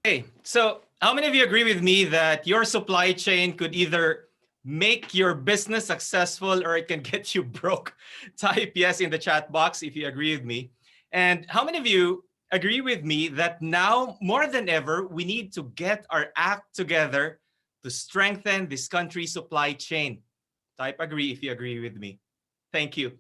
Okay, so how many of you agree with me that your supply chain could either make your business successful or it can get you broke? Type yes in the chat box if you agree with me. And how many of you agree with me that now more than ever, we need to get our act together to strengthen this country's supply chain? Type agree if you agree with me. Thank you.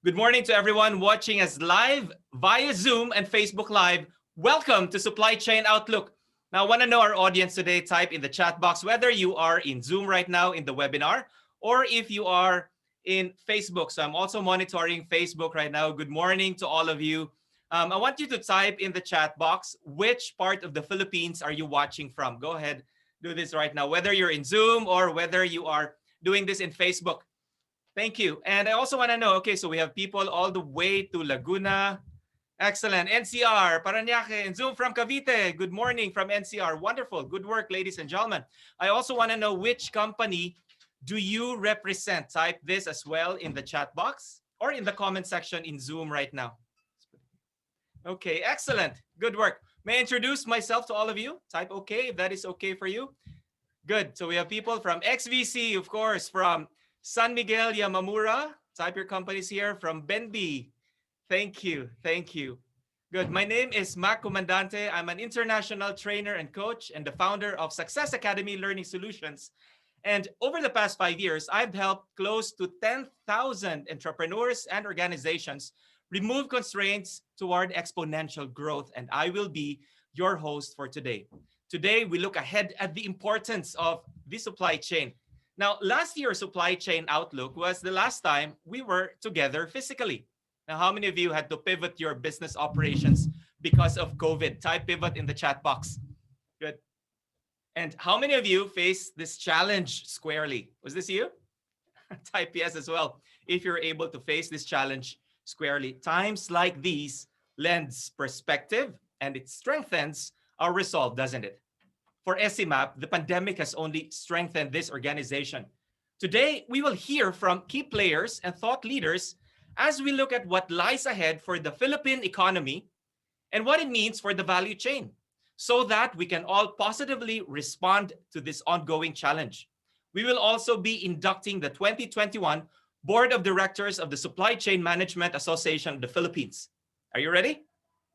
Good morning to everyone watching us live via Zoom and Facebook Live. Welcome to Supply Chain Outlook. Now, I want to know our audience today. Type in the chat box whether you are in Zoom right now in the webinar or if you are in Facebook. So I'm also monitoring Facebook right now. Good morning to all of you. I want you to type in the chat box which part of the Philippines are you watching from. Go ahead, do this right now, whether you're in Zoom or whether you are doing this in Facebook. Thank you. And I also want to know, okay, so we have people all the way to Laguna. Excellent. NCR, Parañaque, and Zoom from Cavite. Good morning from NCR. Wonderful. Good work, ladies and gentlemen. I also want to know which company do you represent? Type this as well in the chat box or in the comment section in Zoom right now. Okay, excellent. Good work. May I introduce myself to all of you? Type okay if that is okay for you. Good. So we have people from XVC, of course, from San Miguel, Yamamura. Type your companies here. From Benby. Thank you. Thank you. Good. My name is Mac Comandante. I'm an international trainer and coach and the founder of Success Academy Learning Solutions. And over the past 5 years, I've helped close to 10,000 entrepreneurs and organizations remove constraints toward exponential growth. And I will be your host for today. Today, we look ahead at the importance of the supply chain. Now, last year's Supply Chain Outlook was the last time we were together physically. Now, how many of you had to pivot your business operations because of COVID? Type pivot in the chat box. Good. And how many of you faced this challenge squarely? Was this you? Type yes as well if you're able to face this challenge squarely. Times like these lends perspective and it strengthens our resolve, doesn't it? For SCMAP, the pandemic has only strengthened this organization. Today, we will hear from key players and thought leaders as we look at what lies ahead for the Philippine economy and what it means for the value chain, so that we can all positively respond to this ongoing challenge. We will also be inducting the 2021 Board of Directors of the Supply Chain Management Association of the Philippines. Are you ready?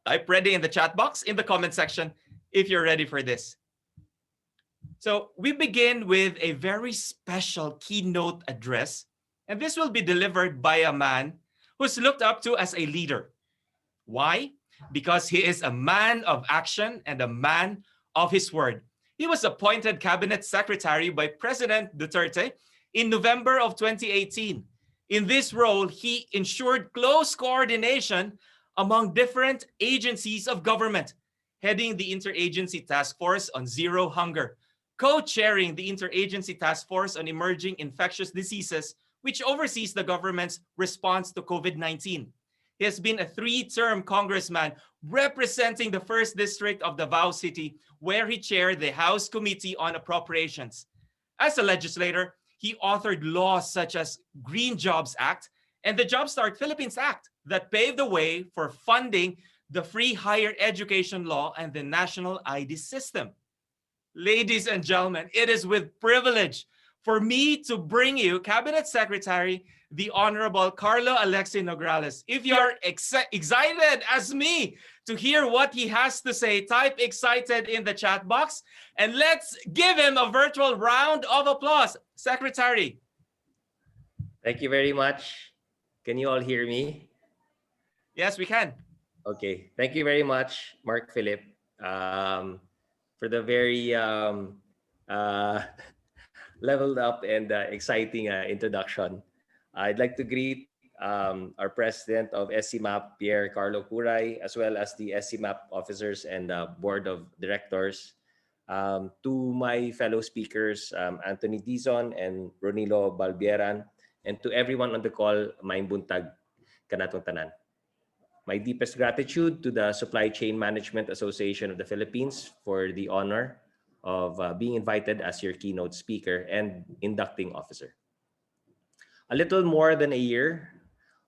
Type ready in the chat box in the comment section if you're ready for this. So we begin with a very special keynote address, and this will be delivered by a man who's looked up to as a leader. Why? Because he is a man of action and a man of his word. He was appointed Cabinet Secretary by President Duterte in November of 2018. In this role, he ensured close coordination among different agencies of government, heading the Interagency Task Force on Zero Hunger, co-chairing the Interagency Task Force on Emerging Infectious Diseases, which oversees the government's response to COVID-19. He has been a 3-term congressman representing the 1st District of Davao City, where he chaired the House Committee on Appropriations. As a legislator, he authored laws such as Green Jobs Act and the Jumpstart Philippines Act that paved the way for funding the free higher education law and the national ID system. Ladies and gentlemen, it is with privilege for me to bring you Cabinet Secretary, the Honorable Karlo Nograles. If you're excited as me to hear what he has to say, type excited in the chat box and let's give him a virtual round of applause. Secretary. Thank you very much. Can you all hear me? Yes, we can. Okay. Thank you very much, Mark Philip, for the very leveled up and exciting introduction. I'd like to greet our president of SCMAP, Pierre Carlo Curay, as well as the SCMAP officers and board of directors. To my fellow speakers, Anthony Dizon and Ronilo Balbieran, and to everyone on the call, maayong buntag kanatong tanan. My deepest gratitude to the Supply Chain Management Association of the Philippines for the honor of being invited as your keynote speaker and inducting officer. A little more than a year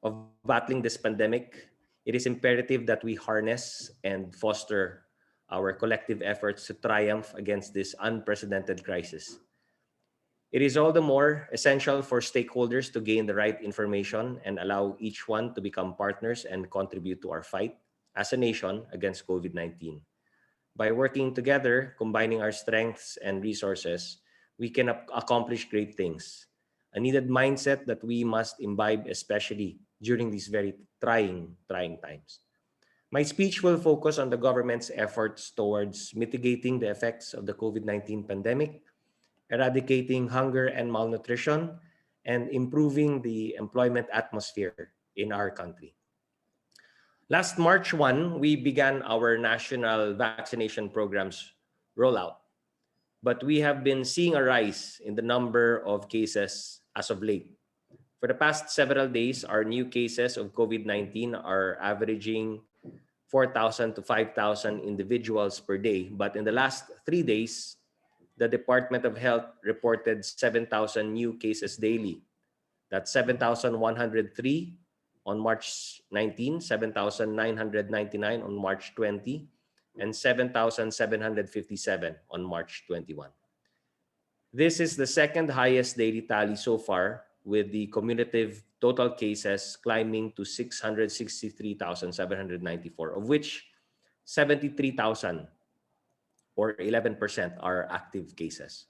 of battling this pandemic, it is imperative that we harness and foster our collective efforts to triumph against this unprecedented crisis. It is all the more essential for stakeholders to gain the right information and allow each one to become partners and contribute to our fight as a nation against COVID-19. By working together, combining our strengths and resources, we can accomplish great things. A needed mindset that we must imbibe, especially during these very trying times. My speech will focus on the government's efforts towards mitigating the effects of the COVID-19 pandemic, eradicating hunger and malnutrition, and improving the employment atmosphere in our country. Last March 1, we began our national vaccination program's rollout, but we have been seeing a rise in the number of cases as of late. For the past several days, our new cases of COVID-19 are averaging 4,000 to 5,000 individuals per day, but in the last 3 days, the Department of Health reported 7,000 new cases daily. That's 7,103 on March 19, 7,999 on March 20, and 7,757 on March 21. This is the second highest daily tally so far, with the cumulative total cases climbing to 663,794, of which 73,000 or 11% are active cases.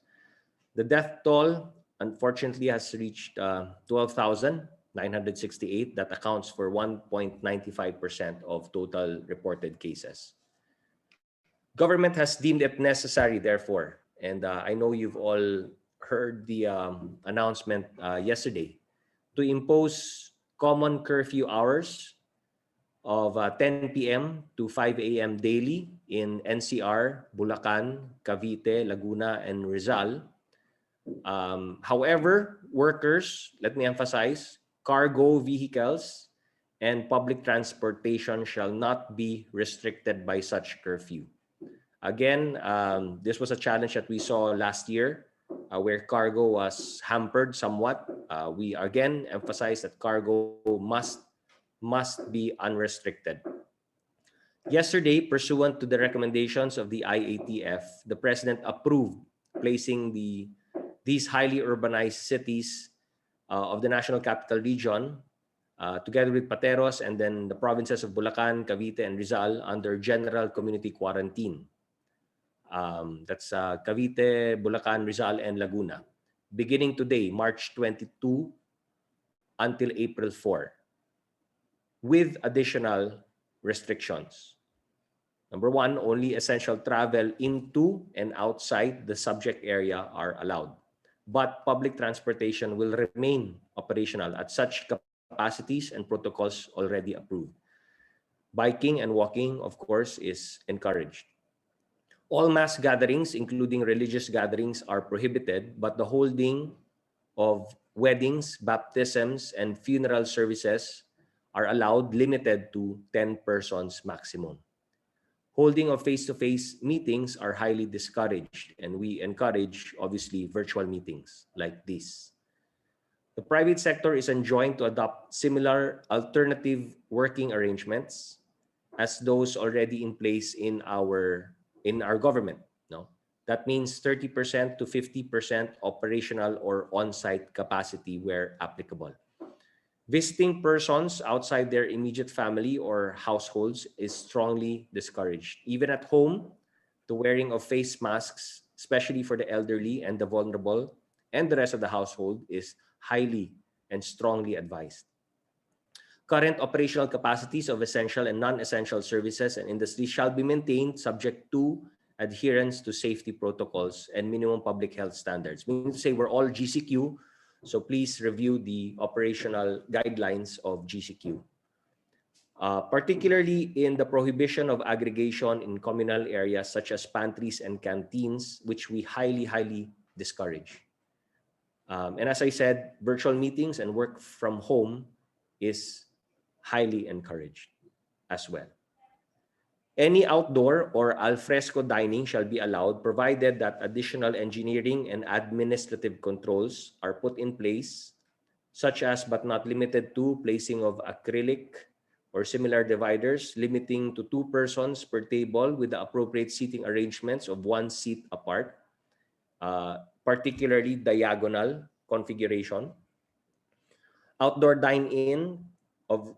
The death toll, unfortunately, has reached 12,968. That accounts for 1.95% of total reported cases. Government has deemed it necessary, therefore, and I know you've all heard the announcement yesterday, to impose common curfew hours of 10 p.m. to 5 a.m. daily in NCR, Bulacan, Cavite, Laguna, and Rizal. However, workers, let me emphasize, cargo vehicles and public transportation shall not be restricted by such curfew. Again, this was a challenge that we saw last year where cargo was hampered somewhat. We again emphasize that cargo must be unrestricted. Yesterday, pursuant to the recommendations of the IATF, the President approved placing these highly urbanized cities of the National Capital Region, together with Pateros and then the provinces of Bulacan, Cavite, and Rizal under general community quarantine. That's Cavite, Bulacan, Rizal, and Laguna, beginning today, March 22, until April 4, with additional restrictions. Number one, only essential travel into and outside the subject area are allowed, but public transportation will remain operational at such capacities and protocols already approved. Biking and walking, of course, is encouraged. All mass gatherings, including religious gatherings, are prohibited, but the holding of weddings, baptisms, and funeral services are allowed, limited to 10 persons maximum. Holding of face-to-face meetings are highly discouraged, and we encourage, obviously, virtual meetings like this. The private sector is enjoined to adopt similar alternative working arrangements as those already in place in our government. No? That means 30% to 50% operational or on-site capacity where applicable. Visiting persons outside their immediate family or households is strongly discouraged. Even at home, the wearing of face masks, especially for the elderly and the vulnerable and the rest of the household, is highly and strongly advised. Current operational capacities of essential and non-essential services and industries shall be maintained subject to adherence to safety protocols and minimum public health standards. Meaning to say we're all GCQ, so please review the operational guidelines of GCQ. Particularly in the prohibition of aggregation in communal areas such as pantries and canteens, which we highly discourage. And as I said, virtual meetings and work from home is highly encouraged as well. Any outdoor or alfresco dining shall be allowed, provided that additional engineering and administrative controls are put in place, such as but not limited to placing of acrylic or similar dividers, limiting to 2 persons per table with the appropriate seating arrangements of 1 seat apart, particularly diagonal configuration. Outdoor dine-in of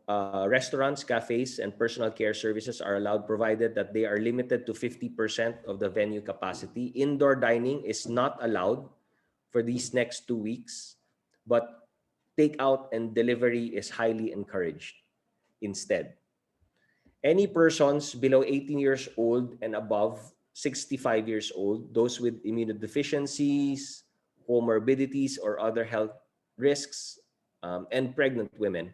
restaurants, cafes, and personal care services are allowed, provided that they are limited to 50% of the venue capacity. Indoor dining is not allowed for these next 2 weeks, but takeout and delivery is highly encouraged instead. Any persons below 18 years old and above 65 years old, those with immunodeficiencies, comorbidities, or other health risks, and pregnant women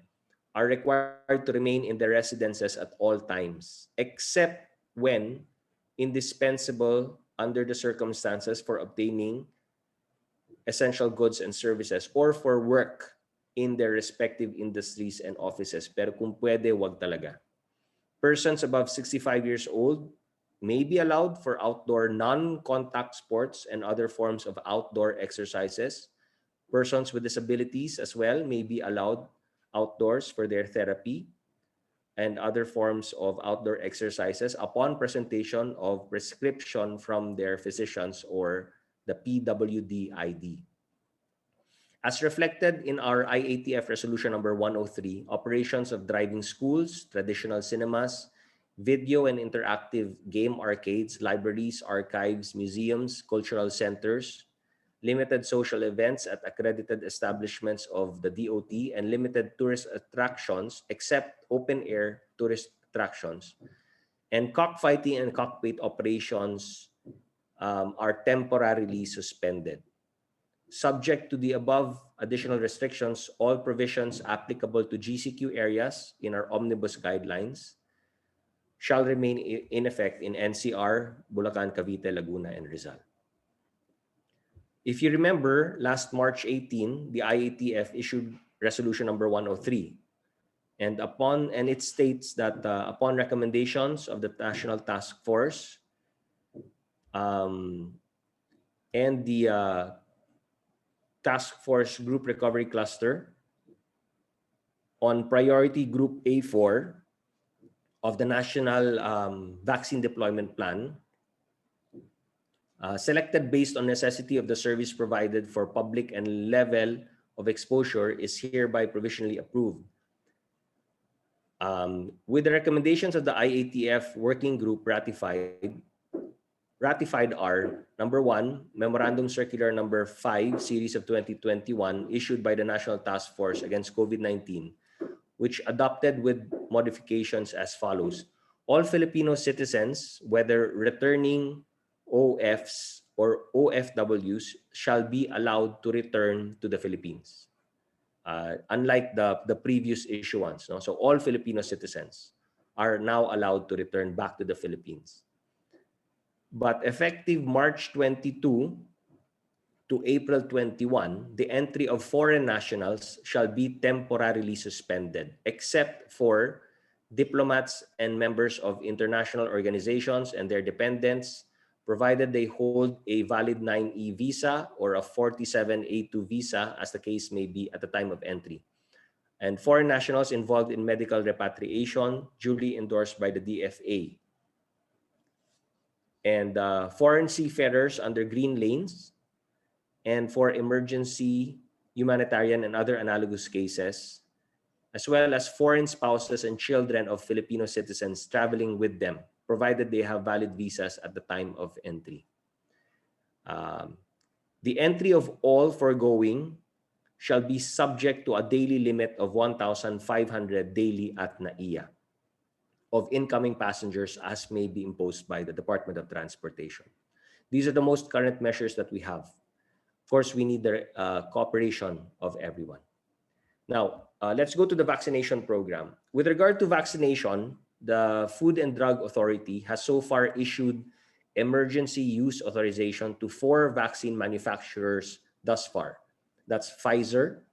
are required to remain in their residences at all times, except when indispensable under the circumstances for obtaining essential goods and services or for work in their respective industries and offices. Pero kung pwede, wag talaga. Persons above 65 years old may be allowed for outdoor non-contact sports and other forms of outdoor exercises. Persons with disabilities as well may be allowed outdoors for their therapy and other forms of outdoor exercises upon presentation of prescription from their physicians or the PWD ID. As reflected in our IATF Resolution number 103, operations of driving schools, traditional cinemas, video and interactive game arcades, libraries, archives, museums, cultural centers, limited social events at accredited establishments of the DOT, and limited tourist attractions except open-air tourist attractions. And cockfighting and cockpit operations are temporarily suspended. Subject to the above additional restrictions, all provisions applicable to GCQ areas in our omnibus guidelines shall remain in effect in NCR, Bulacan, Cavite, Laguna, and Rizal. If you remember, last March 18, the IATF issued resolution number 103. And it states that upon recommendations of the National Task Force and the Task Force Group Recovery Cluster on Priority Group A4 of the National Vaccine Deployment Plan, selected based on necessity of the service provided for public and level of exposure, is hereby provisionally approved. With the recommendations of the IATF working group ratified are, number 1, Memorandum Circular number 5, series of 2021, issued by the National Task Force against COVID-19, which adopted with modifications as follows. All Filipino citizens, whether returning OFs or OFWs, shall be allowed to return to the Philippines. Unlike the previous issuance. No? So all Filipino citizens are now allowed to return back to the Philippines. But effective March 22 to April 21, the entry of foreign nationals shall be temporarily suspended, except for diplomats and members of international organizations and their dependents, provided they hold a valid 9E visa or a 47A2 visa, as the case may be at the time of entry. And foreign nationals involved in medical repatriation, duly endorsed by the DFA. And foreign seafarers under green lanes, and for emergency, humanitarian, and other analogous cases, as well as foreign spouses and children of Filipino citizens traveling with them, provided they have valid visas at the time of entry. The entry of all foregoing shall be subject to a daily limit of 1,500 daily at NAIA of incoming passengers as may be imposed by the Department of Transportation. These are the most current measures that we have. Of course, we need the cooperation of everyone. Now, let's go to the vaccination program. With regard to vaccination, the Food and Drug Authority has so far issued emergency use authorization to 4 vaccine manufacturers thus far. That's Pfizer,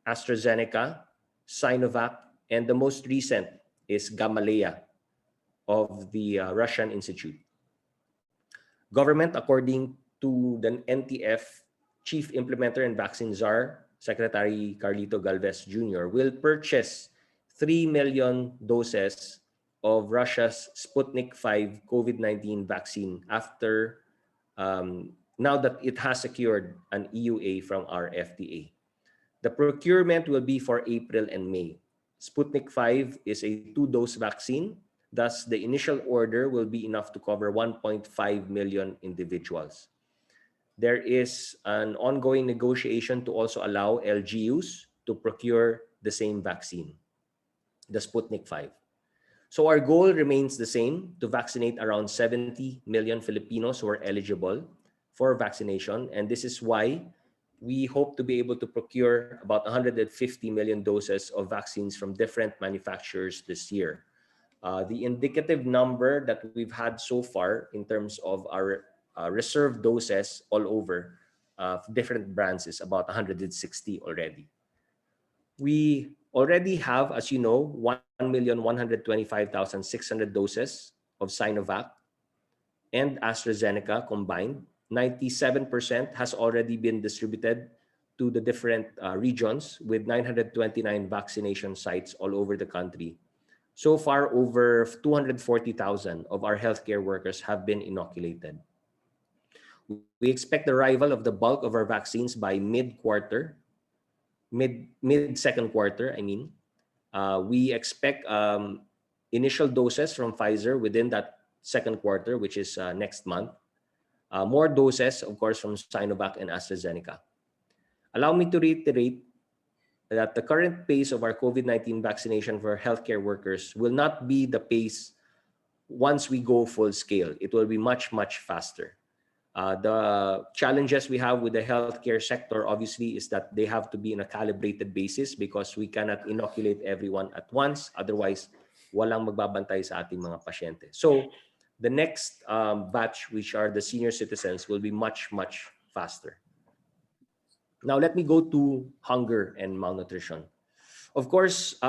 AstraZeneca, Sinovac, and the most recent is Gamaleya of the Russian Institute. Government, according to the NTF Chief Implementer and Vaccine Czar, Secretary Carlito Galvez Jr., will purchase 3 million doses of Russia's Sputnik 5 COVID-19 vaccine after now that it has secured an EUA from our FDA. The procurement will be for April and May. Sputnik 5 is a 2-dose vaccine. Thus, the initial order will be enough to cover 1.5 million individuals. There is an ongoing negotiation to also allow LGUs to procure the same vaccine, the Sputnik 5. So our goal remains the same, to vaccinate around 70 million Filipinos who are eligible for vaccination. And this is why we hope to be able to procure about 150 million doses of vaccines from different manufacturers this year. The indicative number that we've had so far in terms of our reserved doses all over different brands is about 160 already. We already have, as you know, 1,125,600 doses of Sinovac and AstraZeneca combined. 97% has already been distributed to the different regions, with 929 vaccination sites all over the country. So far, over 240,000 of our healthcare workers have been inoculated. We expect the arrival of the bulk of our vaccines by mid-second quarter. We expect initial doses from Pfizer within that second quarter, which is next month. More doses, of course, from Sinovac and AstraZeneca. Allow me to reiterate that the current pace of our COVID-19 vaccination for healthcare workers will not be the pace once we go full scale. It will be much, much faster. The challenges we have with the healthcare sector, obviously, is that they have to be on a calibrated basis because we cannot inoculate everyone at once. Otherwise, walang magbabantay sa ating mga pasyente. So the next batch, which are the senior citizens, will be much, much faster. Now, let me go to hunger and malnutrition. Of course,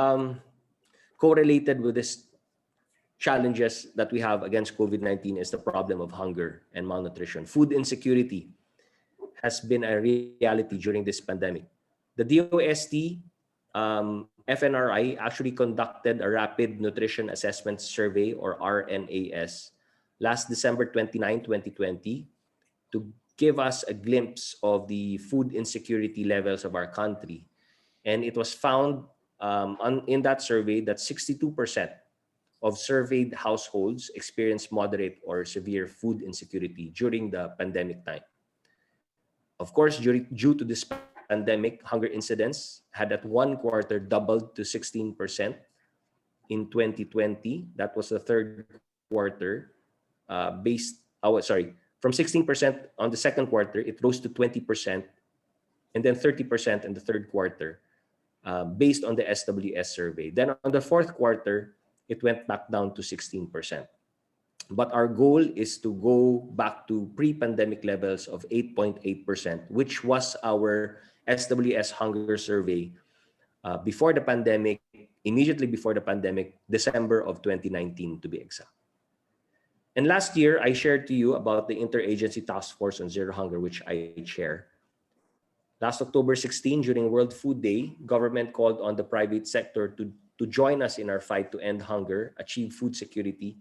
correlated with this challenges that we have against COVID-19 is the problem of hunger and malnutrition. Food insecurity has been a reality during this pandemic. The DOST FNRI actually conducted a rapid nutrition assessment survey, or RNAS, last December 29, 2020, to give us a glimpse of the food insecurity levels of our country. And it was found in that survey that 62% of surveyed households experienced moderate or severe food insecurity during the pandemic time. Of course, due to this pandemic, hunger incidence had at one quarter doubled to 16% in 2020. That was the third quarter. From 16% on the second quarter, it rose to 20%, and then 30% in the third quarter, based on the SWS survey. Then on the fourth quarter, it went back down to 16%. But our goal is to go back to pre-pandemic levels of 8.8%, which was our SWS hunger survey before the pandemic, immediately before the pandemic, December of 2019 to be exact. And last year, I shared to you about the Interagency Task Force on Zero Hunger, which I chair. Last October 16, during World Food Day, government called on the private sector to join us in our fight to end hunger, achieve food security,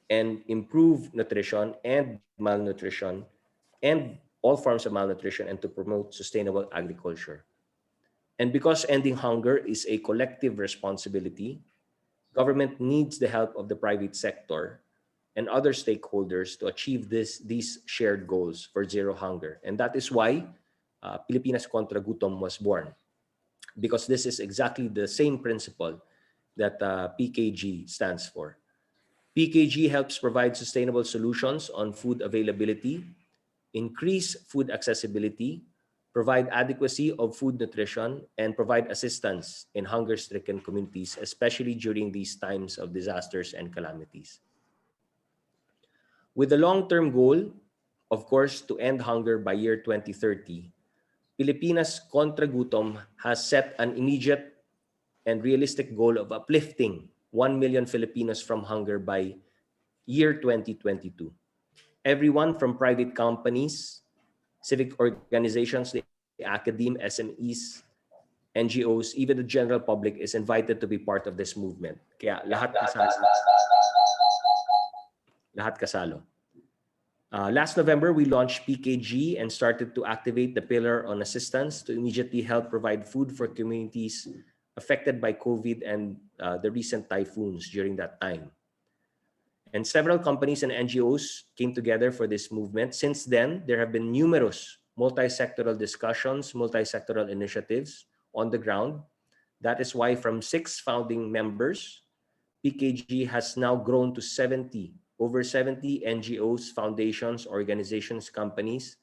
and improve nutrition and malnutrition, and all forms of malnutrition, and to promote sustainable agriculture. And because ending hunger is a collective responsibility, government needs the help of the private sector and other stakeholders to achieve these shared goals for zero hunger. And that is why Pilipinas Contra Gutom was born, because this is exactly the same principle that PKG stands for. PKG helps provide sustainable solutions on food availability, increase food accessibility, provide adequacy of food nutrition, and provide assistance in hunger-stricken communities, especially during these times of disasters and calamities. With the long-term goal, of course, to end hunger by year 2030, Pilipinas Contra Gutom has set an immediate and realistic goal of uplifting 1 million Filipinos from hunger by year 2022. Everyone from private companies, civic organizations, the academe, SMEs, NGOs, even the general public is invited to be part of this movement. Kaya lahat kasalo. Lahat kasalo. Last November, we launched PKG and started to activate the pillar on assistance to immediately help provide food for communities affected by COVID and the recent typhoons during that time. And several companies and NGOs came together for this movement. Since then, there have been numerous multi-sectoral discussions, multi-sectoral initiatives on the ground. That is why from 6 founding members, PKG has now grown to over 70 NGOs, foundations, organizations, companies,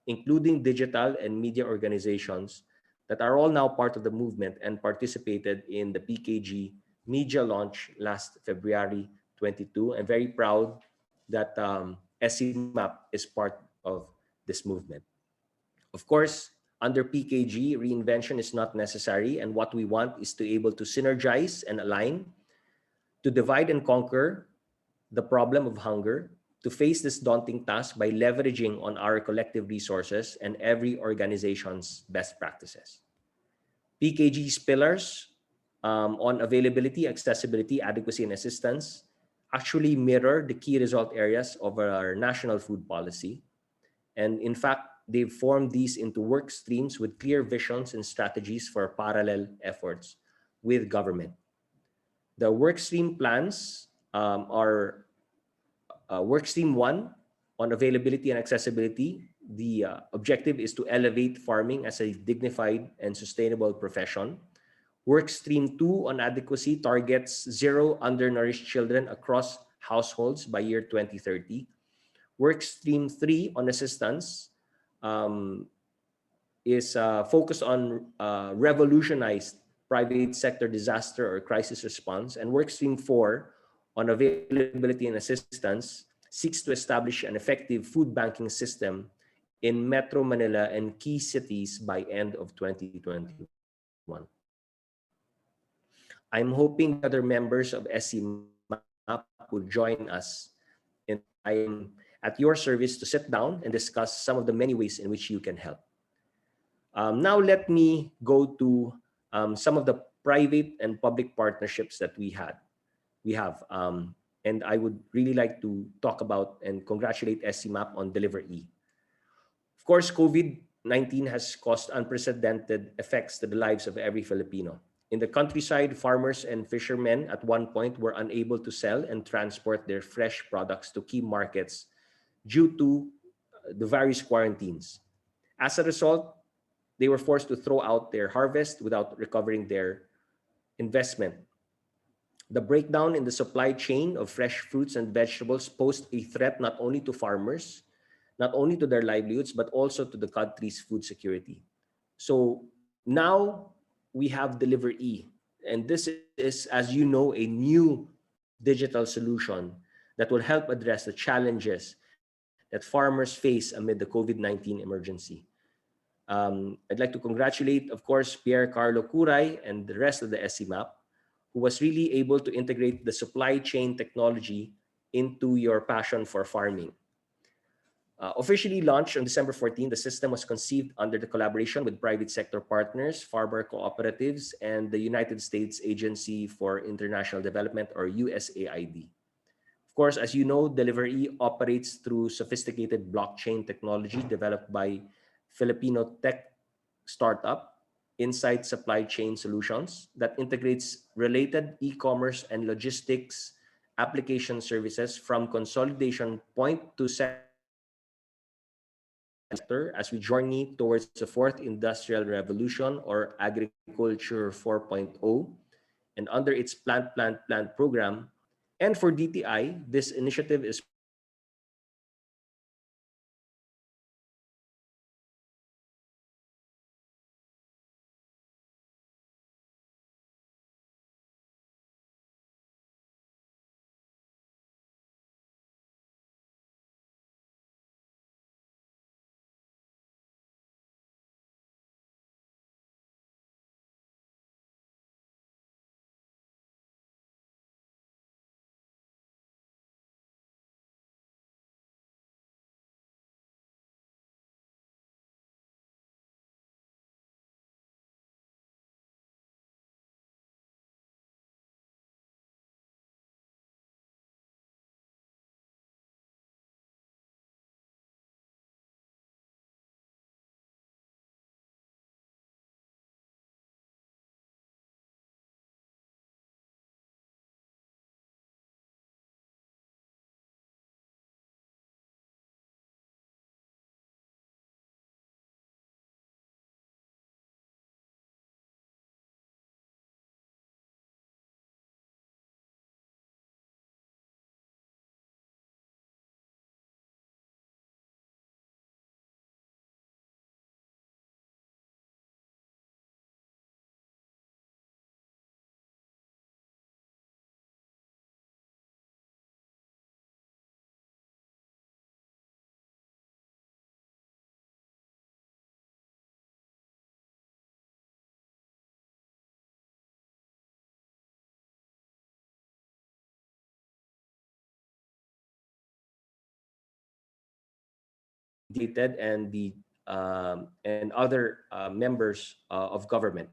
including digital and media organizations that are all now part of the movement and participated in the PKG media launch last February 22. I'm very proud that SCMAP is part of this movement. Of course, under PKG, reinvention is not necessary, and what we want is to be able to synergize and align, to divide and conquer the problem of hunger, to face this daunting task by leveraging on our collective resources and every organization's best practices. PKG's pillars on availability, accessibility, adequacy, and assistance actually mirror the key result areas of our national food policy. And in fact, they've formed these into work streams with clear visions and strategies for parallel efforts with government. The work stream plans are work stream 1 on availability and accessibility. The objective is to elevate farming as a dignified and sustainable profession. Work stream 2 on adequacy targets 0 undernourished children across households by year 2030. Work stream 3 on assistance is focused on revolutionized private sector disaster or crisis response. And work stream 4 on availability and assistance seeks to establish an effective food banking system in Metro Manila and key cities by end of 2021. I'm hoping other members of SCMAP will join us, and I am at your service to sit down and discuss some of the many ways in which you can help. Now let me go to some of the private and public partnerships that we have. And I would really like to talk about and congratulate SCMAP on Deliver E. Of course, COVID-19 has caused unprecedented effects to the lives of every Filipino. In the countryside, farmers and fishermen at one point were unable to sell and transport their fresh products to key markets due to the various quarantines. As a result, they were forced to throw out their harvest without recovering their investment. The breakdown in the supply chain of fresh fruits and vegetables posed a threat not only to farmers, not only to their livelihoods, but also to the country's food security. So now we have Deliver E, and this is, as you know, a new digital solution that will help address the challenges that farmers face amid the COVID-19 emergency. I'd like to congratulate, of course, Pierre Carlo Curay and the rest of the SCMAP, who was really able to integrate the supply chain technology into your passion for farming. Officially launched on December 14, the system was conceived under the collaboration with private sector partners, farmer cooperatives, and the United States Agency for International Development, or USAID. Of course, as you know, Deliver E operates through sophisticated blockchain technology developed by Filipino tech startup Insight Supply Chain Solutions that integrates related e-commerce and logistics application services from consolidation point to sector as we journey towards the fourth industrial revolution, or agriculture 4.0, and under its plant program. And for DTI, this initiative is dated and other members of government.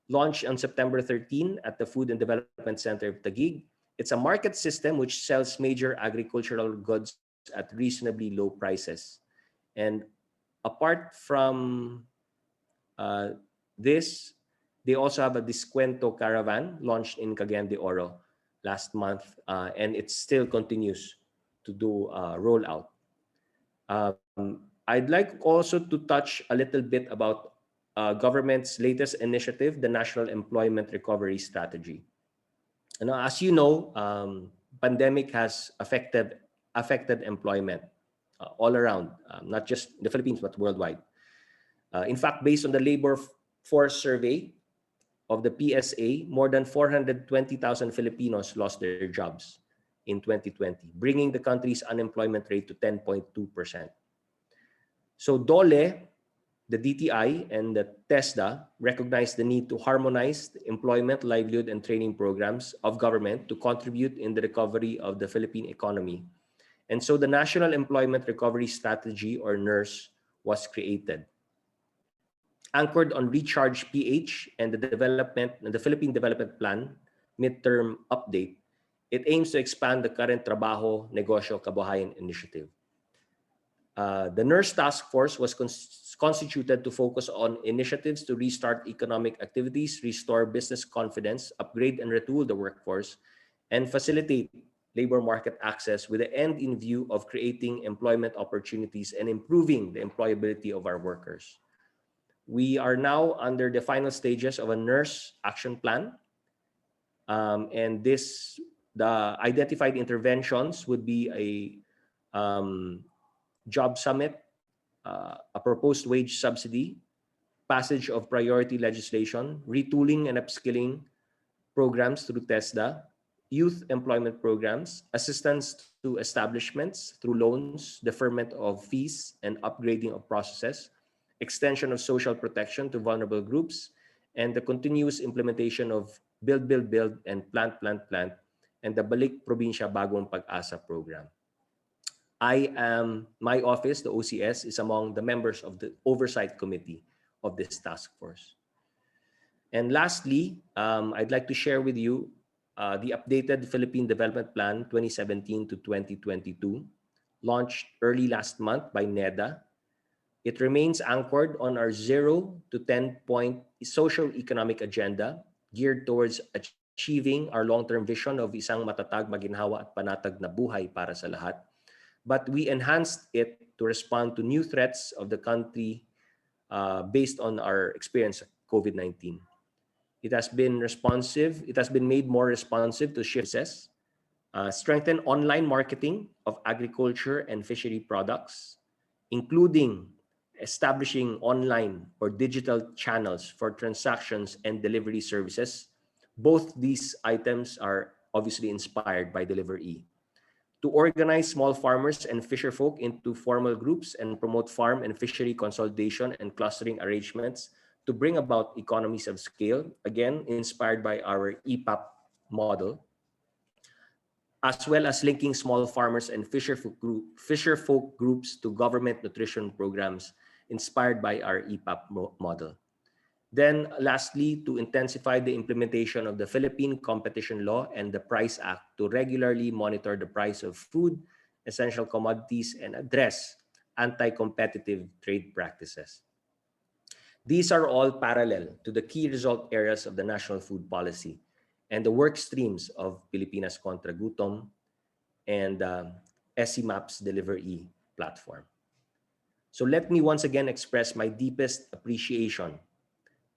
Launched on September 13 at the Food and Development Center of Taguig. It's a market system which sells major agricultural goods at reasonably low prices. And apart from this, they also have a Descuento Caravan launched in Cagayan de Oro last month, and it still continues to do rollout. I'd like also to touch a little bit about government's latest initiative, the National Employment Recovery Strategy. And as you know, pandemic has affected employment all around, not just the Philippines but worldwide. In fact, based on the labor force survey of the PSA, more than 420,000 Filipinos lost their jobs in 2020, bringing the country's unemployment rate to 10.2%. So DOLE, the DTI, and the TESDA recognized the need to harmonize the employment, livelihood, and training programs of government to contribute in the recovery of the Philippine economy. And so the National Employment Recovery Strategy, or NERS, was created. Anchored on Recharge PH and the Philippine Development Plan midterm update, it aims to expand the current Trabaho, Negosyo, Kabuhayan initiative. The NERS task force was constituted to focus on initiatives to restart economic activities, restore business confidence, upgrade and retool the workforce, and facilitate labor market access with the end in view of creating employment opportunities and improving the employability of our workers. We are now under the final stages of a NERS action plan, and the identified interventions would be a job summit, a proposed wage subsidy, passage of priority legislation, retooling and upskilling programs through TESDA, youth employment programs, assistance to establishments through loans, deferment of fees, and upgrading of processes, extension of social protection to vulnerable groups, and the continuous implementation of Build, Build, Build, and Plant, Plant, Plant, and the Balik Probinsya Bagong Pag-asa program. My office, the OCS, is among the members of the oversight committee of this task force. And lastly, I'd like to share with you the updated Philippine Development Plan 2017 to 2022, launched early last month by NEDA. It remains anchored on our 0 to 10-point socio-economic agenda geared towards achieving our long-term vision of isang matatag, maginhawa at panatag na buhay para sa lahat. But we enhanced it to respond to new threats of the country based on our experience of COVID-19. It has been responsive. It has been made more responsive to shifts, strengthen online marketing of agriculture and fishery products, including establishing online or digital channels for transactions and delivery services. Both these items are obviously inspired by Deliver-E. To organize small farmers and fisherfolk into formal groups and promote farm and fishery consolidation and clustering arrangements to bring about economies of scale, again, inspired by our EPAP model, as well as linking small farmers and fisherfolk groups to government nutrition programs inspired by our EPAP model. Then lastly, to intensify the implementation of the Philippine Competition Law and the Price Act to regularly monitor the price of food, essential commodities, and address anti-competitive trade practices. These are all parallel to the key result areas of the National Food Policy and the work streams of Pilipinas Contra Gutom and SCMAP's Deliver-E platform. So let me once again express my deepest appreciation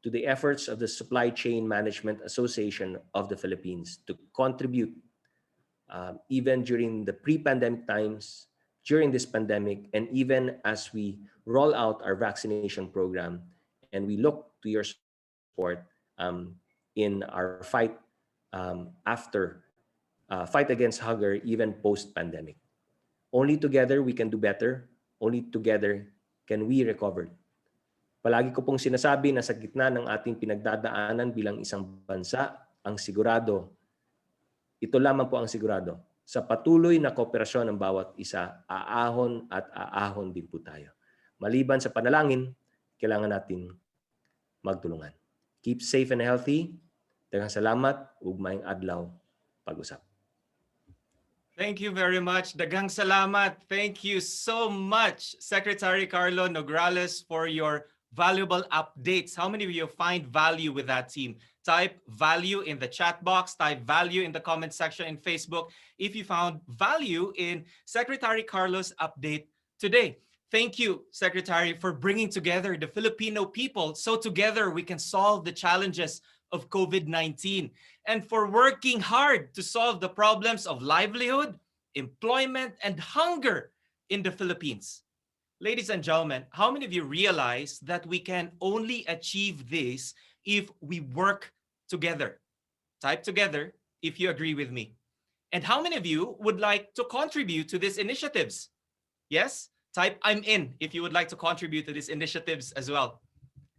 to the efforts of the Supply Chain Management Association of the Philippines to contribute even during the pre-pandemic times, during this pandemic, and even as we roll out our vaccination program, and we look to your support in our fight fight against hunger, even post-pandemic. Only together we can do better. Only together can we recover. Palagi ko pong sinasabi na sa gitna ng ating pinagdadaanan bilang isang bansa, ito lamang po ang sigurado. Sa patuloy na kooperasyon ng bawat isa, aahon at aahon din po tayo. Maliban sa panalangin, kailangan natin magtulungan. Keep safe and healthy. Daghang salamat. Ug maayong adlaw pag-usap. Thank you very much. Daghang salamat. Thank you so much, Secretary Karlo Nograles, for your valuable updates. How many of you find value with that team? Type value in the chat box. Type value in the comment section in Facebook if you found value in Secretary Karlo's update today. Thank you, Secretary, for bringing together the Filipino people so together we can solve the challenges of COVID-19 and for working hard to solve the problems of livelihood, employment, and hunger in the Philippines. Ladies and gentlemen, how many of you realize that we can only achieve this if we work together? Type together if you agree with me. And how many of you would like to contribute to these initiatives? Yes? Type I'm in if you would like to contribute to these initiatives as well.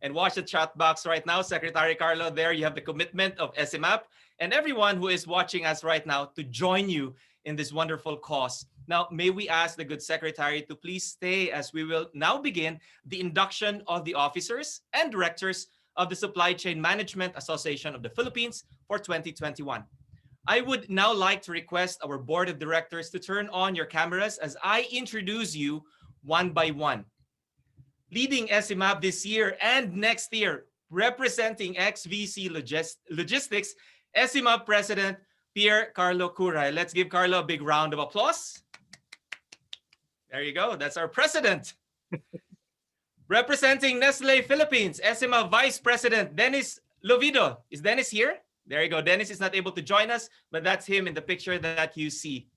And watch the chat box right now. Secretary Karlo, there you have the commitment of SCMAP and everyone who is watching us right now to join you in this wonderful cause. Now, may we ask the good secretary to please stay as we will now begin the induction of the officers and directors of the Supply Chain Management Association of the Philippines for 2021. I would now like to request our board of directors to turn on your cameras as I introduce you one by one. Leading SCMAP this year and next year, representing XVC Logistics, SCMAP President Pierre Carlo Curay. Let's give Carlo a big round of applause. There you go. That's our president. Representing Nestle Philippines, SCMAP Vice President Dennis Lovido. Is Dennis here? There you go. Dennis is not able to join us, but that's him in the picture that you see.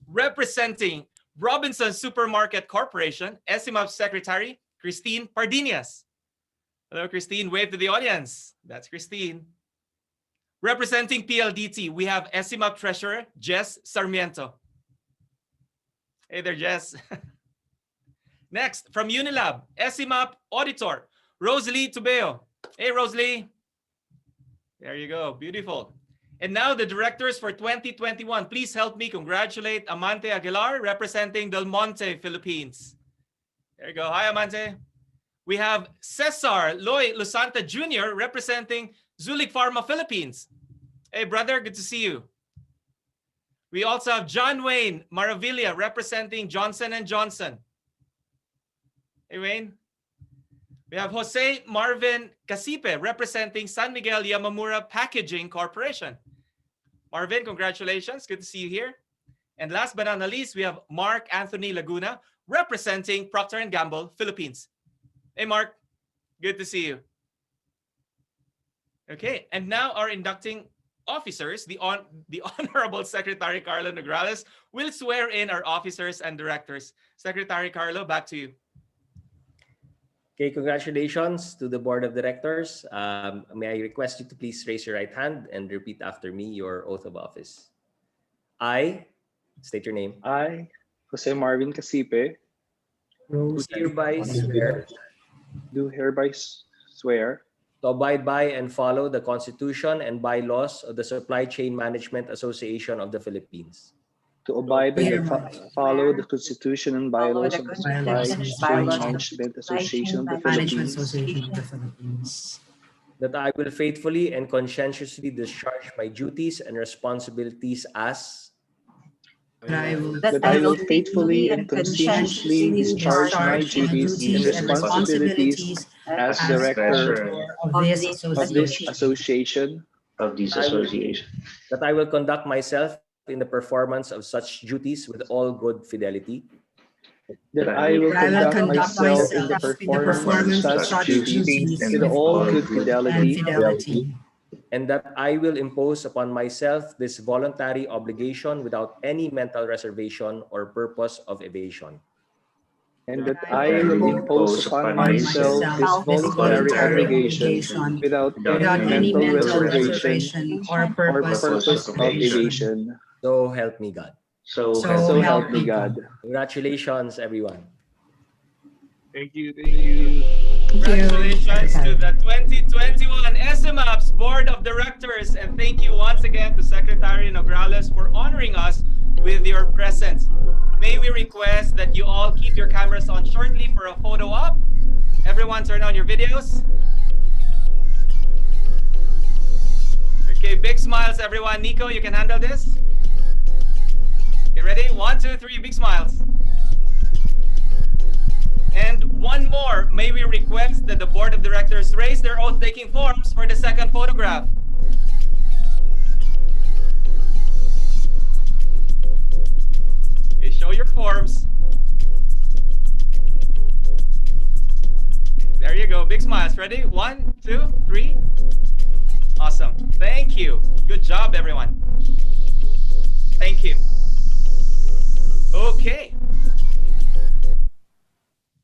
Representing Robinson Supermarket Corporation, SCMAP Secretary Christine Pardinas. Hello, Christine. Wave to the audience. That's Christine. Representing PLDT, we have SCMAP Treasurer Jess Sarmiento. Hey there, Jess. Next, from Unilab, SCMAP Auditor Rosalie Tubeo. Hey, Rosalie. There you go. Beautiful. And now the directors for 2021. Please help me congratulate Amante Aguilar, representing Del Monte, Philippines. There you go. Hi, Amante. We have Cesar Loy Lusanta Jr., representing Zulik Pharma, Philippines. Hey, brother. Good to see you. We also have John Wayne Maravilla, representing Johnson & Johnson. Hey, Wayne. We have Jose Marvin Casipe, representing San Miguel Yamamura Packaging Corporation. Marvin, congratulations. Good to see you here. And last but not least, we have Mark Anthony Laguna, representing Procter & Gamble, Philippines. Hey, Mark. Good to see you. Okay, and now our inducting officers, the Honorable Secretary Karlo Nograles, will swear in our officers and directors. Secretary Karlo, back to you. Okay, congratulations to the board of directors. May I request you to please raise your right hand and repeat after me your oath of office. I, state your name. I, Jose Marvin Casipe, Do hereby swear do hereby swear to abide by and follow the Constitution and bylaws of the Supply Chain Management Association of the Philippines. to abide by and follow the Constitution and bylaws of the Supply Chain Management Association of the Philippines. That I will faithfully and conscientiously discharge my duties and responsibilities as That I will faithfully and conscientiously discharge my duties and responsibilities as director of this association. that I will conduct myself in the performance of such duties with all good fidelity. That I will conduct myself in the performance of such duties with all good fidelity. And that I will impose upon myself this voluntary obligation without any mental reservation or purpose of evasion. And that I will impose upon myself this voluntary obligation without any mental reservation or purpose of evasion. So help me God. So help me God. Congratulations, everyone. Thank you. Thank you. Congratulations to the 2021 SCMAP's Board of Directors, and thank you once again to Secretary Nograles for honoring us with your presence. May we request that you all keep your cameras on shortly for a photo op. Everyone turn on your videos. Okay, big smiles everyone. Nico, you can handle this. Okay, ready? 1, 2, 3, big smiles. And one more, may we request that the board of directors raise their oath-taking forms for the second photograph. Okay, show your forms. There you go, big smiles. Ready? 1, 2, 3. Awesome. Thank you. Good job, everyone. Thank you. Okay.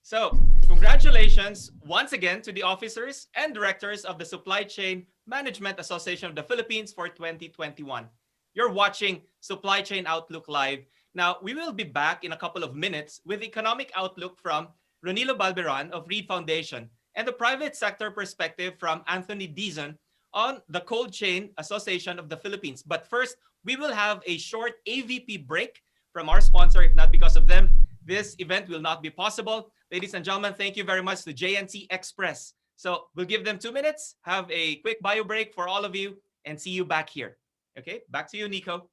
So, congratulations once again to the officers and directors of the Supply Chain Management Association of the Philippines for 2021. You're watching Supply Chain Outlook Live. Now, we will be back in a couple of minutes with economic outlook from Ronilo Balbieran of REID Foundation and the private sector perspective from Anthony Dizon on the Cold Chain Association of the Philippines. But first, we will have a short AVP break from our sponsor. If not because of them, this event will not be possible. Ladies and gentlemen, thank you very much to JNT Express. So we'll give them 2 minutes, have a quick bio break for all of you, and see you back here. Okay, back to you, Nico.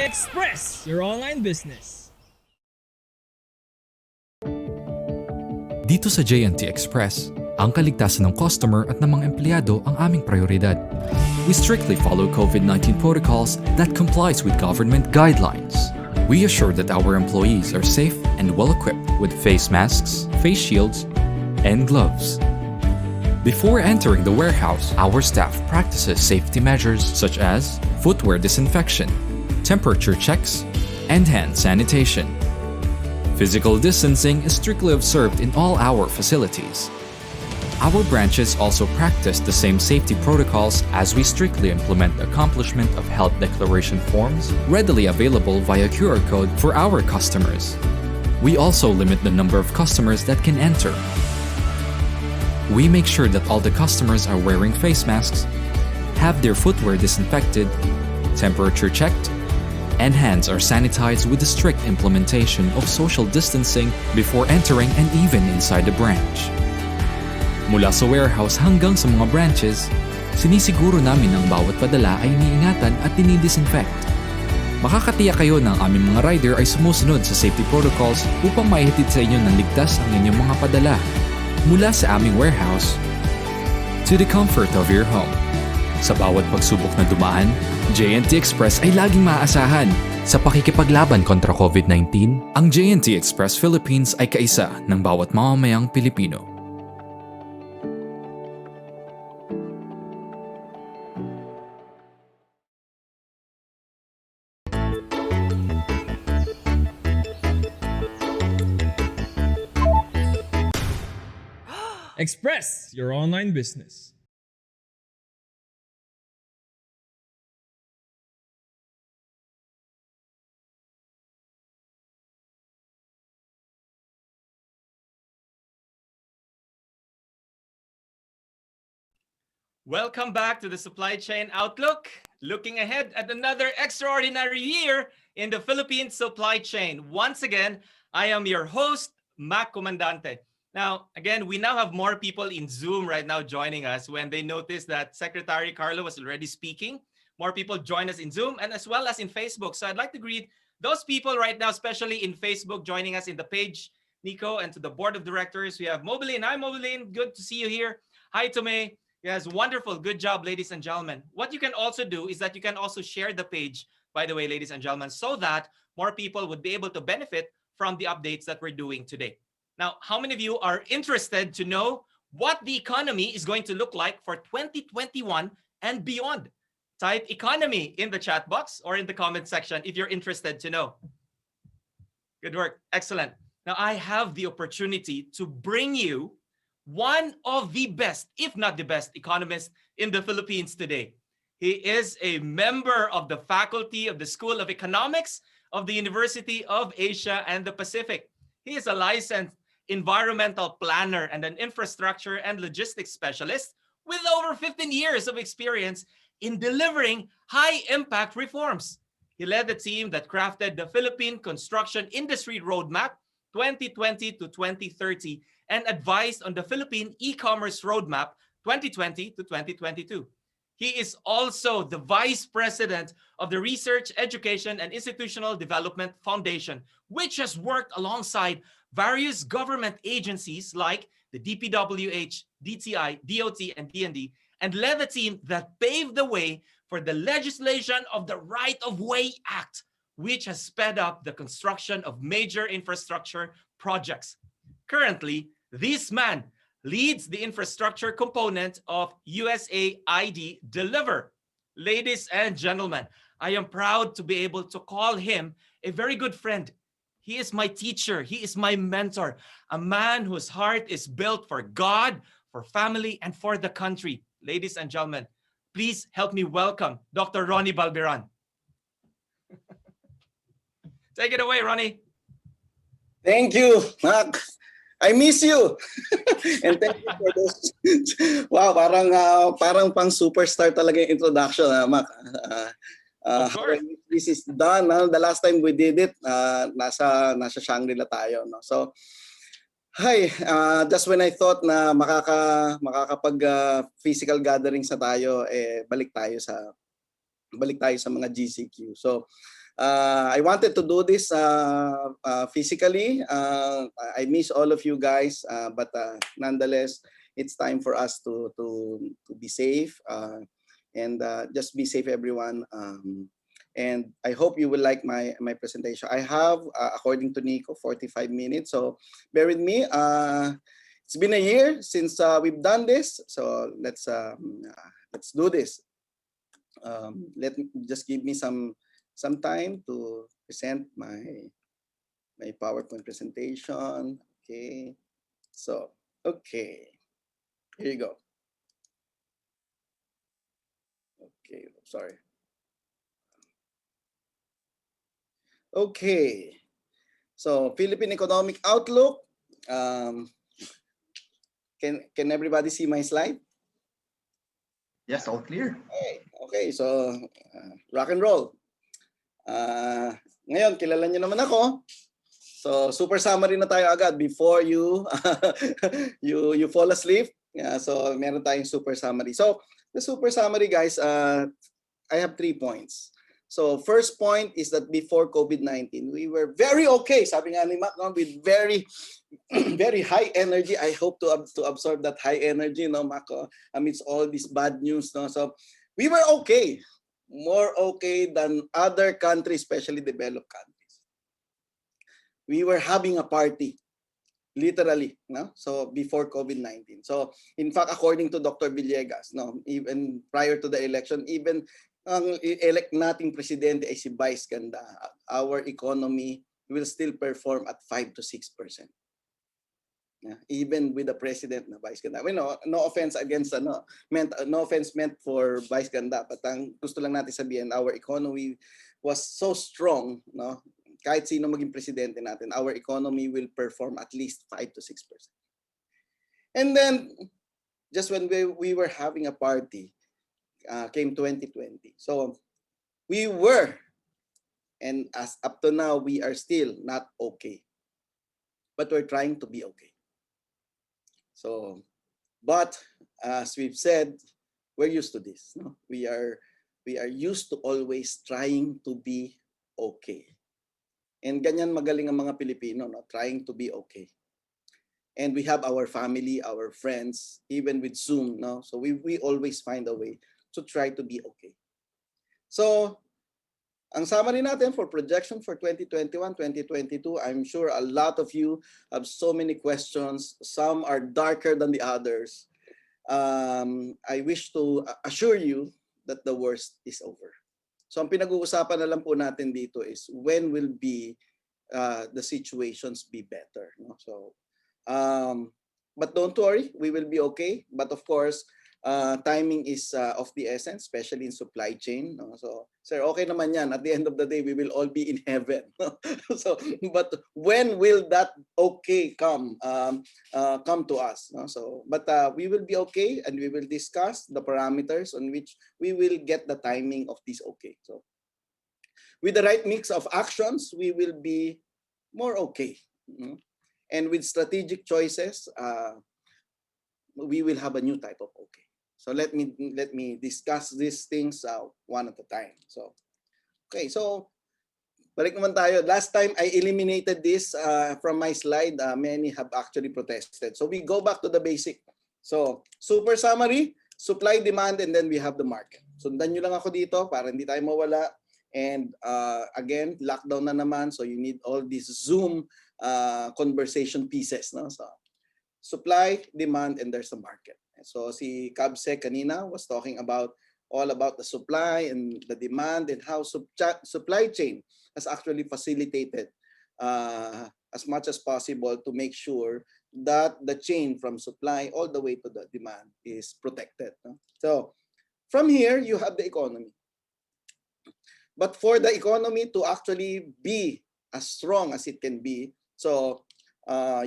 Express your online business. Dito sa JNT Express, ang kaligtasan ng customer at ng mga empleyado ang aming prioridad. We strictly follow COVID-19 protocols that complies with government guidelines. We assure that our employees are safe and well-equipped with face masks, face shields, and gloves. Before entering the warehouse, our staff practices safety measures such as footwear disinfection, temperature checks, and hand sanitation. Physical distancing is strictly observed in all our facilities. Our branches also practice the same safety protocols as we strictly implement the accomplishment of health declaration forms readily available via QR code for our customers. We also limit the number of customers that can enter. We make sure that all the customers are wearing face masks, have their footwear disinfected, temperature checked, and hands are sanitized with the strict implementation of social distancing before entering and even inside the branch. Mula sa warehouse hanggang sa mga branches, sinisiguro namin ang bawat padala ay iniingatan at dinidisinfect. Makakatiyak kayo na ang aming mga rider ay sumusunod sa safety protocols upang maihatid sa inyo ng ligtas ang inyong mga padala mula sa aming warehouse to the comfort of your home. Sa bawat pagsubok na dumaan, JNT Express ay laging maaasahan. Sa pakikipaglaban kontra COVID-19, ang JNT Express Philippines ay kaisa ng bawat mamamayang Pilipino. Express your online business. Welcome back to the Supply Chain Outlook. Looking ahead at another extraordinary year in the Philippine supply chain. Once again, I am your host, Mac Comandante. Now, again, we now have more people in Zoom right now joining us when they noticed that Secretary Karlo was already speaking. More people join us in Zoom and as well as in Facebook. So I'd like to greet those people right now, especially in Facebook, joining us in the page, Nico, and to the board of directors. We have Mobilin. Hi, Mobilin. Good to see you here. Hi, Tomei. Yes, wonderful. Good job, ladies and gentlemen. What you can also do is that you can also share the page, by the way, ladies and gentlemen, so that more people would be able to benefit from the updates that we're doing today. Now, how many of you are interested to know what the economy is going to look like for 2021 and beyond? Type economy in the chat box or in the comment section if you're interested to know. Good work. Excellent. Now, I have the opportunity to bring you one of the best, if not the best, economist in the Philippines today. He is a member of the faculty of the School of Economics of the University of Asia and the Pacific. He is a licensed environmental planner, and an infrastructure and logistics specialist with over 15 years of experience in delivering high-impact reforms. He led the team that crafted the Philippine Construction Industry Roadmap 2020 to 2030 and advised on the Philippine E-commerce Roadmap 2020 to 2022. He is also the Vice President of the Research, Education, and Institutional Development Foundation, which has worked alongside various government agencies like the DPWH, DTI, DOT, and DND, and led the team that paved the way for the legislation of the Right of Way Act, which has sped up the construction of major infrastructure projects. Currently, this man leads the infrastructure component of USAID Deliver. Ladies and gentlemen, I am proud to be able to call him a very good friend. He is my teacher. He is my mentor, a man whose heart is built for God, for family, and for the country. Ladies and gentlemen, please help me welcome Dr. Ronnie Balbieran. Take it away, Ronnie. Thank you, Mac. I miss you. And thank you for this. Wow, parang pang superstar talaga yung introduction, Mac. Of course. This is done. The last time we did it, nasa Shangri-La tayo. No? So, hi. Just when I thought na makakapag physical gatherings na tayo, balik tayo sa mga GCQ. So, I wanted to do this physically. I miss all of you guys, but nonetheless, it's time for us to be safe and just be safe, everyone. And I hope you will like my presentation. I have, according to Nico, 45 minutes. So bear with me. It's been a year since we've done this. So let's do this. Let me just give me some time to present my PowerPoint presentation. Okay, so here you go. Okay, sorry. Okay, so Philippine economic outlook. Can everybody see my slide? Yes, all clear. Okay, so rock and roll. Ngayon, kilala niyo naman ako. So, super summary na tayo agad before you you fall asleep. Yeah, so, meron tayong super summary. So, the super summary, guys, I have 3 points. So, first point is that before COVID-19, we were very okay. Sabi nga ni Mac, no, with very very high energy. I hope to absorb that high energy, no, Mac, amidst all this bad news. No? So, we were okay. More okay than other countries, especially developed countries. We were having a party, literally, no? So before COVID-19. So in fact, according to Dr. Villegas, no, even prior to the election, even ang elect nating presidente ay si Vice Ganda, our economy will still perform at 5 to 6%. Yeah, even with the president na Vice Ganda. No offense against no offense meant for Vice Ganda, but ang gusto lang natin sabihin, our economy was so strong, no? Kahit sino maging presidente natin, our economy will perform at least 5 to 6%. And then just when we were having a party, came 2020. So we were, and as up to now, we are still not okay. But we're trying to be okay. So, but as we've said, we're used to this. No? We are used to always trying to be okay. And ganyan magaling ang mga Pilipino, no? Trying to be okay. And we have our family, our friends, even with Zoom. No? So we always find a way to try to be okay. So, ang summary natin for projection for 2021-2022, I'm sure a lot of you have so many questions. Some are darker than the others. I wish to assure you that the worst is over. So ang pinag-uusapan na lang po natin dito is when will be the situations be better. No? So, but don't worry, we will be okay. But of course, timing is of the essence, especially in supply chain. No? So, sir, okay naman yan. At the end of the day, we will all be in heaven. So, but when will that okay come to us? No? So, but we will be okay, and we will discuss the parameters on which we will get the timing of this okay. So, with the right mix of actions, we will be more okay. And with strategic choices, we will have a new type of okay. So let me discuss these things one at a time. So, okay, so balik naman tayo. Last time I eliminated this from my slide. Many have actually protested. So we go back to the basic. So super summary, supply, demand, and then we have the market. Sundan nyo lang ako dito para hindi tayo mawala. And again, lockdown na naman. So you need all these Zoom conversation pieces. No? So supply, demand, and there's the market. So si Cabsec kanina was talking about all about the supply and the demand and how supply chain has actually facilitated as much as possible to make sure that the chain from supply all the way to the demand is protected. No? So from here, you have the economy. But for the economy to actually be as strong as it can be, so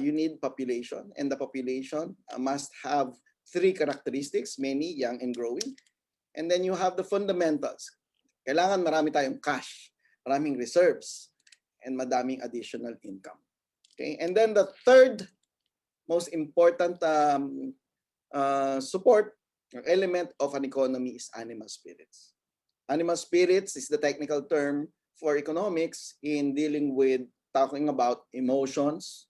you need population, and the population must have 3 characteristics: many, young, and growing. And then you have the fundamentals. Kailangan marami tayong cash, maraming reserves, and madaming additional income. Okay? And then the third most important support or element of an economy is animal spirits. Animal spirits is the technical term for economics in dealing with talking about emotions,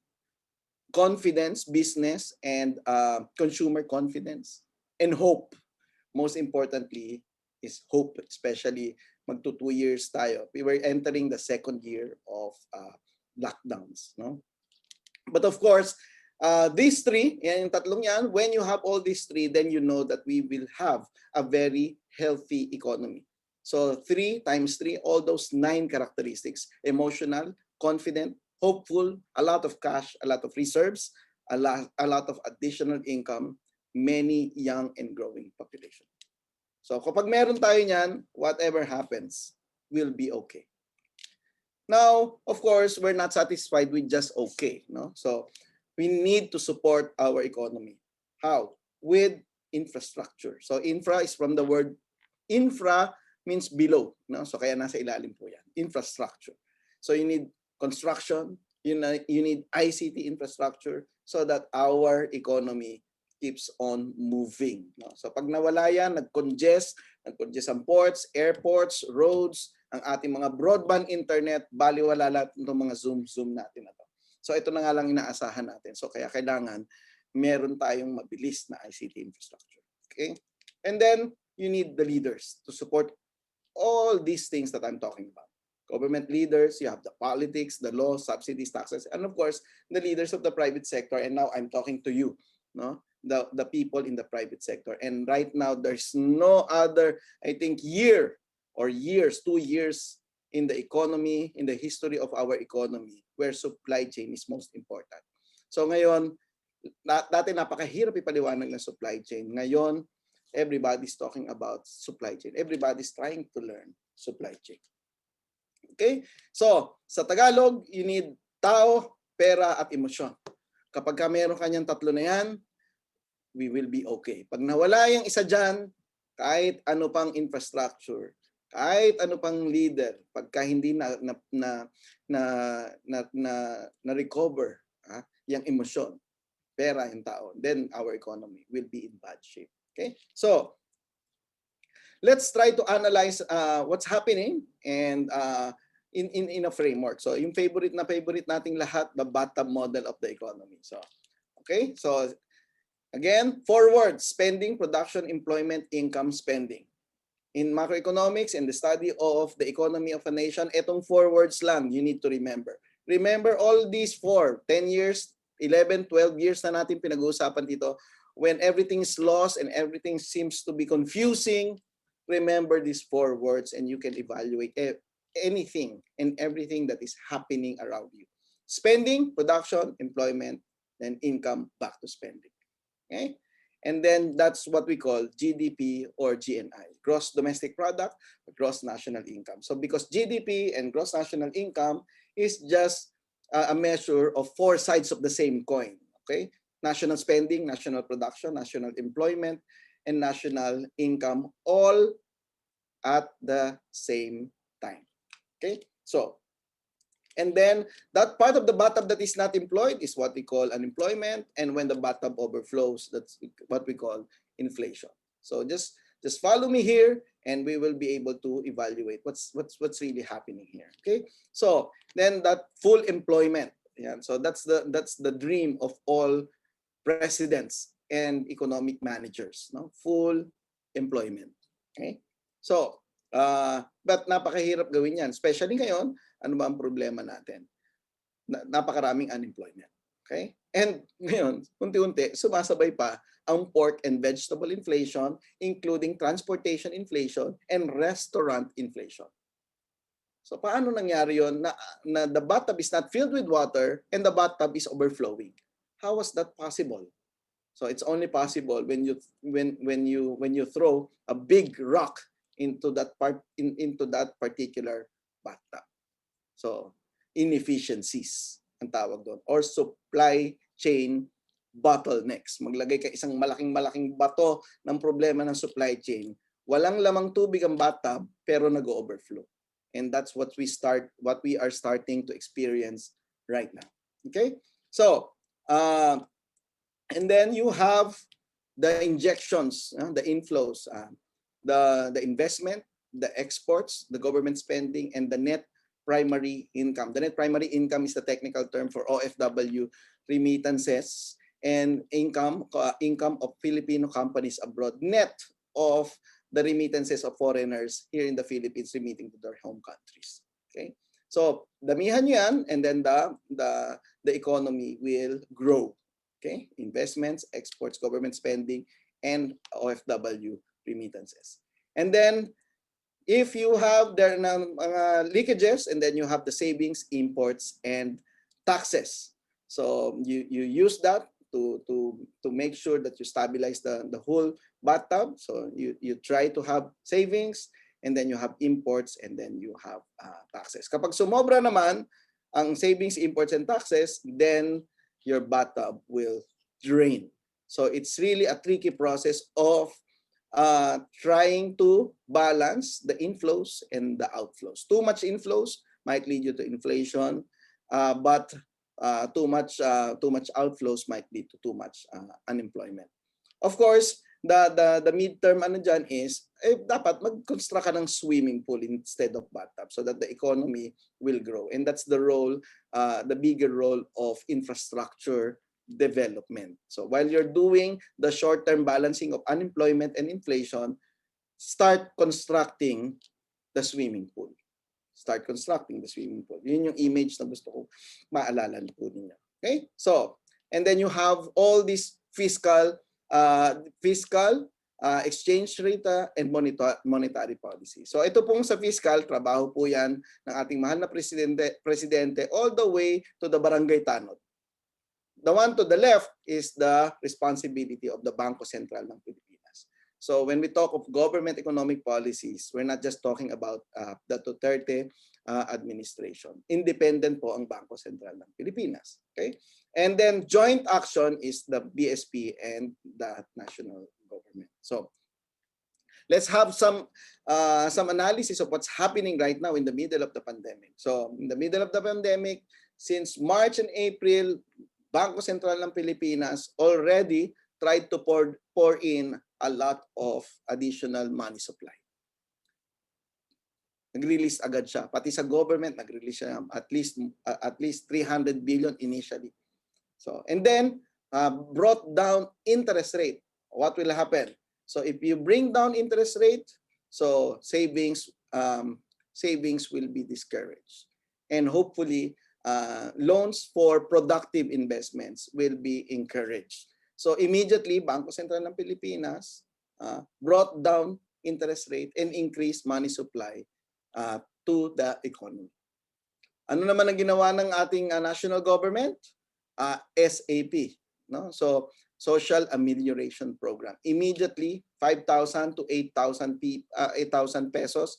confidence, business, and consumer confidence, and hope. Most importantly is hope, especially magto 2 years tayo. We were entering the 2nd year of lockdowns. No? But of course, these 3, yung tatlong yan, when you have all these 3, then you know that we will have a very healthy economy. So 3 times 3, all those 9 characteristics: emotional, confident, hopeful, a lot of cash, a lot of reserves, a lot of additional income, many young and growing population. So kapag meron tayo niyan, whatever happens will be okay. Now, of course, we're not satisfied with just okay. No? So we need to support our economy. How? With infrastructure. So infra is from the word infra, means below. No? So kaya nasa ilalim po yan. Infrastructure. So you need construction, you need ICT infrastructure so that our economy keeps on moving. No? So pag nawala yan, nag-congest ang ports, airports, roads, ang ating mga broadband internet, baliwala lahat ng mga Zoom natin na to. So ito na nga lang inaasahan natin. So kaya kailangan meron tayong mabilis na ICT infrastructure. Okay? And then you need the leaders to support all these things that I'm talking about. Government leaders, you have the politics, the laws, subsidies, taxes, and of course, the leaders of the private sector. And now I'm talking to you, no? The people in the private sector. And right now, there's no other, I think, 2 years in the economy, in the history of our economy, where supply chain is most important. So ngayon, dati napakahirap ipaliwanag ng supply chain. Ngayon, everybody's talking about supply chain. Everybody's trying to learn supply chain. Okay? So, sa Tagalog, you need tao, pera, at emosyon. Kapag meron kanyang tatlo na yan, we will be okay. Pag nawala yung isa dyan, kahit ano pang infrastructure, kahit ano pang leader, pagka hindi na recover yung emosyon, pera, yung tao, then our economy will be in bad shape. Okay? So, let's try to analyze what's happening and in a framework. So yung favorite nating lahat, the bottom model of the economy. So okay, so again, 4 words: spending, production, employment, income, spending. In macroeconomics and the study of the economy of a nation, etong 4 words lang you need to remember. Remember all these 4, 10 years, 11, 12 years na natin pinag-uusapan dito. When everything is lost and everything seems to be confusing, remember these 4 words and you can evaluate anything and everything that is happening around you. Spending, production, employment, then income, back to spending. Okay? And then that's what we call GDP or GNI, gross domestic product, gross national income. So because GDP and gross national income is just a measure of four sides of the same coin, okay? National spending, national production, national employment, and national income all at the same time, okay? So, and then that part of the bathtub that is not employed is what we call unemployment. And when the bathtub overflows, that's what we call inflation. So just follow me here, and we will be able to evaluate what's really happening here. Okay. So then that full employment. Yeah. So that's the dream of all presidents and economic managers. No, full employment. Okay. So but napakahirap gawin yan, especially ngayon. Ano ba ang problema natin? Napakaraming unemployment. Okay? And ngayon, unti-unti, sumasabay pa ang pork and vegetable inflation, including transportation inflation and restaurant inflation. So paano nangyari yon na the bathtub is not filled with water and the bathtub is overflowing? How was that possible? So it's only possible when you throw a big rock into that particular bathtub. So, inefficiencies ang tawag doon, or supply chain bottlenecks. Maglagay ka isang malaking bato ng problema ng supply chain. Walang lamang tubig ang bathtub pero nag-overflow. And that's what we are starting to experience right now. Okay? So, and then you have the injections, the inflows, the investment, the exports, the government spending, and the net primary income. The net primary income is the technical term for OFW remittances and income of Filipino companies abroad, net of the remittances of foreigners here in the Philippines remitting to their home countries. Okay, so damihan nyo yan, and then the economy will grow. Okay, investments, exports, government spending, and OFW remittances. And then if you have their leakages, and then you have the savings, imports, and taxes. So you use that to make sure that you stabilize the whole bathtub. So you try to have savings, and then you have imports, and then you have taxes. Kapag sumobra naman ang savings, imports, and taxes, then your bathtub will drain. So it's really a tricky process of trying to balance the inflows and the outflows. Too much inflows might lead you to inflation, but too much outflows might lead to too much unemployment. Of course, the midterm ano dyan is dapat mag-construct ka ng swimming pool instead of bathtub so that the economy will grow. And that's the role, the bigger role of infrastructure development. So while you're doing the short-term balancing of unemployment and inflation, start constructing the swimming pool. Start constructing the swimming pool. Yun yung image na gusto ko maalala po ninyo. Okay? So, and then you have all these fiscal, exchange rate, and monetary policy. So ito pong sa fiscal, trabaho po yan ng ating mahal na presidente all the way to the barangay tanod. The one to the left is the responsibility of the Bangko Sentral ng Pilipinas. So when we talk of government economic policies, we're not just talking about the Duterte administration. Independent po ang Bangko Sentral ng Pilipinas. Okay? And then joint action is the BSP and the national government. So let's have some analysis of what's happening right now in the middle of the pandemic. So in the middle of the pandemic, since March and April, Bangko Sentral ng Pilipinas already tried to pour in a lot of additional money supply. Nag-release agad siya. Pati sa government, nag-release siya at least 300 billion initially. So, and then brought down interest rate. What will happen? So if you bring down interest rate, so savings will be discouraged. And hopefully, loans for productive investments will be encouraged. So immediately, Bangko Sentral ng Pilipinas brought down interest rate and increased money supply to the economy. Ano naman ang ginawa ng ating national government? SAP, no? So social amelioration program. Immediately 5,000 to 8,000 pesos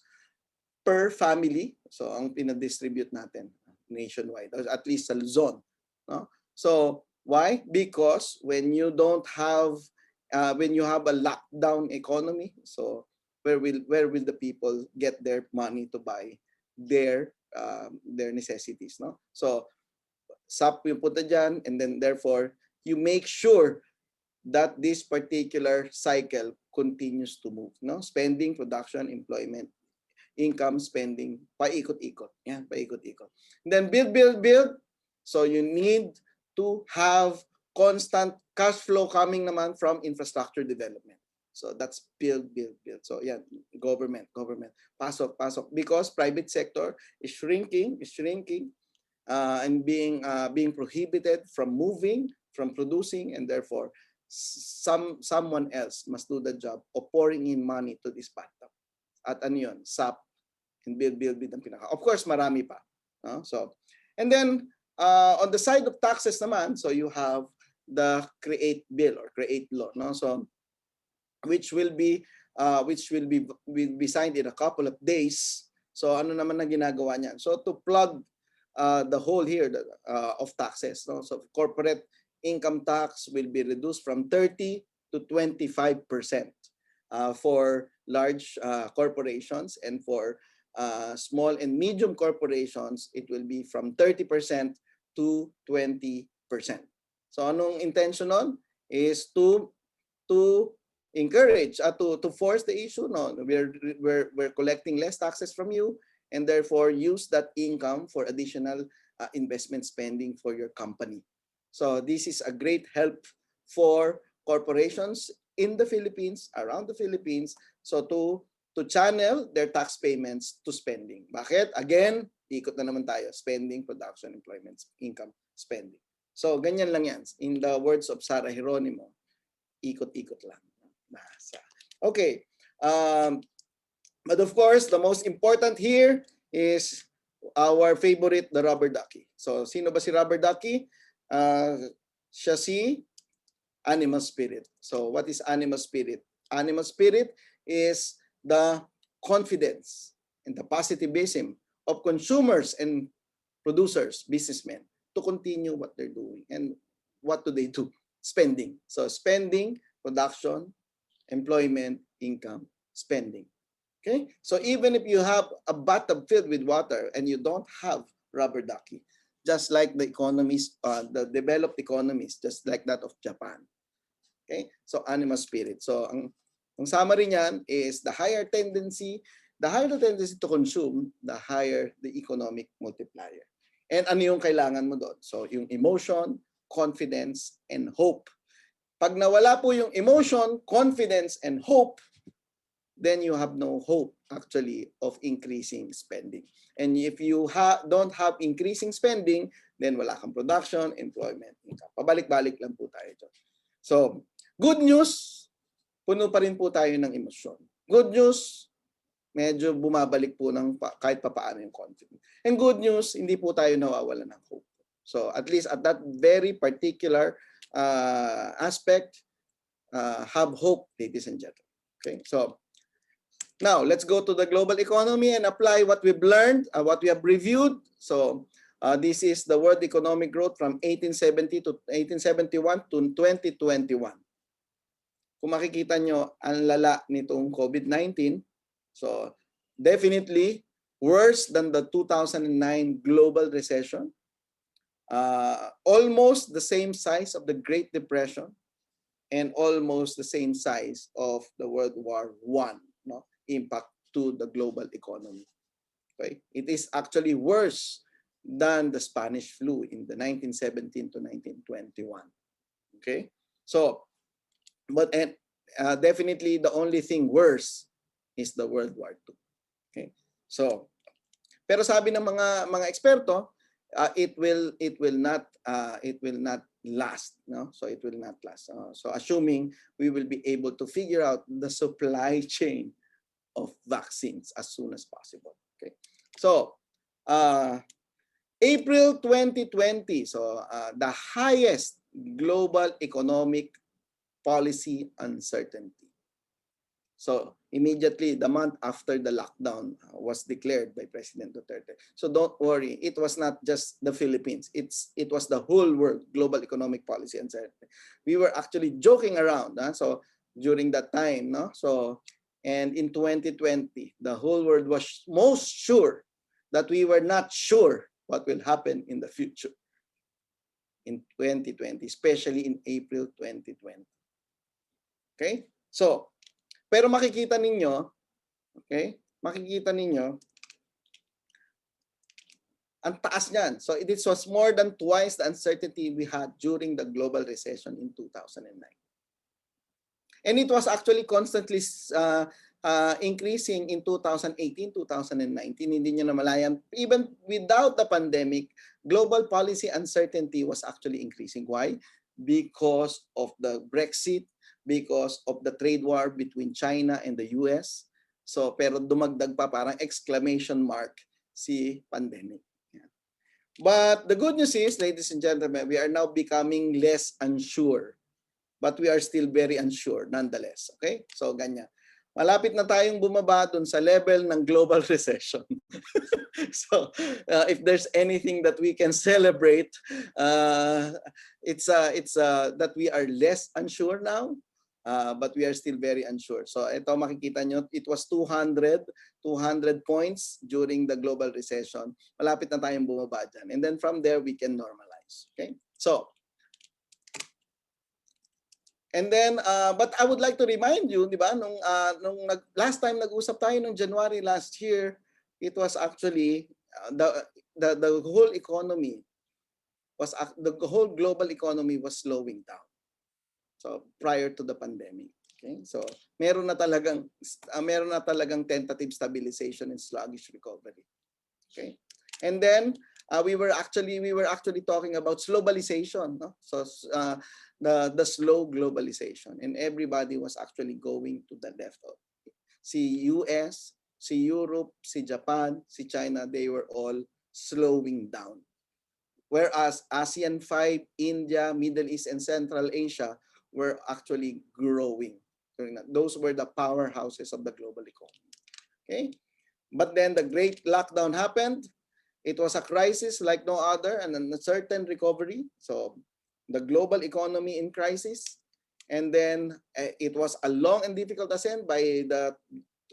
per family. So ang pinadistribute natin nationwide, or at least sa Luzon, no? So why? Because when you don't have when you have a lockdown economy, so where will the people get their money to buy their necessities, no? So SAP yung punta dyan, and then therefore you make sure that this particular cycle continues to move, no? Spending, production, employment, income, spending, paikot-ikot. Yan, paikot-ikot. And then build. So you need to have constant cash flow coming naman from infrastructure development. So that's build. So yeah, government. Pasok. Because private sector is shrinking, and being prohibited from moving, from producing, and therefore someone else must do the job of pouring in money to this bathtub. At ano yun? SAP and build ang pinaka. Of course, marami pa. No? So, and then on the side of taxes naman, so you have the create bill or create law, no? So which will be signed in a couple of days. So ano naman na ginagawa niyan? So to plug the hole here of taxes, no? So corporate income tax will be reduced from 30 to 25% for large corporations, and for small and medium corporations it will be from 30% to 20%. So anong intention nun is to encourage to force the issue, no, we're collecting less taxes from you, and therefore use that income for additional investment spending for your company. So this is a great help for corporations in the Philippines, around the Philippines, so to channel their tax payments to spending. Bakit? Again, ikot na naman tayo, spending, production, employment, income, spending. So ganyan lang yan. In the words of Sarah Geronimo, ikot-ikot lang. Okay. But of course, the most important here is our favorite, the rubber ducky. So sino ba si rubber ducky? Siya si animal spirit. So what is animal spirit? Animal spirit is the confidence and the positivism of consumers and producers, businessmen, to continue what they're doing. And what do they do? Spending. So spending, production, employment, income, spending. Okay? So even if you have a bathtub filled with water and you don't have rubber ducky, just like the economies, the developed economies, just like that of Japan. Okay? So animal spirit. So ang summary niyan is the higher the tendency to consume, the higher the economic multiplier. And ano yung kailangan mo doon? So yung emotion, confidence, and hope. Pag nawala po yung emotion, confidence, and hope, then you have no hope actually of increasing spending. And if you don't have increasing spending, then wala kang production, employment, income. Pabalik-balik lang po tayo dyan. So, good news, puno pa rin po tayo ng emosyon. Good news, medyo bumabalik po ng kahit papaano yung confidence. And good news, hindi po tayo nawawala ng hope. So, at least at that very particular aspect, have hope, ladies and gentlemen. Okay, so now let's go to the global economy and apply what we've learned, what we have reviewed. So this is the world economic growth from 1871 to 2021. Kung makikita nyo, ang lala nitong COVID-19. So definitely worse than the 2009 global recession. Almost the same size of the Great Depression, and almost the same size of the World War I, no, impact to the global economy. Okay, it is actually worse than the Spanish flu in the 1917 to 1921. Okay, so but definitely the only thing worse is the World War II. Okay, so pero sabi ng mga eksperto, it will not last, no? So it will not last. So assuming we will be able to figure out the supply chain of vaccines as soon as possible. Okay. So April 2020, so the highest global economic policy uncertainty. So immediately the month after the lockdown was declared by President Duterte. So don't worry, it was not just the Philippines. It was the whole world, global economic policy uncertainty. We were actually joking around. So during that time, no? So and in 2020, the whole world was most sure that we were not sure what will happen in the future in 2020, especially in April 2020. Okay? So pero makikita ninyo, okay? Makikita ninyo, ang taas niyan. So it was more than twice the uncertainty we had during the global recession in 2009. And it was actually constantly increasing in 2018, 2019. Hindi nyo na malayan. Even without the pandemic, global policy uncertainty was actually increasing. Why? Because of the Brexit, because of the trade war between China and the US. So, pero dumagdag pa parang exclamation mark si pandemic. But the good news is, ladies and gentlemen, we are now becoming less unsure. But we are still very unsure nonetheless. Okay? So, ganyan. Malapit na tayong bumaba dun sa level ng global recession. So, if there's anything that we can celebrate, it's that we are less unsure now. But we are still very unsure. So ito makikita nyo, it was 200 points during the global recession. Malapit na tayong bumaba dyan. And then from there, we can normalize. Okay? So, and then, but I would like to remind you, di ba, last time nag-usap tayo nung January last year, it was actually the whole economy was, the whole global economy was slowing down. So prior to the pandemic, okay? So meron na talagang tentative stabilization and sluggish recovery. Okay? And then we were actually talking about globalization, no? So the slow globalization, and everybody was actually going to the left of it. Si US, si Europe, si Japan, si China, they were all slowing down. Whereas ASEAN 5, India, Middle East, and Central Asia were actually growing. Those were the powerhouses of the global economy. Okay? But then the great lockdown happened. It was a crisis like no other, and a certain recovery. So the global economy in crisis. And then it was a long and difficult ascent. By the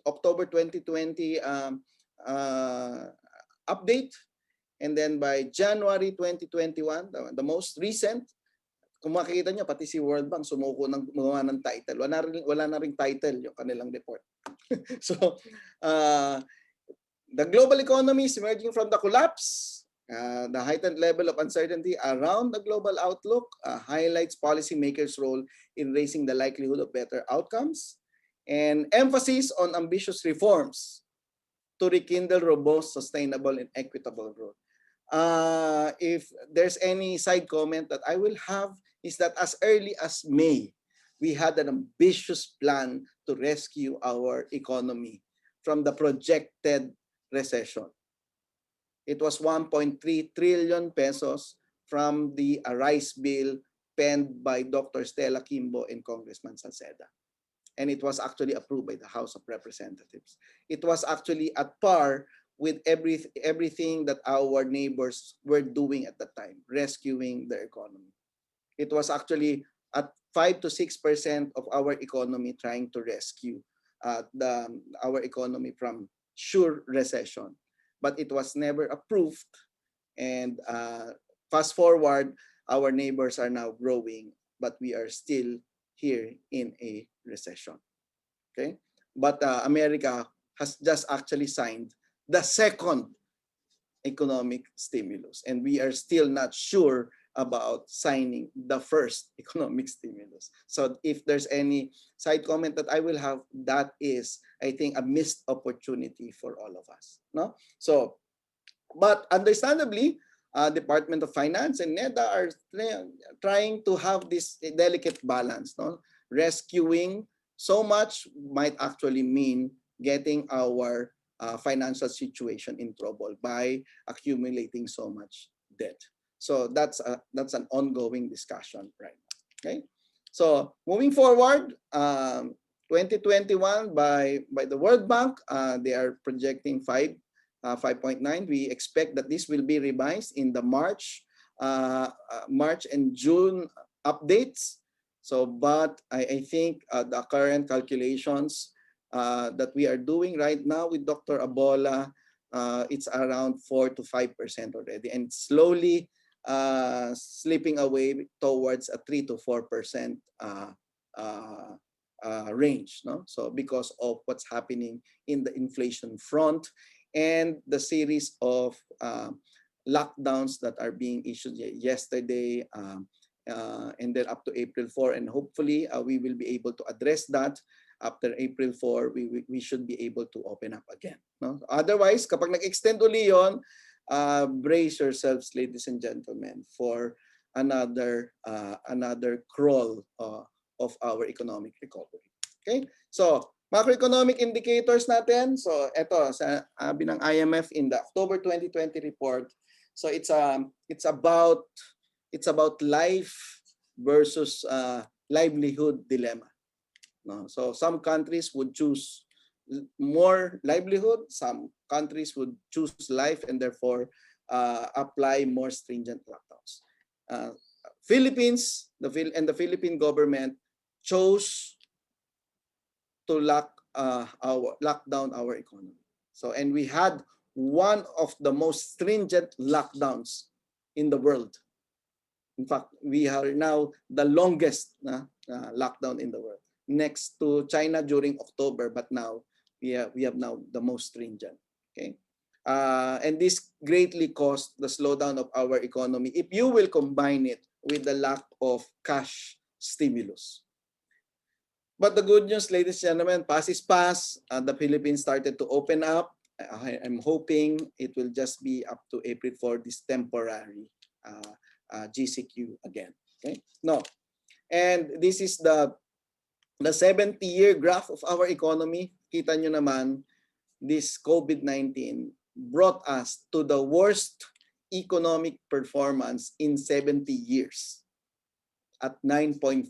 October 2020 update. And then by January 2021, the most recent, kung makikita nyo, pati si World Bank sumuko ng gumawa ng title. Wala na ring title yung kanilang report. So, the global economy is emerging from the collapse. The heightened level of uncertainty around the global outlook highlights policymakers' role in raising the likelihood of better outcomes and emphasis on ambitious reforms to rekindle robust, sustainable, and equitable growth. If there's any side comment that I will have is that as early as May, we had an ambitious plan to rescue our economy from the projected recession. It was 1.3 trillion pesos from the RISE bill penned by Dr. Stella Kimbo and Congressman Salceda. And it was actually approved by the House of Representatives. It was actually at par with everything that our neighbors were doing at the time, rescuing their economy. It was actually at 5 to 6% of our economy trying to rescue our economy from sure recession. But it was never approved. And fast forward, our neighbors are now growing, but we are still here in a recession. Okay? But America has just actually signed the second economic stimulus, and we are still not sure about signing the first economic stimulus. So if there's any side comment that I will have, that is, I think, a missed opportunity for all of us. No? So, but understandably, Department of Finance and NEDA are trying to have this delicate balance. No? Rescuing so much might actually mean getting our financial situation in trouble by accumulating so much debt. So that's an ongoing discussion right now. Okay. So moving forward, 2021 by the World Bank, they are projecting 5.9. We expect that this will be revised in the March and June updates. So, but I think the current calculations that we are doing right now with Dr. Abola, it's around 4 to 5% already, and slowly slipping away towards a 3 to 4% range. No, so because of what's happening in the inflation front and the series of lockdowns that are being issued yesterday, and then up to April 4, and hopefully we will be able to address that. After April 4, we should be able to open up again. No? Otherwise, kapag nag-extend uli yun, brace yourselves, ladies and gentlemen, for another crawl of our economic recovery. Okay? So, macroeconomic indicators natin. So, ito, sabi ng IMF in the October 2020 report. So, it's about life versus livelihood dilemma. No? So some countries would choose more livelihood, some countries would choose life and therefore apply more stringent lockdowns. Philippines, the Philippine government chose to lock down our economy. So, and we had one of the most stringent lockdowns in the world. In fact, we are now the longest lockdown in the world, next to China during October, but now we have now the most stringent. Okay, and this greatly caused the slowdown of our economy if you will combine it with the lack of cash stimulus. But the good news, ladies and gentlemen, pass is pass. The Philippines started to open up. I'm hoping it will just be up to April for this temporary GCQ again. Okay, no, and this is the 70-year graph of our economy. Kita nyo naman, this COVID-19 brought us to the worst economic performance in 70 years at 9.5%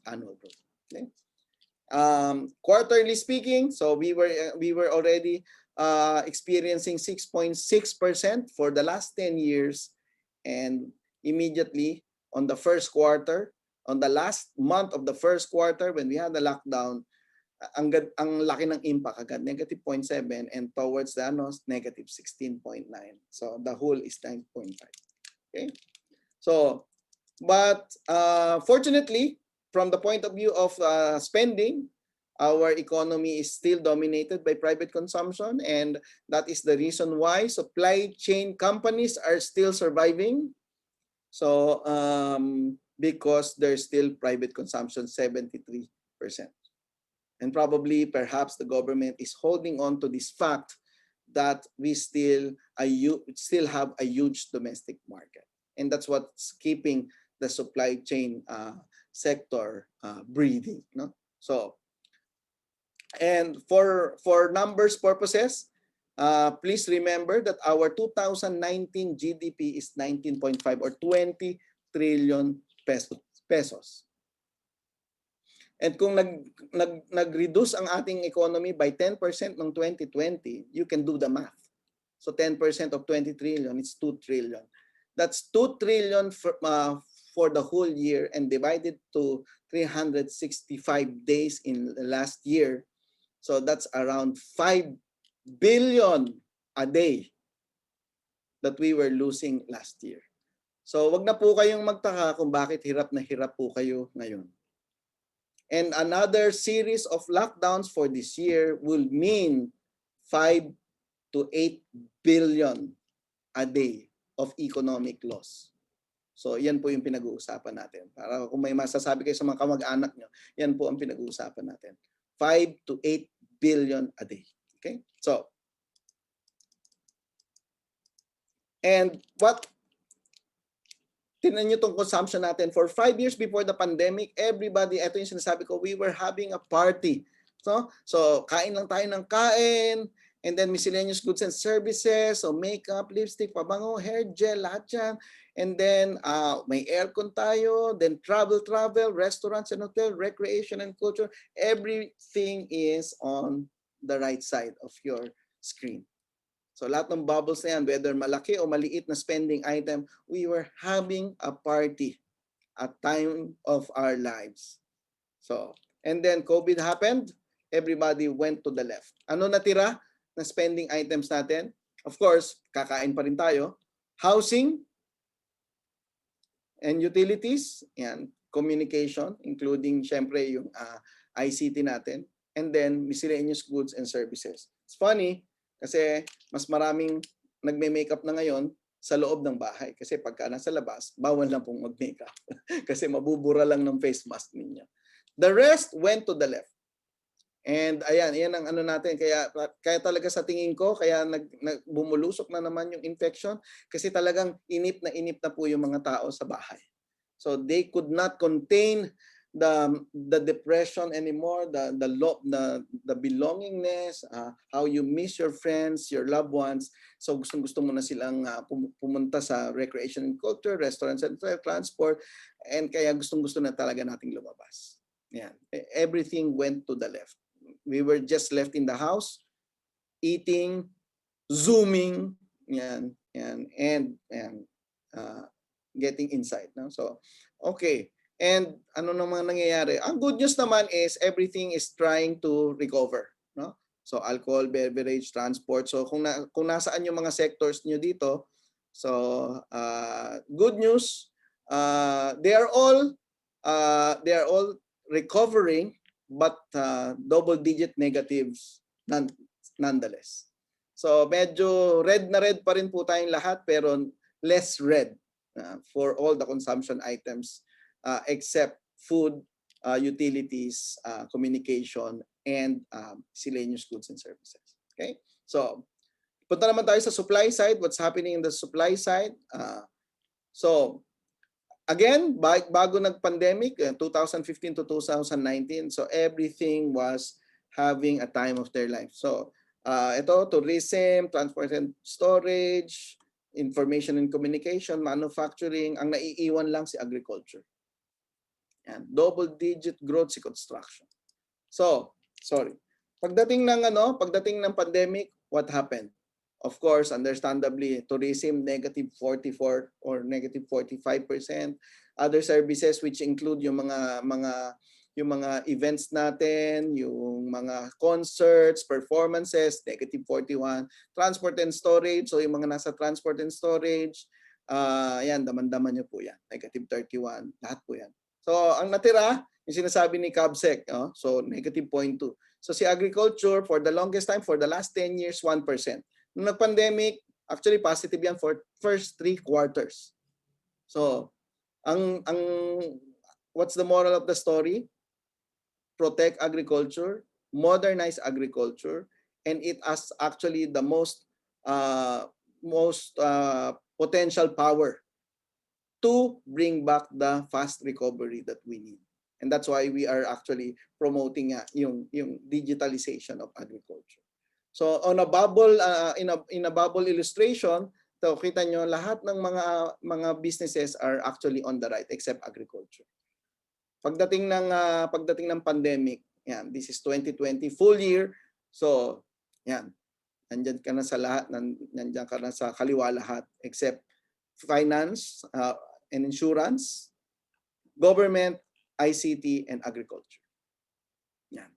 annual growth. Okay? Quarterly speaking, so we were already experiencing 6.6% for the last 10 years, and immediately on the first quarter, on the last month of the first quarter when we had the lockdown, ang laki ng impact agad, negative 0.7, and towards the negative 16.9. So the whole is 9.5. Okay. So, but fortunately, from the point of view of spending, our economy is still dominated by private consumption, and that is the reason why supply chain companies are still surviving. So, because there's still private consumption, 73%. And probably, perhaps the government is holding on to this fact that we still have a huge domestic market. And that's what's keeping the supply chain sector breathing. No? So, and for numbers purposes, please remember that our 2019 GDP is 19.5 or 20 trillion pesos. And kung nag-reduce ang ating economy by 10% ng 2020, you can do the math. So 10% of 20 trillion is 2 trillion. That's 2 trillion for the whole year, and divided to 365 days in the last year. So that's around 5 billion a day that we were losing last year. So wag na po kayong magtaka kung bakit hirap na hirap po kayo ngayon. And another series of lockdowns for this year will mean 5 to 8 billion a day of economic loss. So yan po yung pinag-uusapan natin. Para kung may masasabi kayo sa mga kamag-anak nyo, yan po ang pinag-uusapan natin. 5 to 8 billion a day. Okay? So, and what tingnan nyo itong consumption natin. For 5 years before the pandemic, everybody, ito yung sinasabi ko, we were having a party. So kain lang tayo ng kain, And then miscellaneous goods and services, so makeup, lipstick, pabango, hair gel, lahat yan. And then may aircon tayo, then travel, restaurants and hotel, recreation and culture. Everything is on the right side of your screen. So lahat ng bubbles na yan, whether malaki o maliit na spending item, we were having a party at time of our lives. So, and then COVID happened, everybody went to the left. Ano natira na spending items natin? Of course, kakain pa rin tayo. Housing and utilities, yan, communication, including syempre yung ICT natin, and then miscellaneous goods and services. It's funny kasi mas maraming nagme-makeup na ngayon sa loob ng bahay kasi pagka nasa labas, bawal na pong mag-makeup kasi mabubura lang ng face mask ninyo. The rest went to the left. And ayan, yan ang ano natin. Kaya talaga sa tingin ko, kaya bumulusok na naman yung infection kasi talagang inip na po yung mga tao sa bahay. So they could not contain the depression anymore, the belongingness, how you miss your friends, your loved ones. So gusto mo na silang pumunta sa recreation and culture, restaurants and transport, and kaya gusto na talaga nating lumabas. Yan. Everything went to the left. We were just left in the house, eating, zooming, and getting inside. No? So, okay. And ano naman nangyayari? Ang good news naman is everything is trying to recover. No? So, alcohol, beverage, transport. So, kung nasaan yung mga sectors nyo dito, so, good news, they are all recovering, but double-digit negatives nonetheless. So medyo red na red pa rin po tayong lahat, pero less red for all the consumption items except food, utilities, communication, and miscellaneous goods and services. Okay? So punta naman tayo sa supply side. What's happening in the supply side? So again, bago nag-pandemic, 2015 to 2019, so everything was having a time of their life. So, ito, tourism, transport and storage, information and communication, manufacturing, ang naiiwan lang si agriculture. Yan, double-digit growth si construction. So, sorry. Pagdating ng pandemic, what happened? Of course, understandably, tourism negative 44 or negative 45%. Other services which include yung mga events natin, yung mga concerts, performances, negative 41. Transport and storage, so yung mga nasa transport and storage, yan, daman-daman nyo po yan. Negative 31, lahat po yan. So, ang natira, yung sinasabi ni Cabsec, so negative 0.2. So, si agriculture, for the longest time, for the last 10 years, 1%. Nung nag-pandemic, actually positive yan for first 3 quarters. So, what's the moral of the story? Protect agriculture, modernize agriculture, and it has actually the most potential power to bring back the fast recovery that we need. And that's why we are actually promoting yung digitalization of agriculture. So on a bubble, in a bubble illustration, so kita nyo lahat ng mga businesses are actually on the right except agriculture. Pagdating ng pandemic, yan, this is 2020 full year. So yan, nandiyan ka na sa lahat, nandiyan ka na sa kaliwa lahat except finance and insurance, government, ICT, and agriculture. Yan.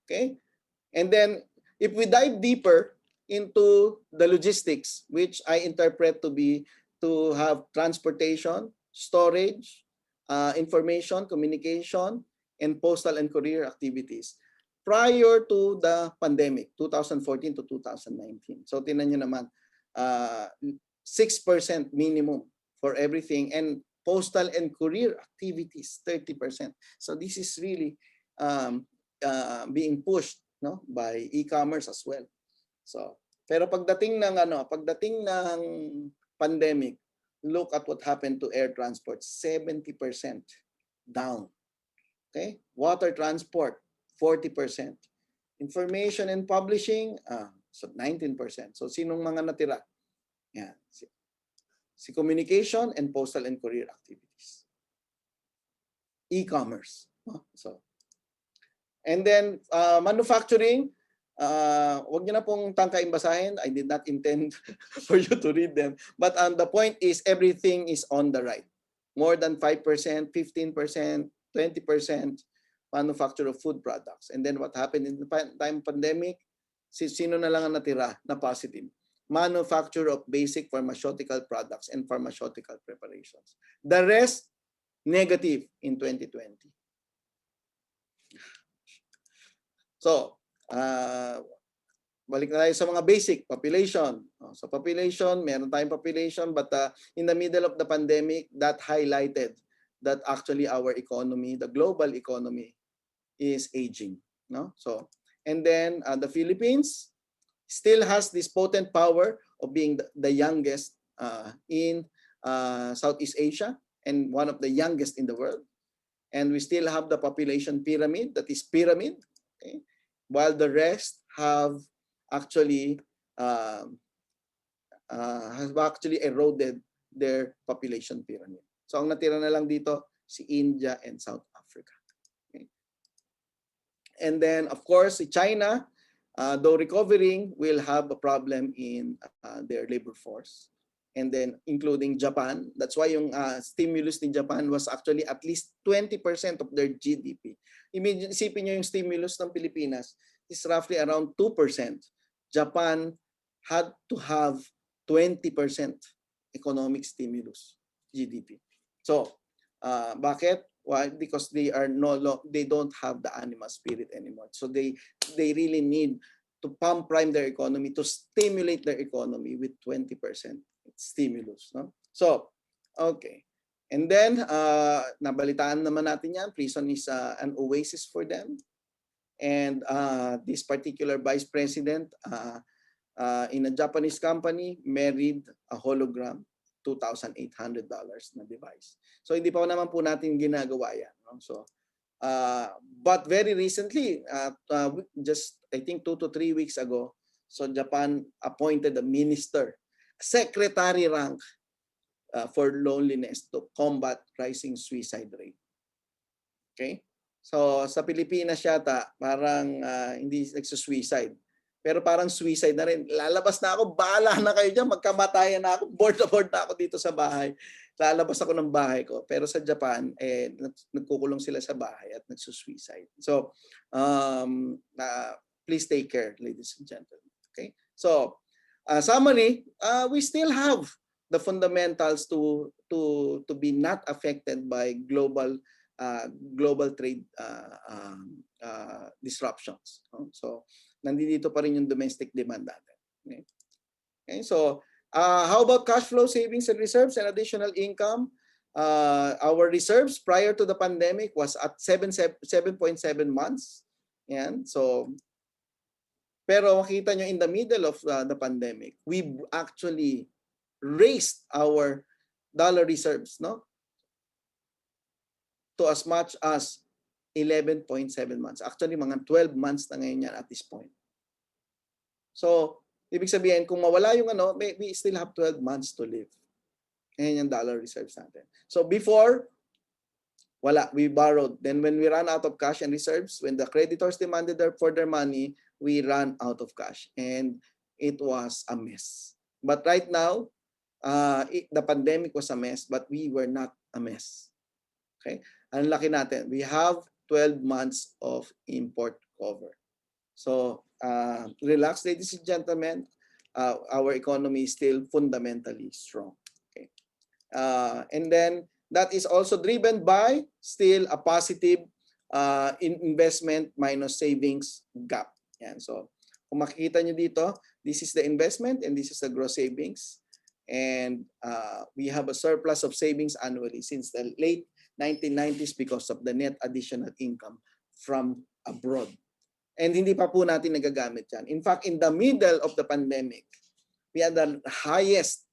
Okay? And then, if we dive deeper into the logistics, which I interpret to have transportation, storage, information, communication, and postal and courier activities, prior to the pandemic, 2014 to 2019. So, tinan nyo naman, 6% minimum for everything, and postal and courier activities, 30%. So, this is really being pushed, no, by e-commerce as well. So, pero pagdating ng pandemic, look at what happened to air transport, 70% down. Okay? Water transport, 40%. Information and publishing, so 19%. So sinong mga natira? Yan. Si communication and postal and courier activities. E-commerce. So, and then manufacturing, wag niyo na pong tangkaing basahin. I did not intend for you to read them. But the point is everything is on the right. More than 5%, 15%, 20% manufacture of food products. And then what happened in the time pandemic? Sino na lang ang natira na positive? Manufacture of basic pharmaceutical products and pharmaceutical preparations. The rest, negative in 2020. So, balik na tayo sa mga basic, population. So population, meron tayong population, but in the middle of the pandemic, that highlighted that actually our economy, the global economy, is aging. No? So, and then the Philippines still has this potent power of being the youngest in Southeast Asia and one of the youngest in the world. And we still have the population pyramid, that is pyramid, okay? While the rest have actually eroded their population pyramid. So ang natira na lang dito si India and South Africa. Okay? And then of course si China, though recovering, will have a problem in their labor force. And then including Japan. That's why yung stimulus ni Japan was actually at least 20% of their GDP. Isipin nyo yung stimulus ng Pilipinas is roughly around 2%. Japan had to have 20% economic stimulus GDP. So, bakit? Why? Because they don't have the animal spirit anymore. So they really need to pump prime their economy, to stimulate their economy with 20% stimulus. No? So, okay. And then, nabalitaan naman natin yan, prison is an oasis for them. And this particular vice president in a Japanese company married a hologram, $2,800 na device. So hindi pa naman po natin ginagawa yan. No? So, but very recently, just I think 2 to 3 weeks ago, so Japan appointed a minister, secretary rank for loneliness to combat rising suicide rate. Okay? So sa Pilipinas yata, parang hindi nagsusuicide. Pero parang suicide na rin. Lalabas na ako, bahala na kayo dyan, magkamatayan na ako, bored na ako dito sa bahay. Lalabas ako ng bahay ko. Pero sa Japan, nagkukulong sila sa bahay at nagsusuicide. So, please take care, ladies and gentlemen. Okay? So, summary, we still have the fundamentals to be not affected by global trade disruptions. So, nandito pa rin yung domestic demand natin. Okay? Okay, so, how about cash flow, savings, and reserves and additional income? Our reserves prior to the pandemic was at 7.7 months. Yan. So, pero makita nyo in the middle of the pandemic, we actually raised our dollar reserves, no? To as much as 11.7 months. Actually, mga 12 months na ngayon yan at this point. So, ibig sabihin, kung mawala yung we still have 12 months to live. Ngayon yung dollar reserves natin. So, before, wala, we borrowed. Then when we ran out of cash and reserves, when the creditors demanded for their money, we ran out of cash. And it was a mess. But right now, the pandemic was a mess, but we were not a mess. Okay? Ang laki natin. We have 12 months of import cover. So, relax, ladies and gentlemen. Our economy is still fundamentally strong. Okay? And then, that is also driven by still a positive investment minus savings gap. Yan. So, kung makikita nyo dito, this is the investment and this is the gross savings. And we have a surplus of savings annually since the late 1990s because of the net additional income from abroad. And hindi pa po natin nagagamit yan. In fact, in the middle of the pandemic, we had the highest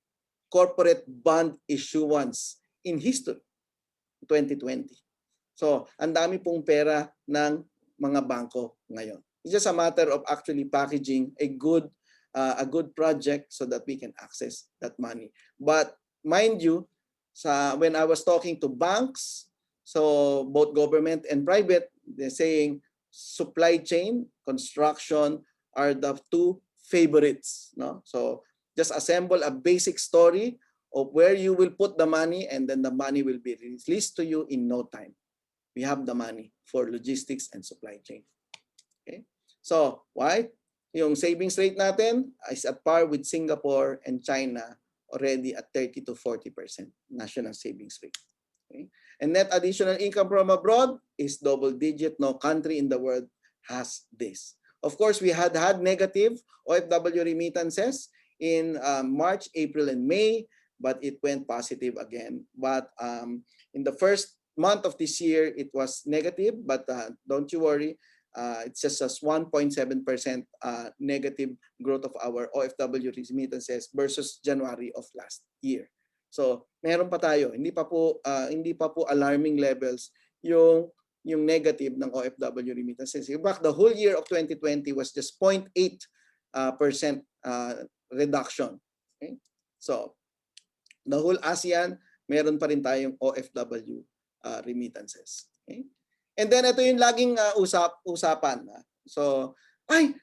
corporate bond issuance in history, 2020. So, ang dami pong pera ng mga bangko ngayon. It's just a matter of actually packaging a good project so that we can access that money. But mind you, when I was talking to banks, so both government and private, they're saying supply chain, construction are the two favorites. No? So just assemble a basic story of where you will put the money, and then the money will be released to you in no time. We have the money for logistics and supply chain. Okay? So why? Yung savings rate natin is at par with Singapore and China, already at 30 to 40% national savings rate. Okay? And net additional income from abroad is double digit. No country in the world has this. Of course, we had negative OFW remittances in March, April, and May, but it went positive again. But in the first month of this year, it was negative, but don't you worry. It's just a 1.7% negative growth of our OFW remittances versus January of last year. So meron pa tayo, hindi pa po alarming levels yung negative ng OFW remittances. In fact, the whole year of 2020 was just 0.8% reduction. Okay? So the whole ASEAN, meron pa rin tayong OFW remittances. Okay? And then ito yung laging usapan. So,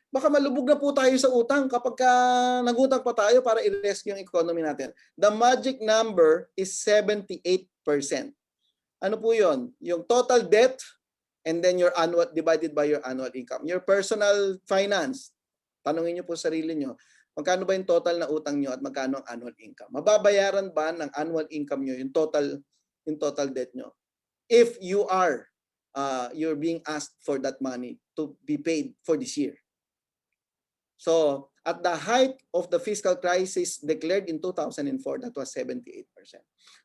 baka malubog na po tayo sa utang kapag nagutang pa tayo para i-rescue yung economy natin. The magic number is 78%. Ano po yun? Yung total debt and then your annual divided by your annual income. Your personal finance, tanungin nyo po sarili nyo, magkano ba yung total na utang nyo at magkano ang annual income? Mababayaran ba ng annual income nyo yung total debt nyo? If you are you're being asked for that money to be paid for this year. So at the height of the fiscal crisis declared in 2004, that was 78%.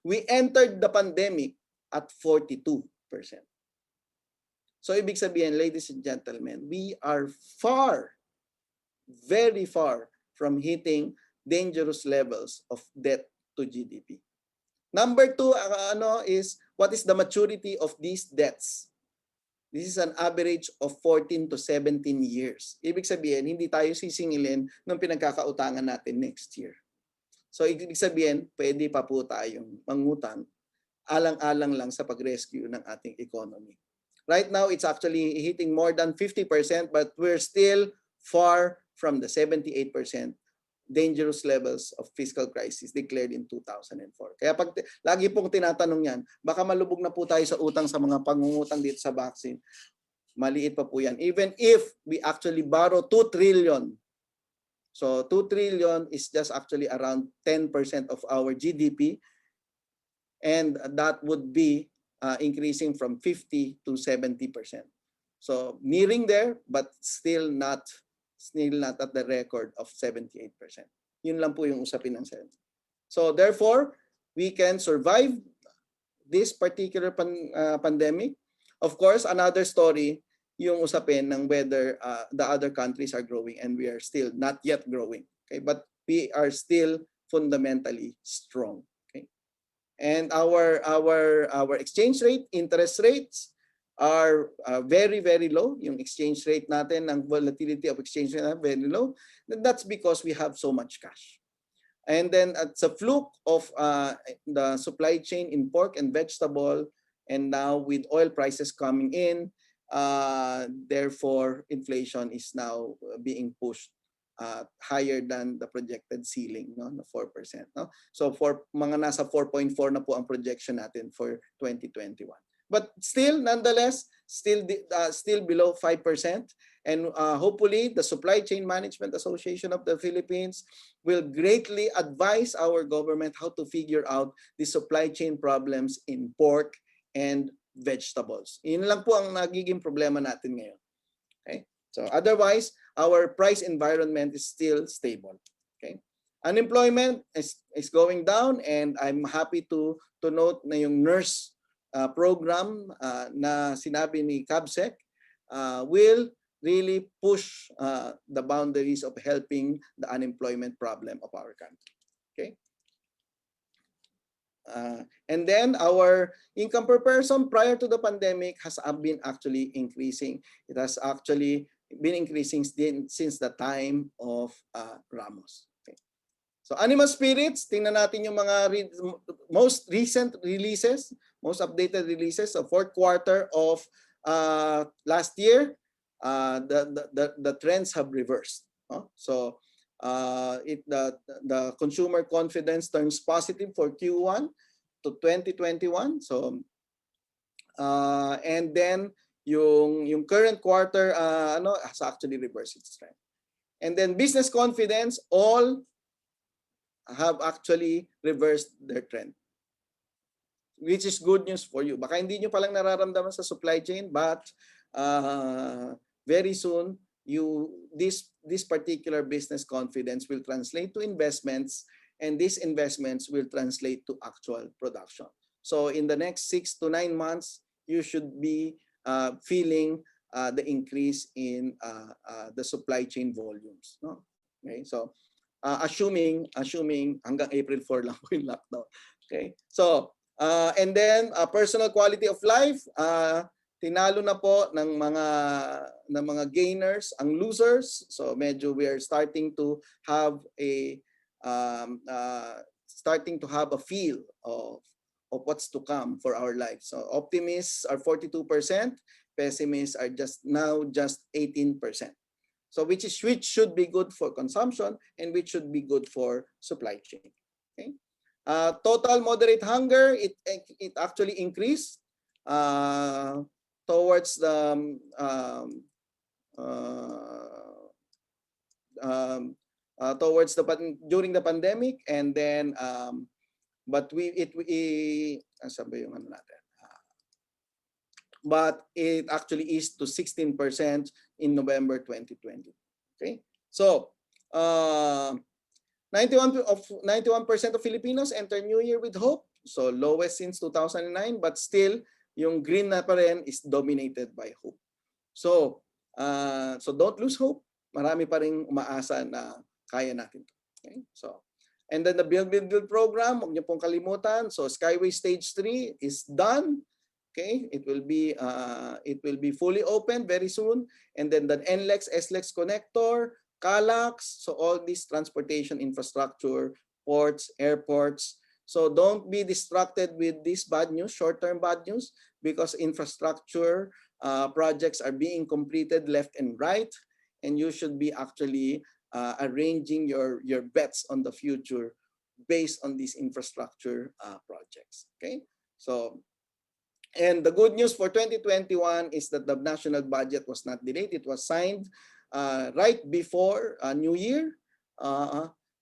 We entered the pandemic at 42%. So ibig sabihin, ladies and gentlemen, we are very far from hitting dangerous levels of debt to GDP. Number two, is what is the maturity of these debts? This is an average of 14 to 17 years. Ibig sabihin, hindi tayo sisingilin ng pinagkakautangan natin next year. So ibig sabihin, pwede pa po tayong mangutang alang-alang lang sa pag-rescue ng ating economy. Right now, it's actually hitting more than 50%, but we're still far from the 78% dangerous levels of fiscal crisis declared in 2004. Kaya pag lagi pong tinatanong yan, baka malubog na po tayo sa utang sa mga pangungutang dito sa vaccine. Maliit pa po yan. Even if we actually borrow 2 trillion. So 2 trillion is just actually around 10% of our GDP. And that would be increasing from 50 to 70%. So nearing there, but still not at the record of 78%. Yun lang po yung usapin ng Senate. So therefore, we can survive this particular pandemic. Of course, another story, yung usapin ng whether the other countries are growing and we are still not yet growing. Okay? But we are still fundamentally strong. Okay? And our exchange rate, interest rates, are very, very low. Yung exchange rate natin, ang volatility of exchange rate natin, very low. That's because we have so much cash. And then it's a fluke of the supply chain in pork and vegetable, and now with oil prices coming in, therefore inflation is now being pushed higher than the projected ceiling, no, na 4%. No? So for mga nasa 4.4 na po ang projection natin for 2021. But still, nonetheless, still below 5%. And hopefully, the Supply Chain Management Association of the Philippines will greatly advise our government how to figure out the supply chain problems in pork and vegetables. Yun lang po ang nagiging problema natin ngayon. Okay? So otherwise, our price environment is still stable. Okay? Unemployment is going down, and I'm happy to note na yung nurse program na sinabi ni CABSEC will really push the boundaries of helping the unemployment problem of our country. Okay? And then our income per person prior to the pandemic has been actually increasing. It has actually been increasing since the time of Ramos. Okay. So animal spirits, tingnan natin yung mga most recent releases, most updated releases of fourth quarter of last year. The trends have reversed. So the consumer confidence turns positive for Q1 to 2021. So and then yung current quarter has actually reversed its trend. And then business confidence, all have actually reversed their trend, which is good news for you. Baka hindi nyo palang nararamdaman sa supply chain, but very soon this particular business confidence will translate to investments, and these investments will translate to actual production. So in the next 6 to 9 months, you should be feeling the increase in the supply chain volumes. No? Okay, so assuming hanggang April 4 lang po yung lockdown. Okay, so and then personal quality of life, tinalo na po ng mga gainers ang losers. So medyo we are starting to have a feel of what's to come for our life. So optimists are 42%, pessimists are just 18%. So which should be good for consumption and which should be good for supply chain. Okay. Total moderate hunger, it actually increased towards the during the pandemic, and then but it actually is to 16% in November 2020. Okay, so 91% of Filipinos enter New Year with hope. So lowest since 2009, but still yung green na pa rin is dominated by hope. So so don't lose hope. Marami pa ring umaasa na kaya natin. Okay? So and then the Build program, huwag niyo pong kalimutan. So Skyway Stage 3 is done. Okay, it will be fully open very soon, and then the NLEX SLEX connector, CALAX, so all these transportation infrastructure, ports, airports. So don't be distracted with this bad news, short-term bad news, because infrastructure projects are being completed left and right, and you should be actually arranging your bets on the future based on these infrastructure projects. Okay, so. And the good news for 2021 is that the national budget was not delayed. It was signed right before New Year.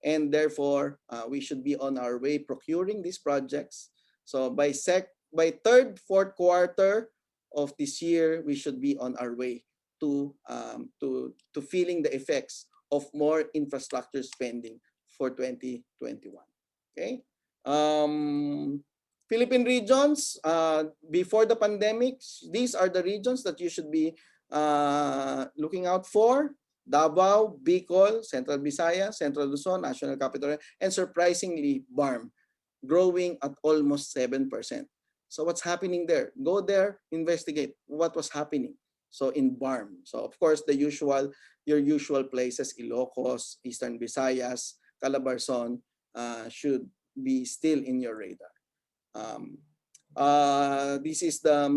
And therefore, we should be on our way procuring these projects. So by third, fourth quarter of this year, we should be on our way to feeling the effects of more infrastructure spending for 2021. Okay. Philippine regions, before the pandemic, these are the regions that you should be looking out for. Davao, Bicol, Central Visayas, Central Luzon, National Capital, and surprisingly, BARM, growing at almost 7%. So what's happening there? Go there, investigate what was happening. So in BARM, so of course, your usual places, Ilocos, Eastern Visayas, Calabarzon, should be still in your radar. This is the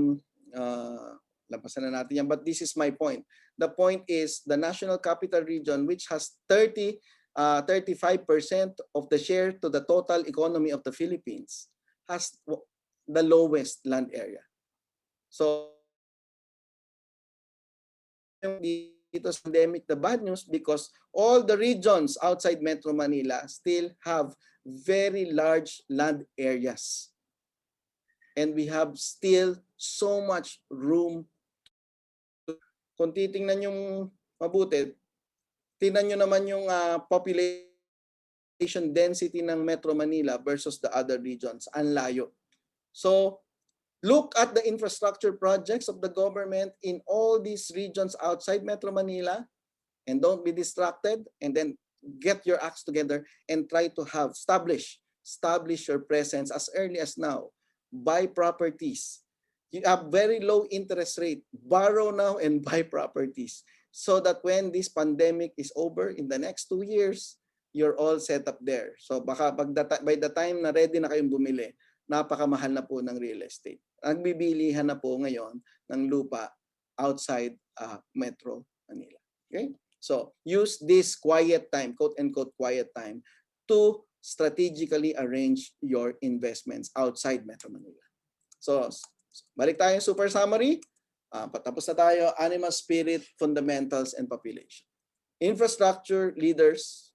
lampasan na natin yan, but this is my point. The point is the National Capital Region, which has 35% of the share to the total economy of the Philippines, has the lowest land area. So dito sa pandemic, the bad news, because all the regions outside Metro Manila still have very large land areas. And we have still so much room. Kung titingnan yung mabuti, tingnan nyo naman yung population density ng Metro Manila versus the other regions. Ang layo. So, look at the infrastructure projects of the government in all these regions outside Metro Manila, and don't be distracted, and then get your acts together and try to establish your presence as early as now. Buy properties. You have very low interest rate. Borrow now and buy properties so that when this pandemic is over in the next 2 years, you're all set up there. So baka by the time na ready na kayong bumili, napakamahal na po ng real estate. Nagbibilihan na po ngayon ng lupa outside Metro Manila. Okay? So use this quiet time, quote unquote quiet time, to strategically arrange your investments outside Metro Manila. So balik tayo super summary. Patapos na tayo, animal spirit, fundamentals, and population. Infrastructure, leaders,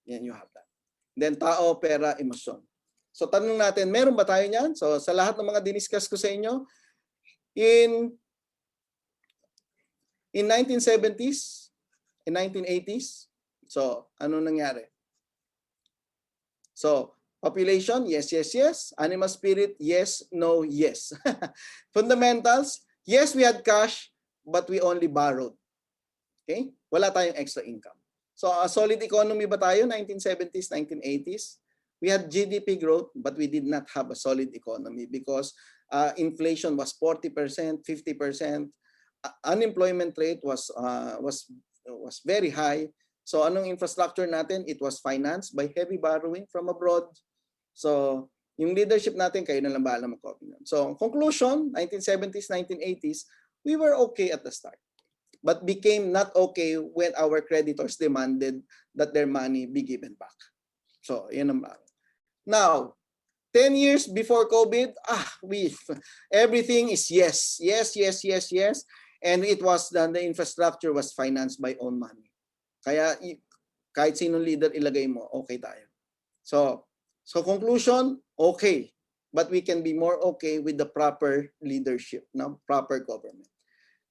yan, you have that. Then tao, pera, emosyon. So tanong natin, meron ba tayo niyan? So sa lahat ng mga diniscuss ko sa inyo, in 1970s, in 1980s, so ano nangyari? So population, yes, yes, yes. Animal spirit, yes, no, yes. Fundamentals, yes, we had cash, but we only borrowed. Okay? Wala tayong extra income. So a solid economy ba tayo 1970s, 1980s? We had GDP growth, but we did not have a solid economy because inflation was 40%, 50%. Unemployment rate was very high. So anong infrastructure natin? It was financed by heavy borrowing from abroad. So yung leadership natin, kayo na lang bahala mag-copy. So conclusion, 1970s, 1980s, we were okay at the start, but became not okay when our creditors demanded that their money be given back. So yun ang bago. Now, 10 years before COVID, everything is yes, yes, yes, yes, yes. And it was the infrastructure was financed by own money. Kaya kahit sinong leader ilagay mo, okay tayo. So conclusion, okay. But we can be more okay with the proper leadership, no? Proper government.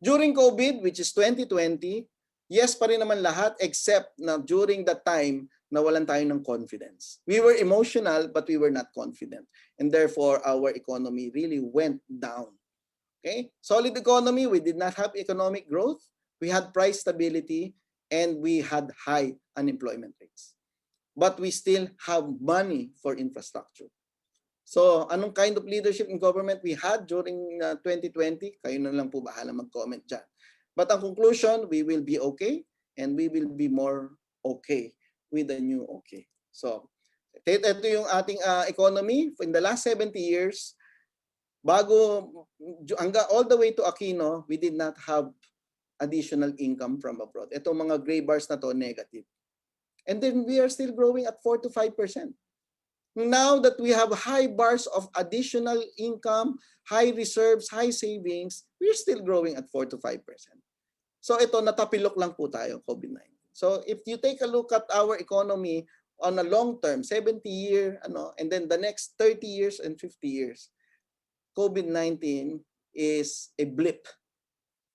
During COVID, which is 2020, yes pa rin naman lahat except na during that time, nawalan tayo ng confidence. We were emotional, but we were not confident. And therefore, our economy really went down. Okay? Solid economy, we did not have economic growth. We had price stability, and we had high unemployment rates. But we still have money for infrastructure. So, anong kind of leadership in government we had during 2020? Kayo na lang po bahala mag-comment dyan. But ang conclusion, we will be okay, and we will be more okay with the new okay. So, ito yung ating economy. In the last 70 years, all the way to Aquino, we did not have additional income from abroad. Itong mga gray bars na to, negative. And then we are still growing at 4 to 5%. Now that we have high bars of additional income, high reserves, high savings, we're still growing at 4 to 5%. So ito, natapilok lang po tayo, COVID-19. So if you take a look at our economy on a long term, 70-year, and then the next 30 years and 50 years, COVID-19 is a blip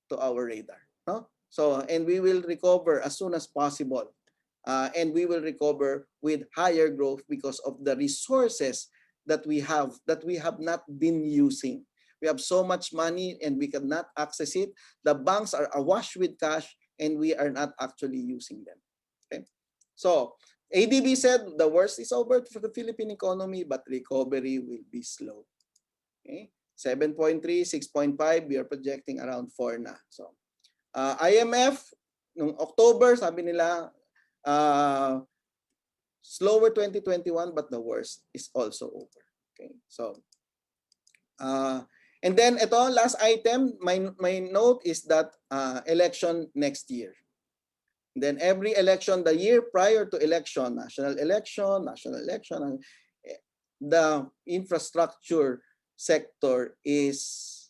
to our radar. No? So, and we will recover as soon as possible. And we will recover with higher growth because of the resources that we have not been using. We have so much money and we cannot access it. The banks are awash with cash and we are not actually using them. Okay? So, ADB said the worst is over for the Philippine economy, but recovery will be slow. Okay? 7.3, 6.5, we are projecting around 4 na. So, IMF, nung October, sabi nila, slower 2021, but the worst is also over. Okay? So, and then ito, last item, my note is that election next year. And then every election, the year prior to election, national election, the infrastructure sector is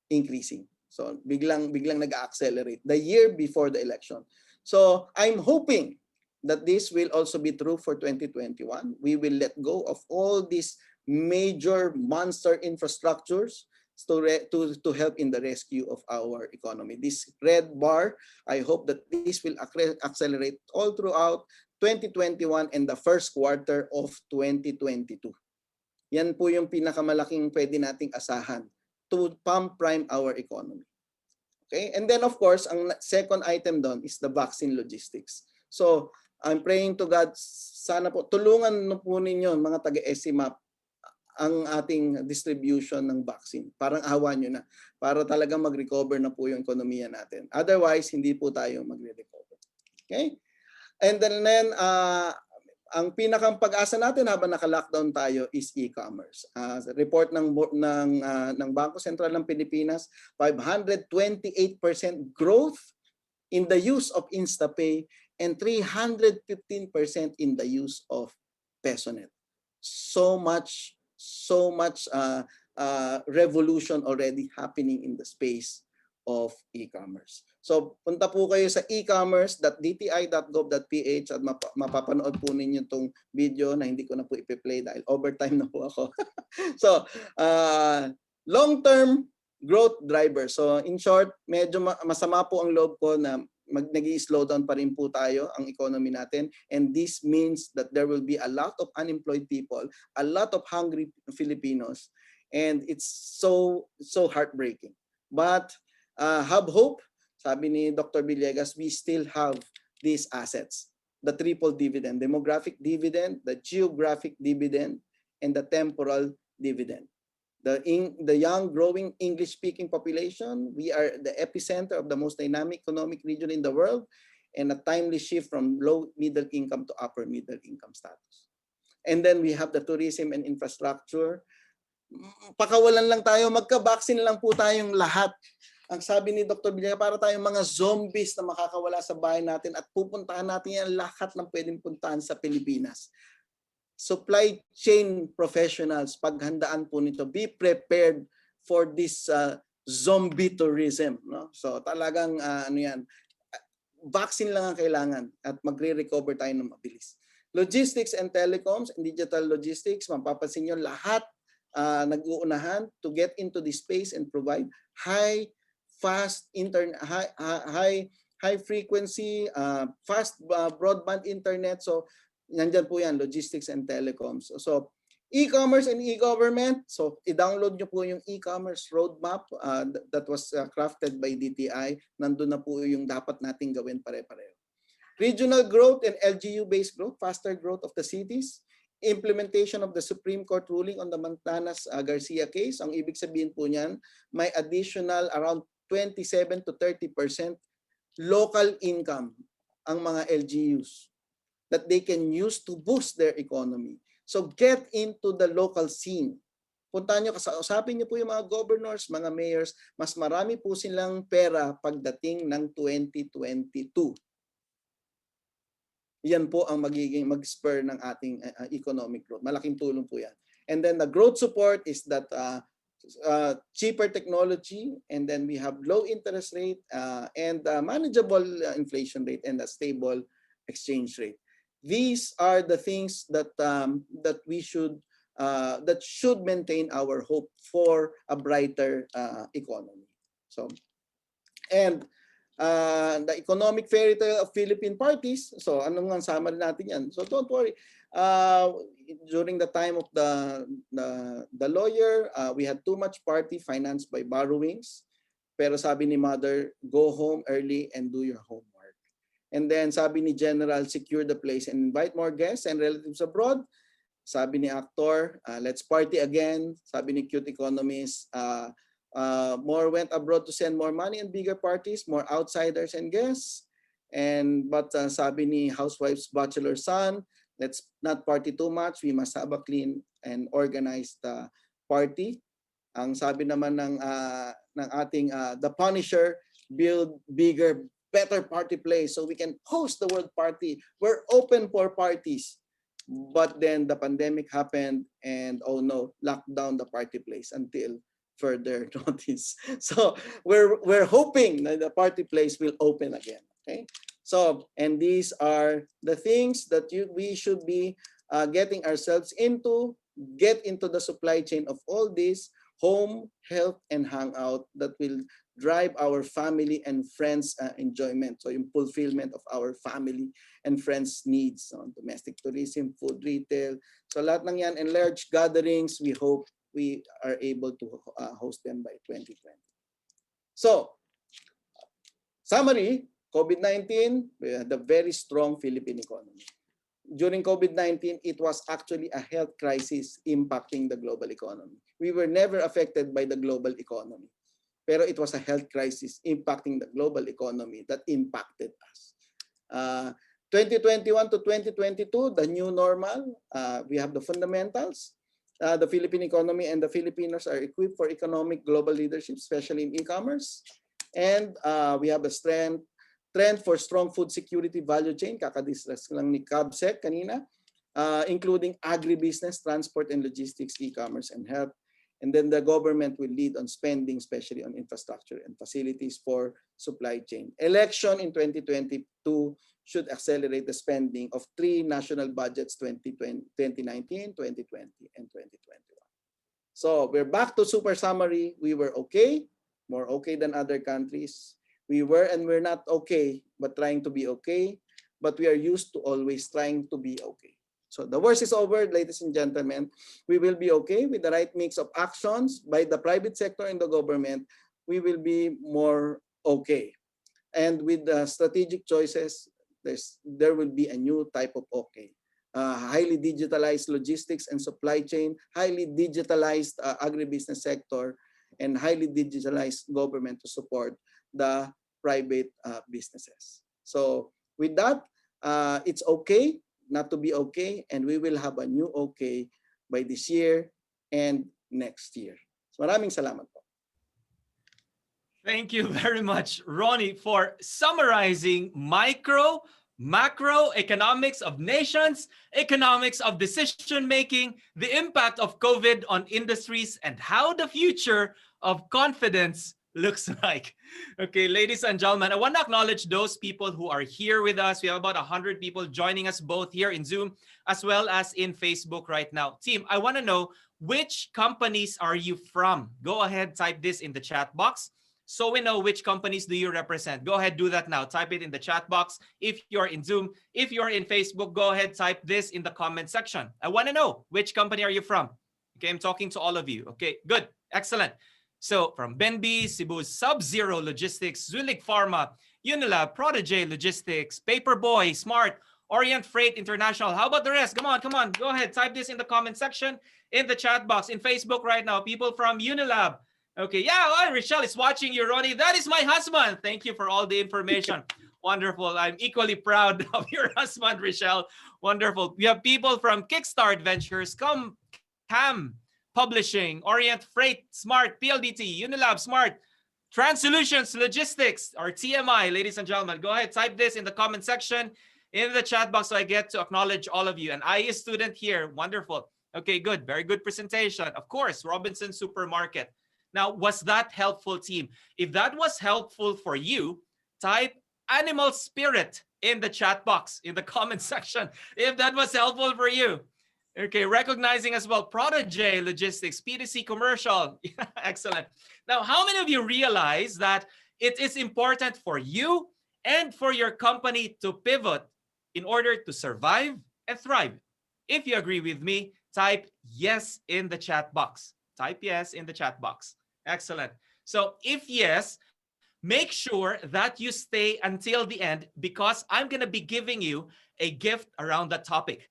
increasing. So biglang nag-accelerate the year before the election. So I'm hoping that this will also be true for 2021. We will let go of all these major monster infrastructures to help in the rescue of our economy. This red bar, I hope that this will accelerate all throughout 2021 and the first quarter of 2022. Yan po yung pinakamalaking pwede nating asahan to pump prime our economy. Okay? And then of course, ang second item doon is the vaccine logistics. So, I'm praying to God, sana po, tulungan po ninyo mga taga-SCMAP. ang ating distribution ng vaccine. Parang awa nyo na para talagang mag-recover na po yung ekonomiya natin. Otherwise, hindi po tayo magre-recover. Okay? And then ang pinakang pag-asa natin habang naka-lockdown tayo is e-commerce. Report ng Bangko Sentral ng Pilipinas, 528% growth in the use of InstaPay and 315% in the use of PesoNet. So much revolution already happening in the space of e-commerce. So punta po kayo sa ecommerce.dti.gov.ph at mapapanood po ninyo itong video na hindi ko na po ipi-play dahil overtime na po ako. So long-term growth driver. So in short, medyo masama po ang loob ko na nag-slow down pa rin po tayo ang economy natin, and this means that there will be a lot of unemployed people, a lot of hungry Filipinos, and it's so heartbreaking. But have hope. Sabi ni Dr. Villegas, we still have these assets. The triple dividend, demographic dividend, the geographic dividend, and the temporal dividend. The young growing English-speaking population, we are the epicenter of the most dynamic economic region in the world, and a timely shift from low middle income to upper middle income status. And then we have the tourism and infrastructure. Pakawalan lang tayo, magka-vaccine lang po tayong lahat. Ang sabi ni Dr. Villegas, para tayong mga zombies na makakawala sa bahay natin at pupuntahan natin yan lahat ng pwedeng puntahan sa Pilipinas. Supply chain professionals, paghandaan po nito. Be prepared for this zombie tourism. No? So talagang vaccine lang ang kailangan at magre-recover tayo ng mabilis. Logistics and telecoms and digital logistics, mapapansin nyo lahat nag-uunahan to get into this space and provide high frequency, fast broadband internet. So nandyan po yan, logistics and telecoms. So e-commerce and e-government. So i-download nyo po yung e-commerce roadmap that was crafted by DTI. Nandun na po yung dapat nating gawin pare-pareho. Regional growth and LGU-based growth, faster growth of the cities. Implementation of the Supreme Court ruling on the Mantanas Garcia case. Ang ibig sabihin po niyan, may additional around 27 to 30% local income ang mga LGUs that they can use to boost their economy. So get into the local scene. Puntahan nyo, kausapin nyo po yung mga governors, mga mayors, mas marami po silang pera pagdating ng 2022. Yan po ang magiging mag-spur ng ating economic growth. Malaking tulong po yan. And then the growth support is that cheaper technology, and then we have low interest rate and manageable inflation rate and a stable exchange rate. These are the things that we should that should maintain our hope for a brighter economy. So, and the economic fairy tale of Philippine parties. So, anong ang summary natin yan? So, don't worry. During the time of the lawyer, we had too much party financed by borrowings. Pero sabi ni Mother, go home early and do your homework. And then sabi ni General, secure the place and invite more guests and relatives abroad. Sabi ni Actor, let's party again. Sabi ni Cute Economist, more went abroad to send more money and bigger parties, more outsiders and guests. But sabi ni Housewife's Bachelor Son, let's not party too much. We must have a clean and organized party. Ang sabi naman ng ating The Punisher, build bigger, better party place so we can host the world party. We're open for parties. But then the pandemic happened and oh no, locked down the party place until further notice. So we're hoping that the party place will open again. Okay. So, and these are the things that we should be getting ourselves into, get into the supply chain of all this, home, health, and hangout that will drive our family and friends enjoyment. So yung fulfillment of our family and friends needs. So, domestic tourism, food retail. So lahat ng yan and large gatherings, we hope we are able to host them by 2020. So, summary, COVID-19, we had a very strong Philippine economy. during COVID-19, it was actually a health crisis impacting the global economy. We were never affected by the global economy, pero it was a health crisis impacting the global economy that impacted us. 2021 to 2022, the new normal, we have the fundamentals. The Philippine economy and the Filipinos are equipped for economic global leadership, especially in e-commerce. And we have a trend for strong food security value chain, kakadiscuss lang ni Cabsec kanina, including agribusiness, transport and logistics, e-commerce and health. And then the government will lead on spending, especially on infrastructure and facilities for supply chain. Election in 2022 should accelerate the spending of 3 national budgets, 2019, 2020, and 2021. So we're back to super summary. We were okay, more okay than other countries. We were and we're not okay, but trying to be okay. But we are used to always trying to be okay. So the worst is over, ladies and gentlemen. We will be okay with the right mix of actions by the private sector and the government. We will be more okay. And with the strategic choices, there will be a new type of okay. Highly digitalized logistics and supply chain, highly digitalized agribusiness sector, and highly digitalized government to support the private businesses. So with that, it's okay not to be okay, and we will have a new okay by this year and next year. So maraming salamat po. Thank you very much, Ronnie, for summarizing macro economics of nations, economics of decision-making, the impact of COVID on industries, and how the future of confidence looks like. Okay, ladies and gentlemen, I want to acknowledge those people who are here with us. We have about 100 people joining us both here in Zoom as well as in Facebook right now. Team, I want to know, which companies are you from? Go ahead, type this in the chat box so we know which companies do you represent. Go ahead, do that now. Type it in the chat box if you're in Zoom. If you're in Facebook, go ahead, type this in the comment section. I want to know, which company are you from? Okay, I'm talking to all of you. Okay, good, excellent. So from Benby, Cebu Sub-Zero Logistics, Zulik Pharma, Unilab, Protege Logistics, Paperboy, Smart, Orient Freight International. How about the rest? Come on. Go ahead. Type this in the comment section, in the chat box, in Facebook right now. People from Unilab. Okay, yeah, Rochelle is watching you, Ronnie. That is my husband. Thank you for all the information. Wonderful. I'm equally proud of your husband, Rochelle. Wonderful. We have people from Kickstart Ventures, Cam Publishing, Orient Freight, Smart, PLDT, Unilab, Smart, Trans-Solutions Logistics, or TMI, ladies and gentlemen. Go ahead, type this in the comment section, in the chat box, so I get to acknowledge all of you. An IE student here, wonderful. Okay, good, very good presentation. Of course, Robinson Supermarket. Now, was that helpful, team? If that was helpful for you, type animal spirit in the chat box, in the comment section, if that was helpful for you. Okay, recognizing as well, Protege Logistics, PDC Commercial. Excellent. Now, how many of you realize that it is important for you and for your company to pivot in order to survive and thrive? If you agree with me, type yes in the chat box. Type yes in the chat box. Excellent. So if yes, make sure that you stay until the end, because I'm going to be giving you a gift around that topic.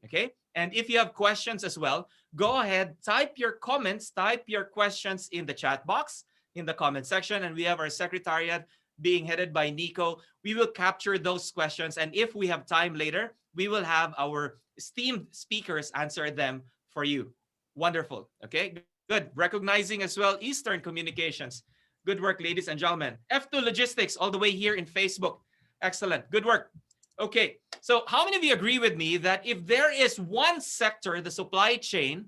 Okay? And if you have questions as well, go ahead, type your comments, type your questions in the chat box, in the comment section. And we have our secretariat being headed by Nico. We will capture those questions. And if we have time later, we will have our esteemed speakers answer them for you. Wonderful. Okay, good. Recognizing as well Eastern Communications. Good work, ladies and gentlemen. F2 Logistics all the way here in Facebook. Excellent. Good work. Okay, so how many of you agree with me that if there is one sector, the supply chain,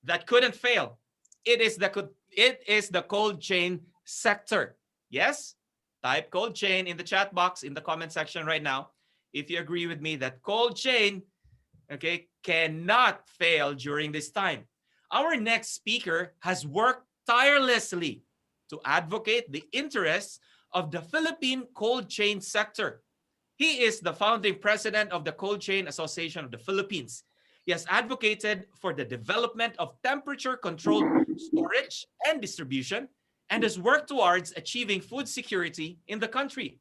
that couldn't fail, it is the cold chain sector? Yes? Type cold chain in the chat box, in the comment section right now, if you agree with me that cold chain, okay, cannot fail during this time. Our next speaker has worked tirelessly to advocate the interests of the Philippine cold chain sector. He is the founding president of the Cold Chain Association of the Philippines. He has advocated for the development of temperature-controlled storage and distribution, and has worked towards achieving food security in the country.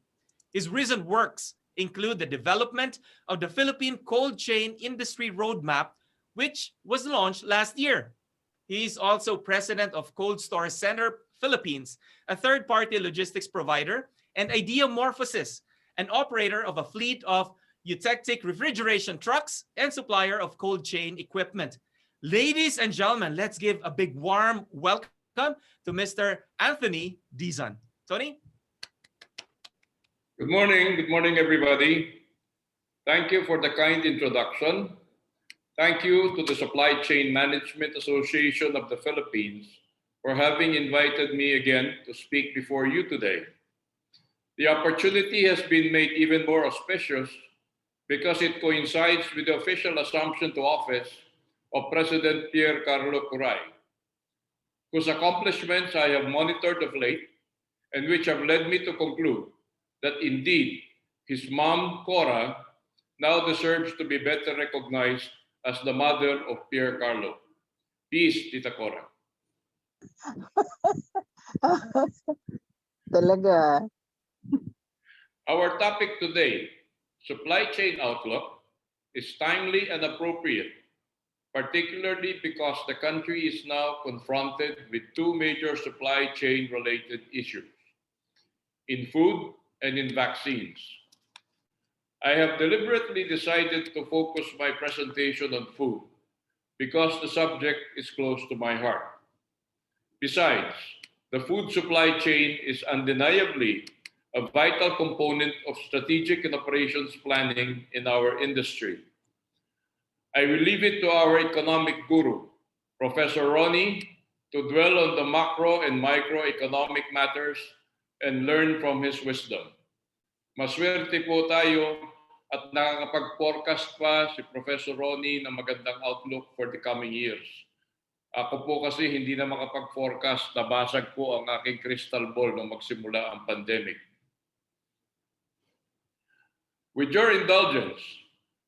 His recent works include the development of the Philippine Cold Chain Industry Roadmap, which was launched last year. He is also president of Cold Store Center Philippines, a third-party logistics provider, and Ideamorphosis, an operator of a fleet of eutectic refrigeration trucks and supplier of cold chain equipment. Ladies and gentlemen, let's give a big warm welcome to Mr. Anthony Dizon. Tony? Good morning everybody. Thank you for the kind introduction. Thank you to the Supply Chain Management Association of the Philippines for having invited me again to speak before you today. The opportunity has been made even more auspicious because it coincides with the official assumption to office of President Pierre Carlo Curay, whose accomplishments I have monitored of late and which have led me to conclude that indeed his mom, Cora, now deserves to be better recognized as the mother of Pierre Carlo. Peace, Tita Cora. Talaga. Our topic today, supply chain outlook, is timely and appropriate, particularly because the country is now confronted with two major supply chain related issues, in food and in vaccines. I have deliberately decided to focus my presentation on food because the subject is close to my heart. Besides, the food supply chain is undeniably a vital component of strategic and operations planning in our industry. I will leave it to our economic guru, Professor Ronnie, to dwell on the macro and microeconomic matters and learn from his wisdom. Maswerte po tayo at nakakapag-forecast pa si Professor Ronnie ng magandang outlook for the coming years. Ako po kasi hindi na makapag-forecast, nabasag po ang aking crystal ball nung magsimula ang pandemic. With your indulgence,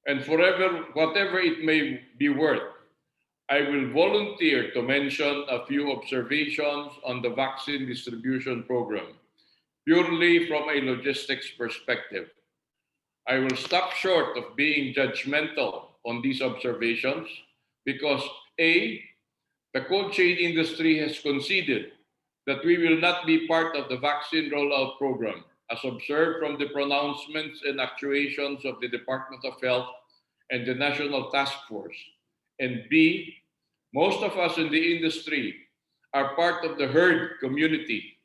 and whatever it may be worth, I will volunteer to mention a few observations on the vaccine distribution program, purely from a logistics perspective. I will stop short of being judgmental on these observations because A, the cold chain industry has conceded that we will not be part of the vaccine rollout program, as observed from the pronouncements and actuations of the Department of Health and the National Task Force. And B, most of us in the industry are part of the herd community.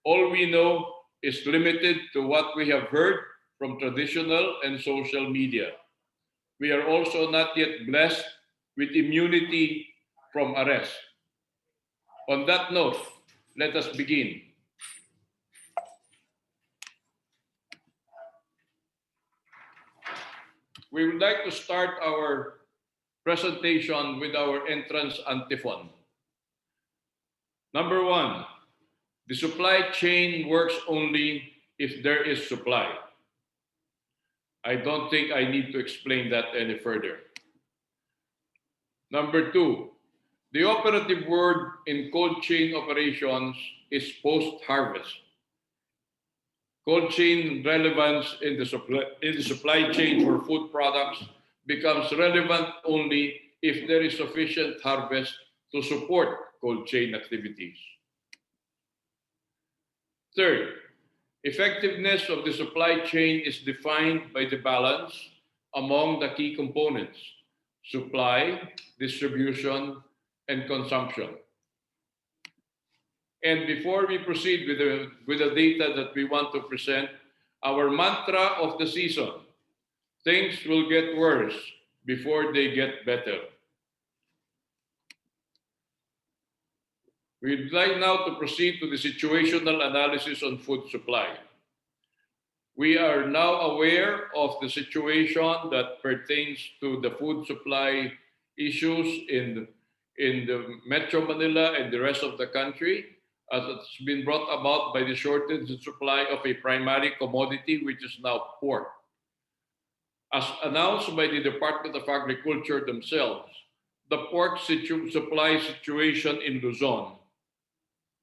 All we know is limited to what we have heard from traditional and social media. We are also not yet blessed with immunity from arrest. On that note, let us begin. We would like to start our presentation with our entrance antiphon. Number one, the supply chain works only if there is supply. I don't think I need to explain that any further. Number two, the operative word in cold chain operations is post-harvest. Cold chain relevance in the supply chain for food products becomes relevant only if there is sufficient harvest to support cold chain activities. Third, effectiveness of the supply chain is defined by the balance among the key components: supply, distribution, and consumption. And before we proceed with the data that we want to present, our mantra of the season: things will get worse before they get better. We'd like now to proceed to the situational analysis on food supply. We are now aware of the situation that pertains to the food supply issues in the Metro Manila and the rest of the country, as it's been brought about by the shortage in supply of a primary commodity, which is now pork. As announced by the Department of Agriculture themselves, the pork supply situation in Luzon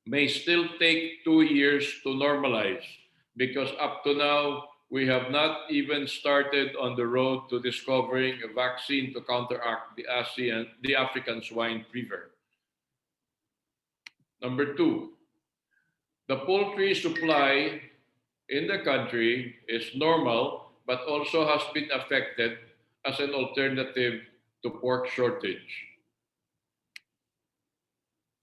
may still take 2 years to normalize because up to now, we have not even started on the road to discovering a vaccine to counteract the African swine fever. Number two, the poultry supply in the country is normal, but also has been affected as an alternative to pork shortage.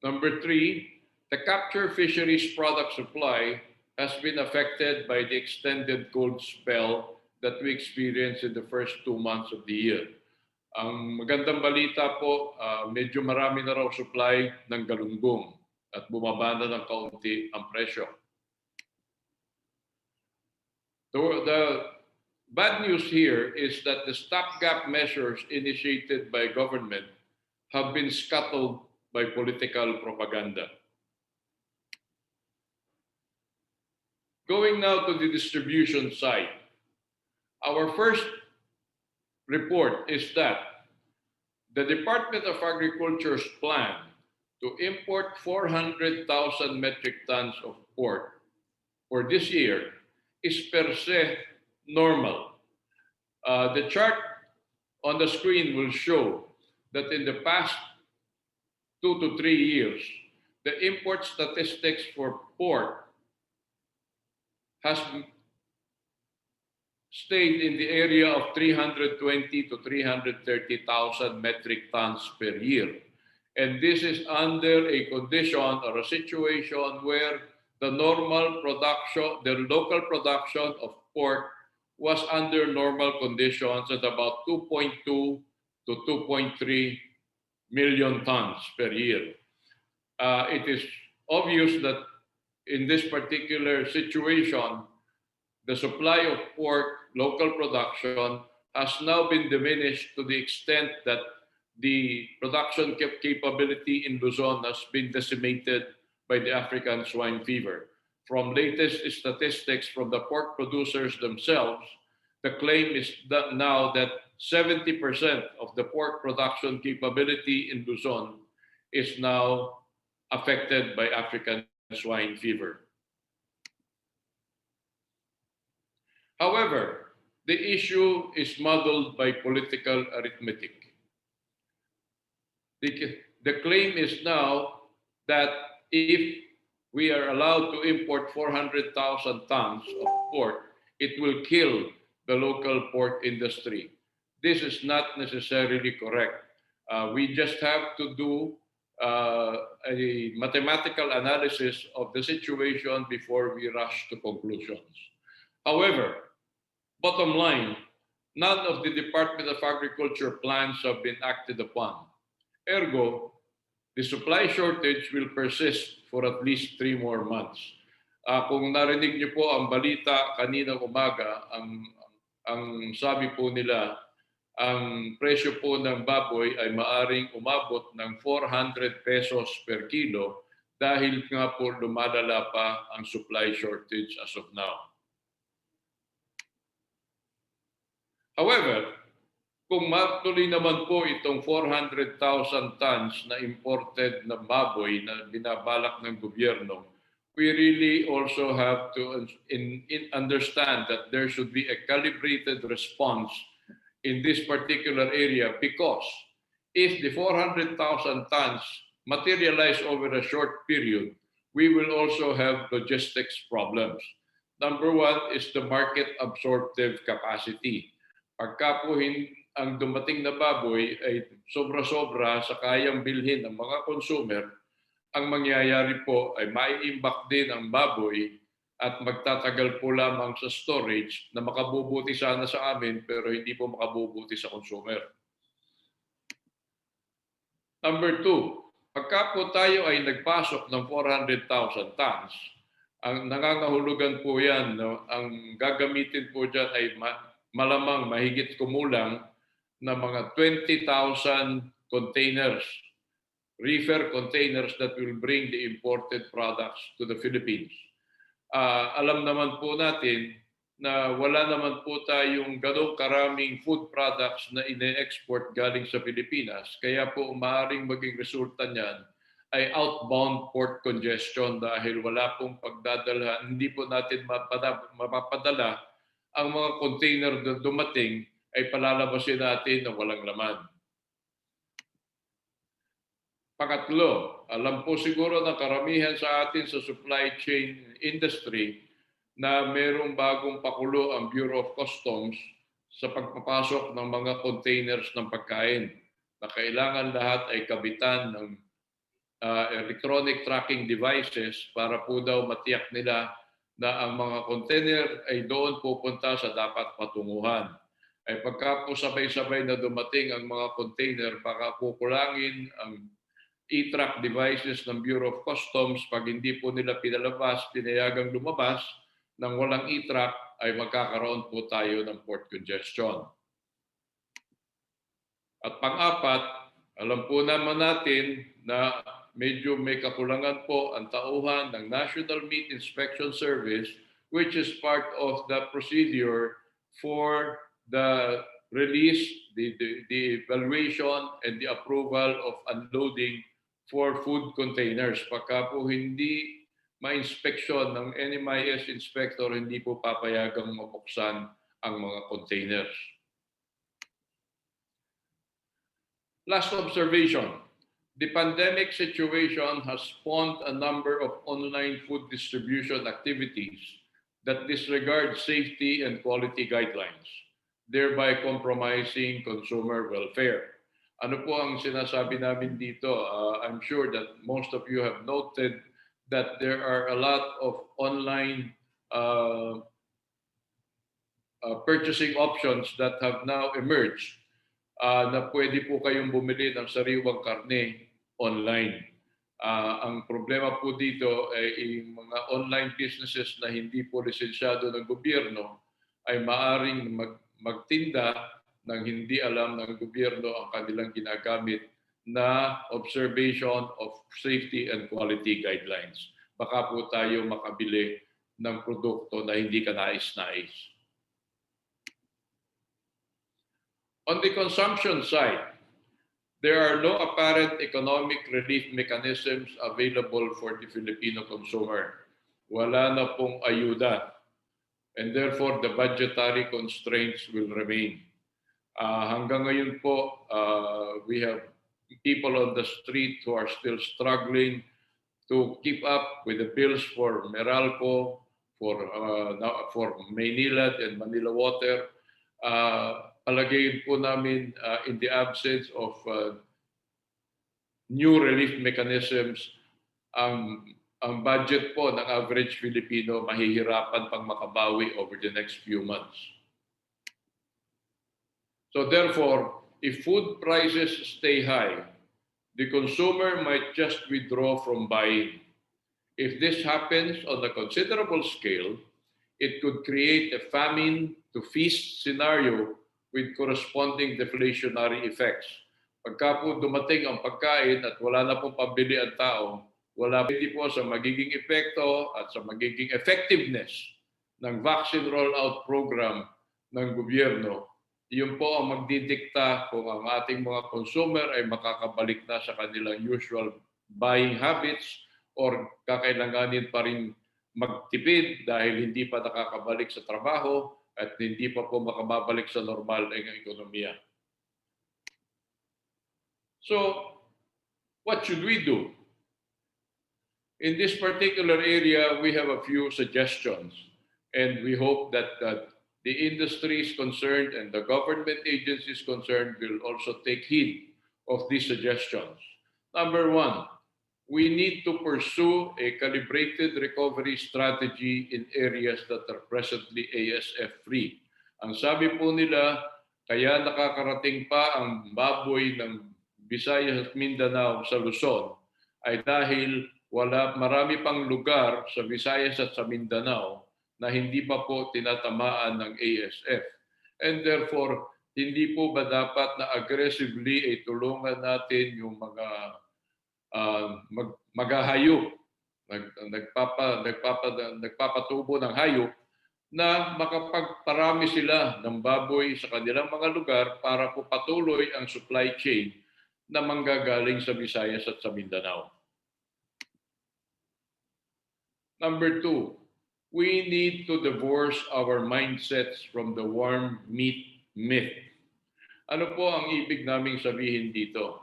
Number three, the capture fisheries product supply has been affected by the extended cold spell that we experienced in the first 2 months of the year. Ang magandang balita po, medyo marami na raw supply ng galunggong at bumaba na ng kaunti ang presyo. The bad news here is that the stopgap measures initiated by government have been scuttled by political propaganda. Going now to the distribution side, our first report is that the Department of Agriculture's plan to import 400,000 metric tons of pork for this year is per se normal. The chart on the screen will show that in the past 2 to 3 years, the import statistics for pork has stayed in the area of 320 to 330,000 metric tons per year. And this is under a condition or a situation where the normal production, the local production of pork was under normal conditions at about 2.2 to 2.3 million tons per year. It is obvious that in this particular situation, the supply of pork, local production, has now been diminished to the extent that the production capability in Luzon has been decimated by the African swine fever. From latest statistics from the pork producers themselves, the claim is that now that 70% of the pork production capability in Luzon is now affected by African swine fever. However, the issue is muddled by political arithmetic. The claim is now that if we are allowed to import 400,000 tons of pork, it will kill the local pork industry. This is not necessarily correct. We just have to do a mathematical analysis of the situation before we rush to conclusions. However, bottom line, none of the Department of Agriculture plans have been acted upon. Ergo, the supply shortage will persist for at least 3 more months. Kung narinig niyo po ang balita kanina umaga, ang sabi po nila, ang presyo po ng baboy ay maaring umabot ng 400 pesos per kilo dahil nga po lumalala pa ang supply shortage as of now. However, kung matuloy naman po itong 400,000 tons na imported na baboy na binabalak ng gobyerno, we really also have to understand that there should be a calibrated response in this particular area, because if the 400,000 tons materialize over a short period, we will also have logistics problems. Number one is the market absorptive capacity. Pagka po ang dumating na baboy ay sobra-sobra sa kayang bilhin ng mga consumer, ang mangyayari po ay mai-imbak din ang baboy at magtatagal po lamang sa storage na makabubuti sana sa amin pero hindi po makabubuti sa consumer. Number two, pagka po tayo ay nagpasok ng 400,000 tons, ang nangangahulugan po yan, no, ang gagamitin po dyan ay malamang mahigit kumulang na mga 20,000 containers, reefer containers that will bring the imported products to the Philippines. Alam naman po natin na wala naman po tayong ganong karaming food products na ine-export galing sa Pilipinas. Kaya po maaaring maging resulta niyan ay outbound port congestion dahil wala pong pagdadala, hindi po natin mapapadala ang mga container na dumating ay palalabasin natin na walang laman. Pangatlo, alam po siguro ng karamihan sa atin sa supply chain industry na mayroong bagong pakulo ang Bureau of Customs sa pagpapasok ng mga containers ng pagkain na kailangan lahat ay kabitan ng electronic tracking devices para po daw matiyak nila na ang mga container ay doon pupunta sa dapat patunguhan. Ay pagka po sabay-sabay na dumating ang mga container, baka po kulangin ang e-track devices ng Bureau of Customs. Pag hindi po nila pinalabas, pinayagang lumabas nang walang e-track, ay magkakaroon po tayo ng port congestion. At pang-apat, alam po naman natin na medyo may kakulangan po ang tauhan ng National Meat Inspection Service, which is part of the procedure for the release, the evaluation and the approval of unloading for food containers. Pagka po hindi ma-inspeksyon ng NMIS inspector, hindi po papayagang mabuksan ang mga containers. Last observation, the pandemic situation has spawned a number of online food distribution activities that disregard safety and quality guidelines, thereby compromising consumer welfare. Ano po ang sinasabi namin dito? I'm sure that most of you have noted that there are a lot of online purchasing options that have now emerged na pwede po kayong bumili ng sariwang karne online. Ang problema po dito ay yung mga online businesses na hindi po lisensyado ng gobyerno ay maaring magtinda nang hindi alam ng gobyerno ang kanilang ginagamit na observation of safety and quality guidelines. Baka po tayo makabili ng produkto na hindi ka nais-nais. On the consumption side, there are no apparent economic relief mechanisms available for the Filipino consumer. Wala na pong ayuda, and therefore the budgetary constraints will remain. Hanggang ngayon po, we have people on the street who are still struggling to keep up with the bills for Meralco, for Maynilad and Manila Water. Palagay po namin in the absence of new relief mechanisms, ang budget po ng average Filipino mahihirapan pang makabawi over the next few months. So therefore, if food prices stay high, the consumer might just withdraw from buying. If this happens on a considerable scale, it could create a famine to feast scenario with corresponding deflationary effects. Pagka po dumating ang pagkain at wala na pong pabili ang tao, wala pwede po sa magiging epekto at sa magiging effectiveness ng vaccine rollout program ng gobyerno. Iyon po ang magdidikta kung ang ating mga consumer ay makakabalik na sa kanilang usual buying habits or kakailanganin pa rin magtipid dahil hindi pa nakakabalik sa trabaho at hindi pa po makababalik sa normal ng ekonomiya. So, what should we do? In this particular area, we have a few suggestions, and we hope that the industries concerned and the government agencies concerned will also take heed of these suggestions. Number one, we need to pursue a calibrated recovery strategy in areas that are presently ASF-free. Ang sabi po nila, kaya nakakarating pa ang baboy ng Visayas at Mindanao sa Luzon ay dahil marami pang lugar sa Visayas at sa Mindanao na hindi pa po tinatamaan ng ASF. And therefore, hindi po ba dapat na aggressively ay tulungan natin yung mga maghahayop, nagpapatubo ng hayop na makapagparami sila ng baboy sa kanilang mga lugar para po patuloy ang supply chain na manggagaling sa Visayas at sa Mindanao. Number two, we need to divorce our mindsets from the warm meat myth. Ano po ang ibig naming sabihin dito?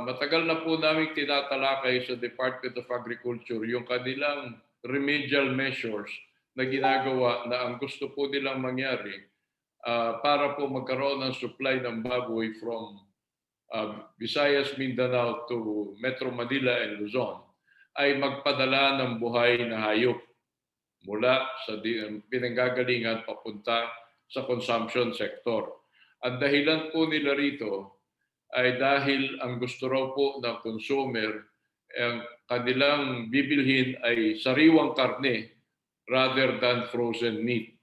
Matagal na po namin tinatalakay sa Department of Agriculture yung kanilang remedial measures na ginagawa na ang gusto po nilang mangyari para po magkaroon ng supply ng baboy from Visayas, Mindanao to Metro Manila and Luzon ay magpadala ng buhay na hayop mula sa pinanggagalingan papunta sa consumption sector. Ang dahilan po nila rito ay dahil ang gusto raw po ng consumer, ang kanilang bibilhin ay sariwang karne rather than frozen meat.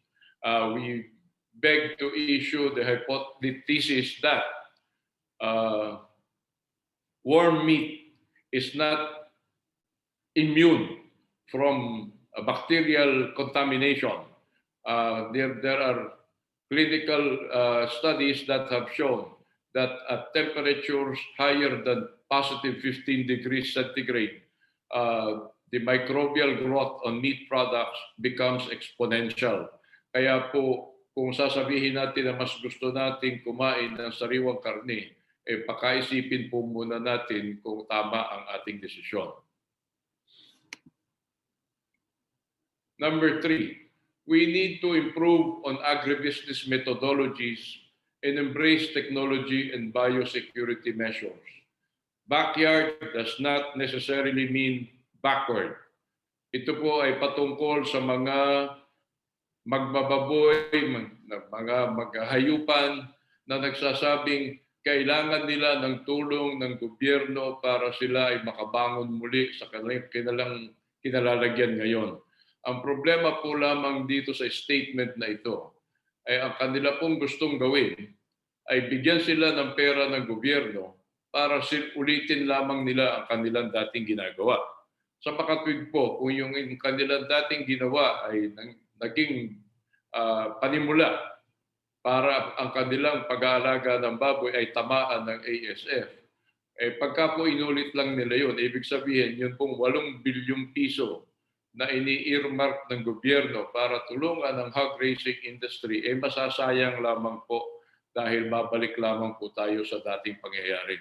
We beg to issue the hypothesis that warm meat is not immune from bacterial contamination. There are clinical studies that have shown that at temperatures higher than positive 15 degrees centigrade, the microbial growth on meat products becomes exponential. Kaya po, kung sasabihin natin na mas gusto natin kumain ng sariwang karne, pakaisipin po muna natin kung tama ang ating desisyon. Number 3, we need to improve on agribusiness methodologies and embrace technology and biosecurity measures. Backyard does not necessarily mean backward. Ito po ay patungkol sa mga magbababoy, mga maghayupan na nagsasabing kailangan nila ng tulong ng gobyerno para sila ay makabangon muli sa kanilang kinalalagyan ngayon. Ang problema po lamang dito sa statement na ito ay ang kanila pong gustong gawin ay bigyan sila ng pera ng gobyerno para ulitin lamang nila ang kanilang dating ginagawa. Sa pakatwid po, kung yung kanilang dating ginawa ay naging panimula para ang kanilang pag-aalaga ng baboy ay tamaan ng ASF, pagka po inulit lang nila yun, ibig sabihin yun pong 8 bilyong piso na ini-earmark ng gobyerno para tulungan ang hog raising industry, masasayang lamang po dahil babalik lamang po tayo sa dating pangyayari.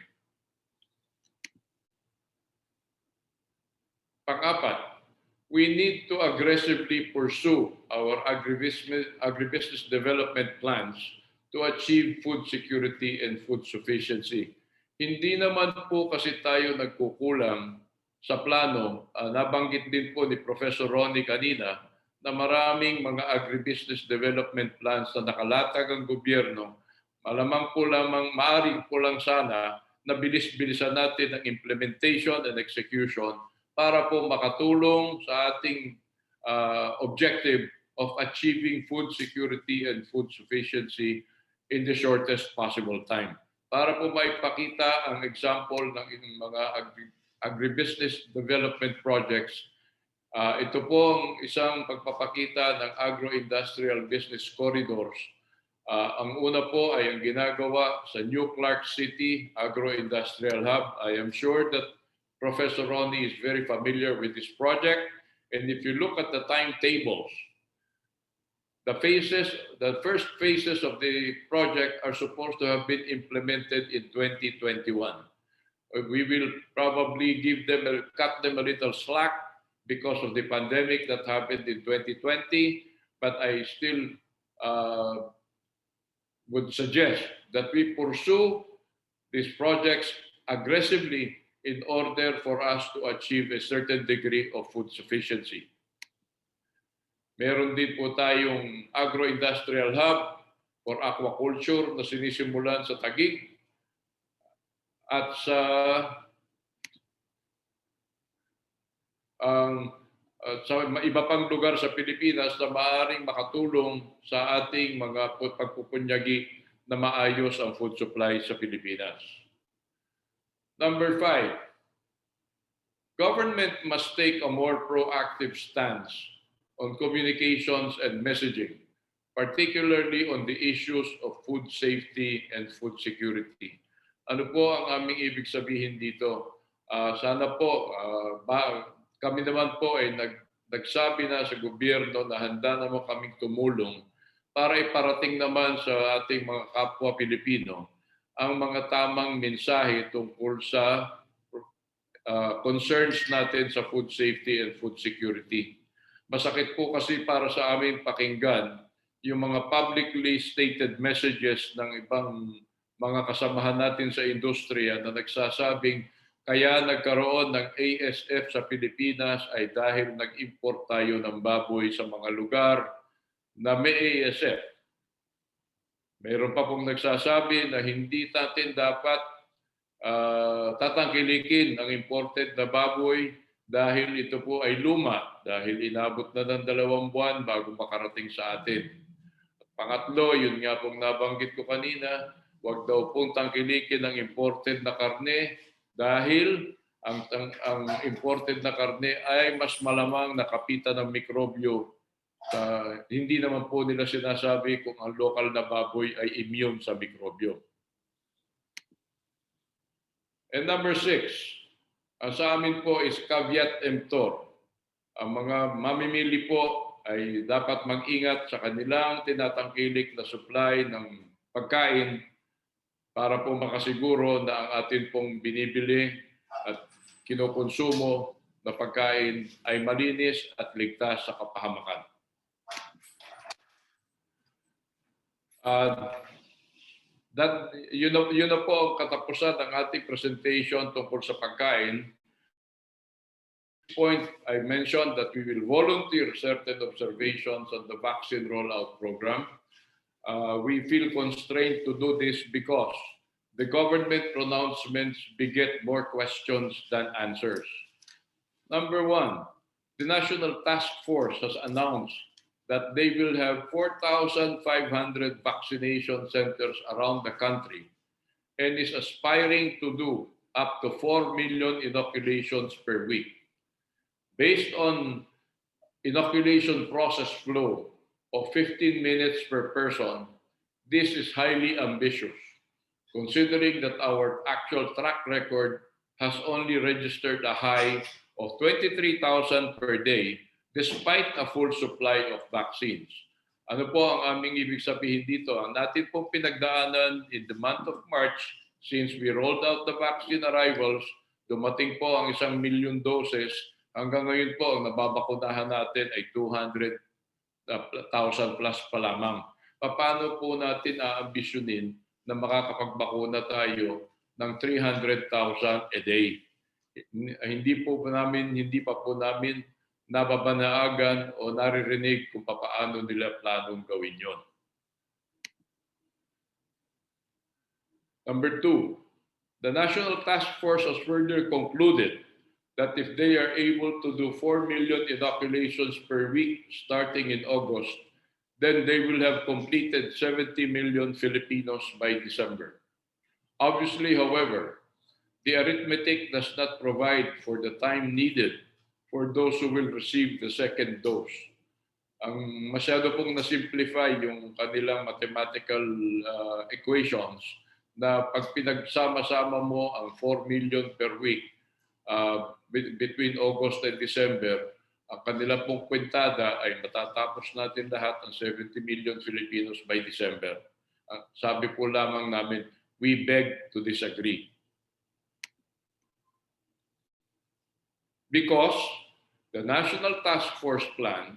Pang-apat, we need to aggressively pursue our agribusiness development plans to achieve food security and food sufficiency. Hindi naman po kasi tayo nagkukulang sa plano. Nabanggit din po ni Professor Ronnie kanina na maraming mga agribusiness development plans na nakalatag ang gobyerno. Malamang po lamang, maaring po lang sana na bilis-bilisan natin ang implementation and execution para po makatulong sa ating objective of achieving food security and food sufficiency in the shortest possible time. Para po maipakita ang example ng mga agribusiness development projects, ito po ang isang pagpapakita ng agro-industrial business corridors. Ang una po ay ang ginagawa sa New Clark City Agro-Industrial Hub. I am sure that Professor Ronnie is very familiar with this project. And if you look at the timetables, the first phases of the project are supposed to have been implemented in 2021. We will probably cut them a little slack because of the pandemic that happened in 2020, but I still would suggest that we pursue these projects aggressively in order for us to achieve a certain degree of food sufficiency. Meron din po tayong agro-industrial hub for aquaculture na sinisimulan sa Taguig at sa iba pang lugar sa Pilipinas na maaaring makatulong sa ating mga pagpupunyagi na maayos ang food supply sa Pilipinas. Number 5, government must take a more proactive stance on communications and messaging, particularly on the issues of food safety and food security. Ano po ang aming ibig sabihin dito? Sana po, kami naman po ay nagsabi na sa gobyerno na handa naman kaming tumulong para iparating naman sa ating mga kapwa Pilipino ang mga tamang mensahe tungkol sa concerns natin sa food safety and food security. Masakit po kasi para sa amin pakinggan yung mga publicly stated messages ng ibang mga kasamahan natin sa industriya na nagsasabing kaya nagkaroon ng ASF sa Pilipinas ay dahil nag-import tayo ng baboy sa mga lugar na may ASF. Mayroon pa pong nagsasabi na hindi natin dapat tatangkilikin ang imported na baboy dahil ito po ay luma, dahil inabot na ng 2 buwan bago makarating sa atin. At pangatlo, yun nga pong nabanggit ko kanina, huwag daw pong tangkilikin ang imported na karne dahil ang imported na karne ay mas malamang nakapitan ng mikrobyo. Hindi naman po nila sinasabi kung ang local na baboy ay immune sa mikrobyo. And number 6, ang sa amin po is caveat emptor. Ang mga mamimili po ay dapat mag-ingat sa kanilang tinatangkilik na supply ng pagkain para po makasiguro na ang atin pong binibili at kinukonsumo na pagkain ay malinis at ligtas sa kapahamakan. Yun na po ang katapusan ng ating presentation tungkol sa pagkain. Point, I mentioned that we will volunteer certain observations on the vaccine rollout program. We feel constrained to do this because the government pronouncements beget more questions than answers. Number 1, the National Task Force has announced that they will have 4,500 vaccination centers around the country and is aspiring to do up to 4 million inoculations per week. Based on inoculation process flow of 15 minutes per person, this is highly ambitious, considering that our actual track record has only registered a high of 23,000 per day despite a full supply of vaccines. Ano po ang aming ibig sabihin dito? Ang natin pong pinagdaanan in the month of March, since we rolled out the vaccine arrivals, dumating po ang 1 million doses. Hanggang ngayon po, ang nababakunahan natin ay 200,000 plus pa lamang. Paano po natin aambisyonin na makakapagbakuna tayo ng 300,000 a day? Hindi pa po namin nababanaagan o naririnig kung paano nila planong gawin yon. Number 2, the National Task Force has further concluded that if they are able to do 4 million inoculations per week starting in August, then they will have completed 70 million Filipinos by December. Obviously, however, the arithmetic does not provide for the time needed for those who will receive the second dose. Ang masyado pong na-simplify yung kanilang mathematical equations na pag pinagsama-sama mo ang 4 million per week between August and December, ang kanila pong kwentada ay matatapos natin lahat ng 70 million Filipinos by December. Sabi po lamang namin, we beg to disagree. Because the National Task Force Plan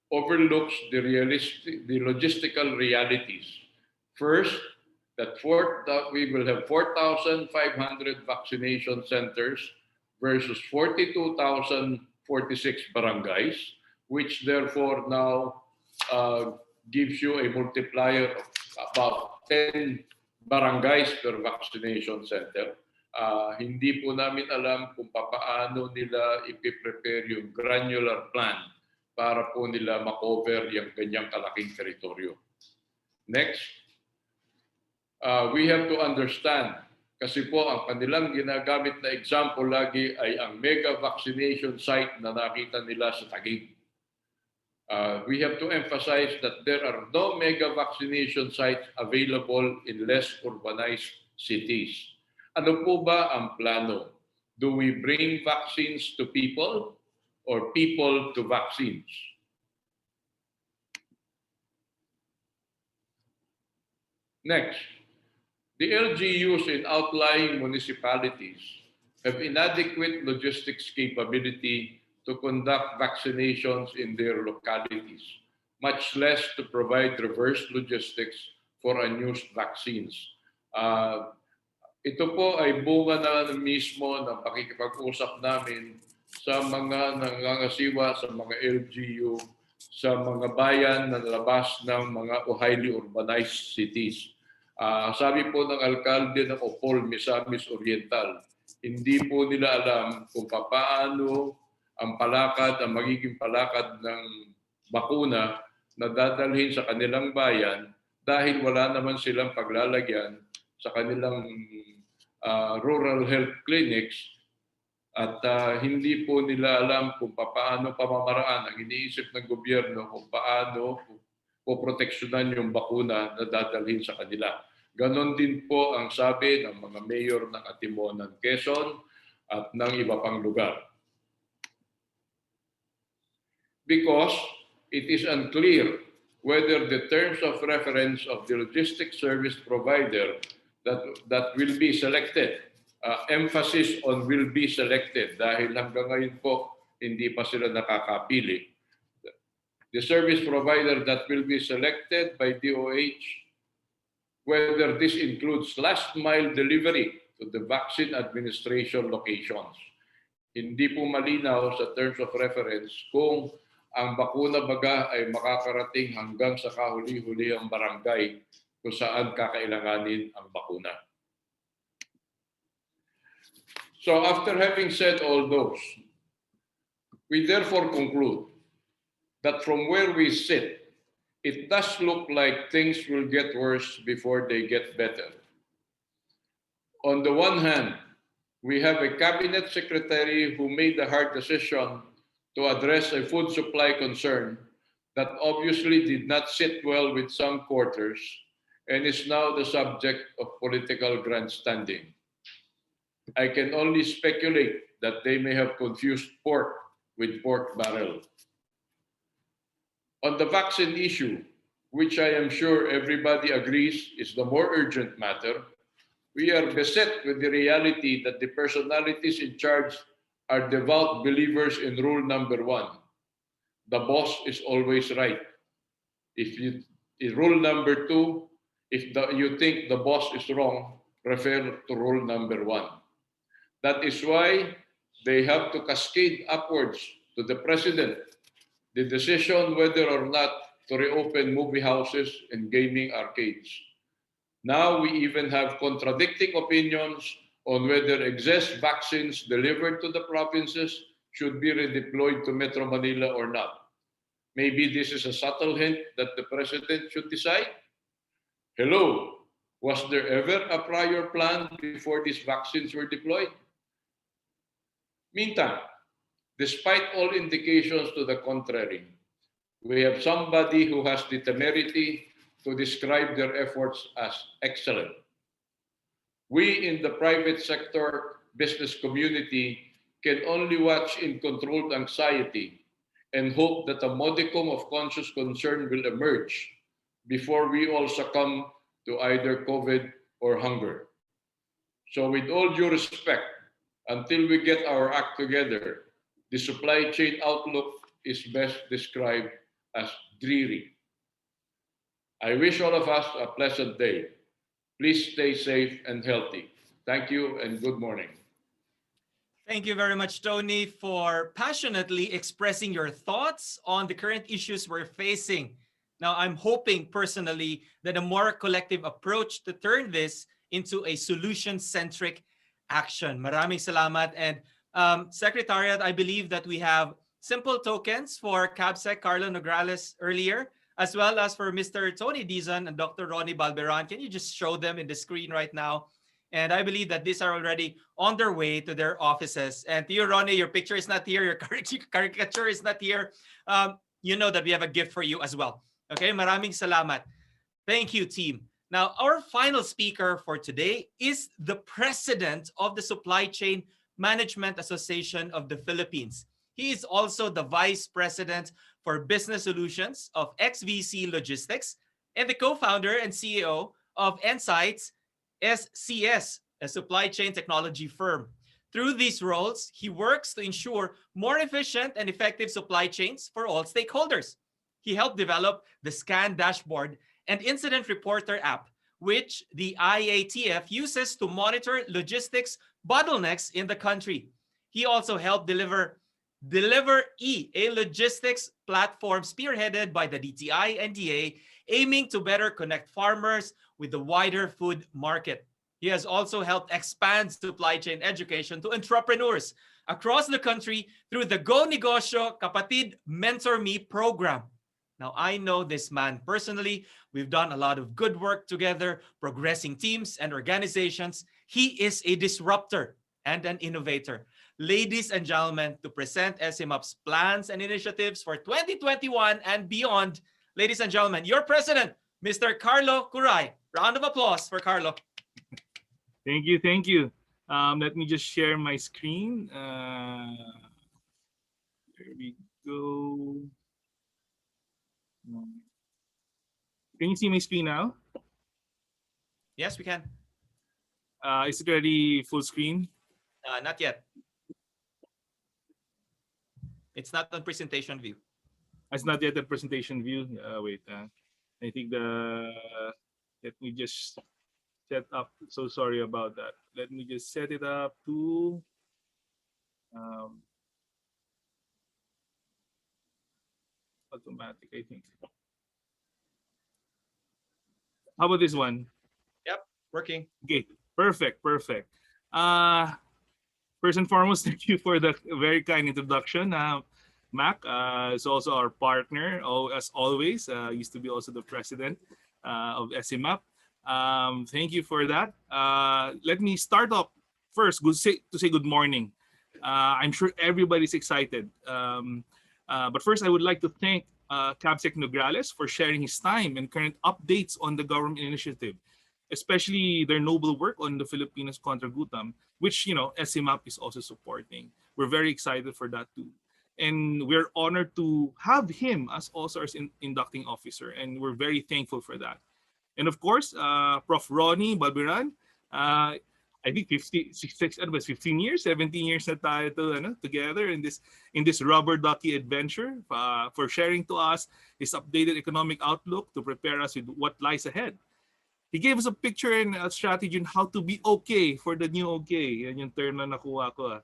overlooks the logistical realities. First, that we will have 4,500 vaccination centers versus 42,046 barangays, which therefore now gives you a multiplier of about 10 barangays per vaccination center. Hindi po namin alam kung paano nila ipiprepare yung granular plan para po nila makover yung ganyang kalaking teritoryo. Next, we have to understand, kasi po ang kanilang ginagamit na example lagi ay ang mega vaccination site na nakita nila sa Taguig. We have to emphasize that there are no mega vaccination sites available in less urbanized cities. Ano po ba ang plano? Do we bring vaccines to people or people to vaccines. Next, the LGUs in outlying municipalities have inadequate logistics capability to conduct vaccinations in their localities, much less to provide reverse logistics for unused vaccines. Ito po ay bunga na mismo ng pakikipag-usap namin sa mga nangangasiwa sa mga LGU sa mga bayan na labas ng mga highly urbanized cities. Sabi po ng alkalde ng Opol, Misamis Oriental, hindi po nila alam kung paano ang magiging palakad ng bakuna na dadalhin sa kanilang bayan dahil wala naman silang paglalagyan sa kanilang rural health clinics at hindi po nila alam kung paano pamamaraan ang iniisip ng gobyerno kung paano poproteksyonan yung bakuna na dadalhin sa kanila. Ganon din po ang sabi ng mga mayor ng Atimonan, Quezon at ng iba pang lugar. Because it is unclear whether the terms of reference of the logistics service provider that will be selected, emphasis on will be selected dahil hanggang ngayon po hindi pa sila nakakapili. The service provider that will be selected by DOH, whether this includes last mile delivery to the vaccine administration locations. Hindi po malinaw sa terms of reference kung ang bakuna baga ay makakarating hanggang sa kahuli-huli ang barangay kung saan kakailanganin ang bakuna. So after having said all those, we therefore conclude that from where we sit, it does look like things will get worse before they get better. On the one hand, we have a cabinet secretary who made the hard decision to address a food supply concern that obviously did not sit well with some quarters and is now the subject of political grandstanding. I can only speculate that they may have confused pork with pork barrel. On the vaccine issue, which I am sure everybody agrees is the more urgent matter, we are beset with the reality that the personalities in charge are devout believers in rule number 1. The boss is always right. Rule number 2, you think the boss is wrong, refer to rule number 1. That is why they have to cascade upwards to the president the decision whether or not to reopen movie houses and gaming arcades. Now we even have contradicting opinions on whether excess vaccines delivered to the provinces should be redeployed to Metro Manila or not. Maybe this is a subtle hint that the president should decide. Hello, was there ever a prior plan before these vaccines were deployed? Meantime, despite all indications to the contrary, we have somebody who has the temerity to describe their efforts as excellent. We in the private sector business community can only watch in controlled anxiety and hope that a modicum of conscious concern will emerge before we all succumb to either COVID or hunger. So with all due respect, until we get our act together, the supply chain outlook is best described as dreary. I wish all of us a pleasant day. Please stay safe and healthy. Thank you and good morning. Thank you very much, Tony, for passionately expressing your thoughts on the current issues we're facing. Now, I'm hoping personally that a more collective approach to turn this into a solution-centric action. Maraming salamat. And Secretariat, I believe that we have simple tokens for CabSec Karlo Nograles earlier, as well as for Mr. Tony Dizon and Dr. Ronnie Balbieran. Can you just show them in the screen right now? And I believe that these are already on their way to their offices. And to you, Ronnie, your picture is not here. Your caricature is not here. You know that we have a gift for you as well. Okay, maraming salamat. Thank you, team. Now, our final speaker for today is the president of the Supply Chain Management Association of the Philippines. He is also the Vice President for Business Solutions of XVC Logistics and the co-founder and CEO of Insights SCS, a supply chain technology firm. Through these roles, he works to ensure more efficient and effective supply chains for all stakeholders. He helped develop the Scan Dashboard and Incident Reporter app, which the IATF uses to monitor logistics bottlenecks in the country. He also helped deliver Deliver-E, a logistics platform spearheaded by the DTI and DA, aiming to better connect farmers with the wider food market. He has also helped expand supply chain education to entrepreneurs across the country through the Go Negosyo Kapatid Mentor Me program. Now, I know this man personally. We've done a lot of good work together, progressing teams and organizations. He is a disruptor and an innovator. Ladies and gentlemen, to present SCMAP's plans and initiatives for 2021 and beyond, ladies and gentlemen, your president, Mr. Carlo Curay. Round of applause for Carlo. Thank you, thank you. Let me just share my screen. There we go. Can you see my screen now? Yes, we can. Is it already full screen? Not yet. It's not on presentation view. It's not yet the presentation view. Wait, I think let me just set up. So sorry about that. Let me just set it up to automatic, I think. How about this one? Yep, working. Okay, perfect. First and foremost, thank you for the very kind introduction. Mac is also our partner, as always. Used to be also the president of SCMAP. Thank you for that. Let me start off first to say good morning. I'm sure everybody's excited. But first, I would like to thank Cabinet Secretary Nograles for sharing his time and current updates on the government initiative, especially their noble work on the Filipinos contra Gutam, which SCMAP is also supporting. We're very excited for that too. And we're honored to have him as also our inducting officer, and we're very thankful for that. And of course, Prof. Ronnie Balbieran, I think 15 years, 17 years na tayo together in this rubber ducky adventure, for sharing to us his updated economic outlook to prepare us with what lies ahead. He gave us a picture and a strategy on how to be okay for the new okay. Yan yung term na nakuha ko.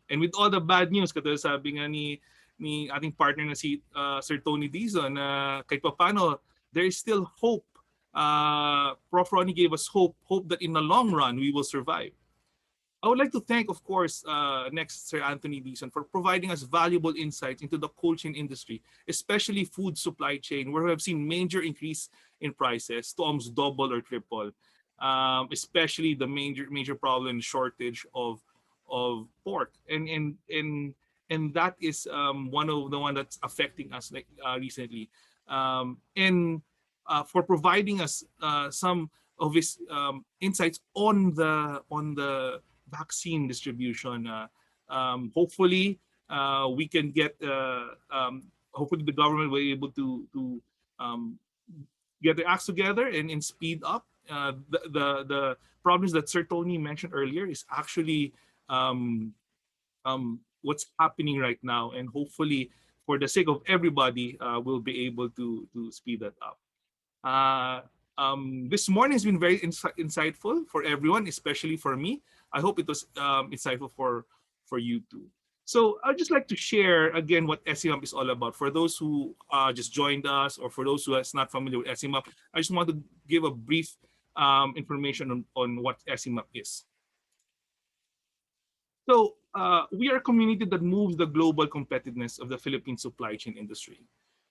And with all the bad news, katulad sabi nga ni ating partner na si Sir Tony Dizon, kahit paano, there is still hope. Prof. Ronnie gave us hope that in the long run, we will survive. I would like to thank, of course, next Sir Anthony Dizon for providing us valuable insights into the cold chain industry, especially food supply chain, where we have seen major increase in prices to almost double or triple, especially the major problem, shortage of pork, and that is one of the one that's affecting us recently, and for providing us some of his insights on the vaccine distribution. Hopefully, we can get. Hopefully, the government will be able to get their acts together and speed up. The problems that Sir Tony mentioned earlier is actually what's happening right now, and hopefully, for the sake of everybody, we'll be able to speed that up. This morning has been very insightful for everyone, especially for me. I hope it was insightful for you too. So I'd just like to share again what SCMAP is all about. For those who just joined us, or for those who are not familiar with SCMAP, I just want to give a brief information on what SCMAP is. So we are a community that moves the global competitiveness of the Philippine supply chain industry.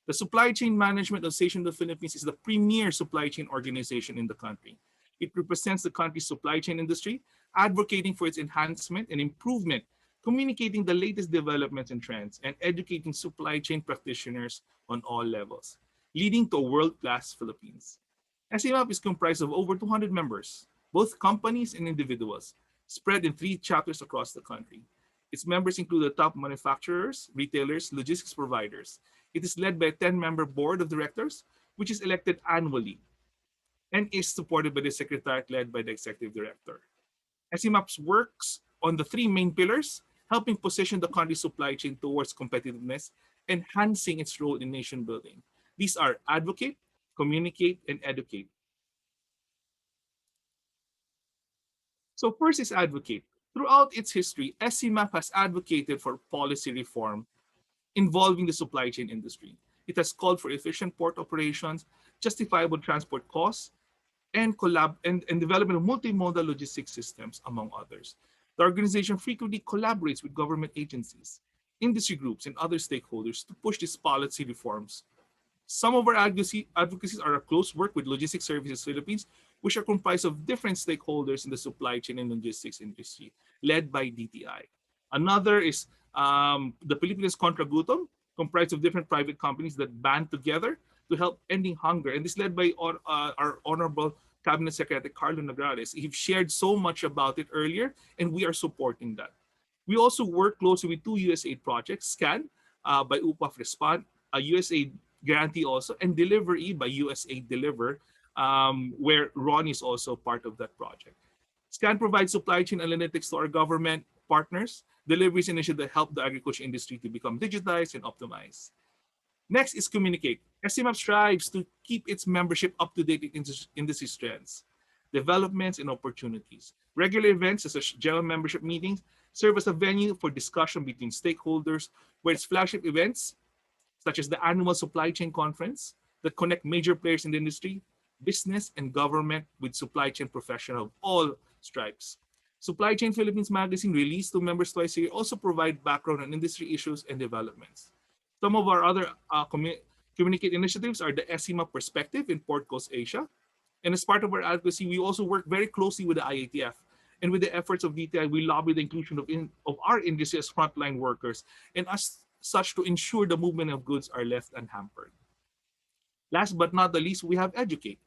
The Supply Chain Management Association of the Philippines is the premier supply chain organization in the country. It represents the country's supply chain industry, advocating for its enhancement and improvement, communicating the latest developments and trends, and educating supply chain practitioners on all levels, leading to a world-class Philippines. SCMAP is comprised of over 200 members, both companies and individuals, spread in 3 chapters across the country. Its members include the top manufacturers, retailers, logistics providers. It is led by a 10-member board of directors, which is elected annually and is supported by the secretariat led by the executive director. SCMAP works on the three main pillars, helping position the country's supply chain towards competitiveness, enhancing its role in nation building. These are advocate, communicate, and educate. So first is advocate. Throughout its history, SCMAP has advocated for policy reform involving the supply chain industry. It has called for efficient port operations, justifiable transport costs, and development of multimodal logistics systems, among others. The organization frequently collaborates with government agencies, industry groups, and other stakeholders to push these policy reforms. Some of our advocacies are a close work with Logistics Services Philippines, which are comprised of different stakeholders in the supply chain and logistics industry, led by DTI. Another is the Philippines Contra Gutom, comprised of different private companies that band together to help ending hunger. And this led by our Honorable Cabinet Secretary Karlo Nograles. He shared so much about it earlier, and we are supporting that. We also work closely with two USAID projects, SCAN by UPAF Respond, a USAID grantee also, and Delivery by USAID Deliver, where Ron is also part of that project. SCAN provides supply chain analytics to our government partners. Deliveries initiative that help the agriculture industry to become digitized and optimized. Next is communicate. SCMAP strives to keep its membership up to date in industry trends, developments, and opportunities. Regular events such as general membership meetings serve as a venue for discussion between stakeholders, where its flagship events, such as the annual supply chain conference that connect major players in the industry, business, and government with supply chain professionals of all stripes. Supply Chain Philippines magazine, released to members twice a year, also provide background on industry issues and developments. Some of our other communicate initiatives are the SCMAP Perspective in Port Coast Asia. And as part of our advocacy, we also work very closely with the IATF. And with the efforts of DTI, we lobby the inclusion of our industry as frontline workers, and as such to ensure the movement of goods are left unhampered. Last but not the least, we have educate.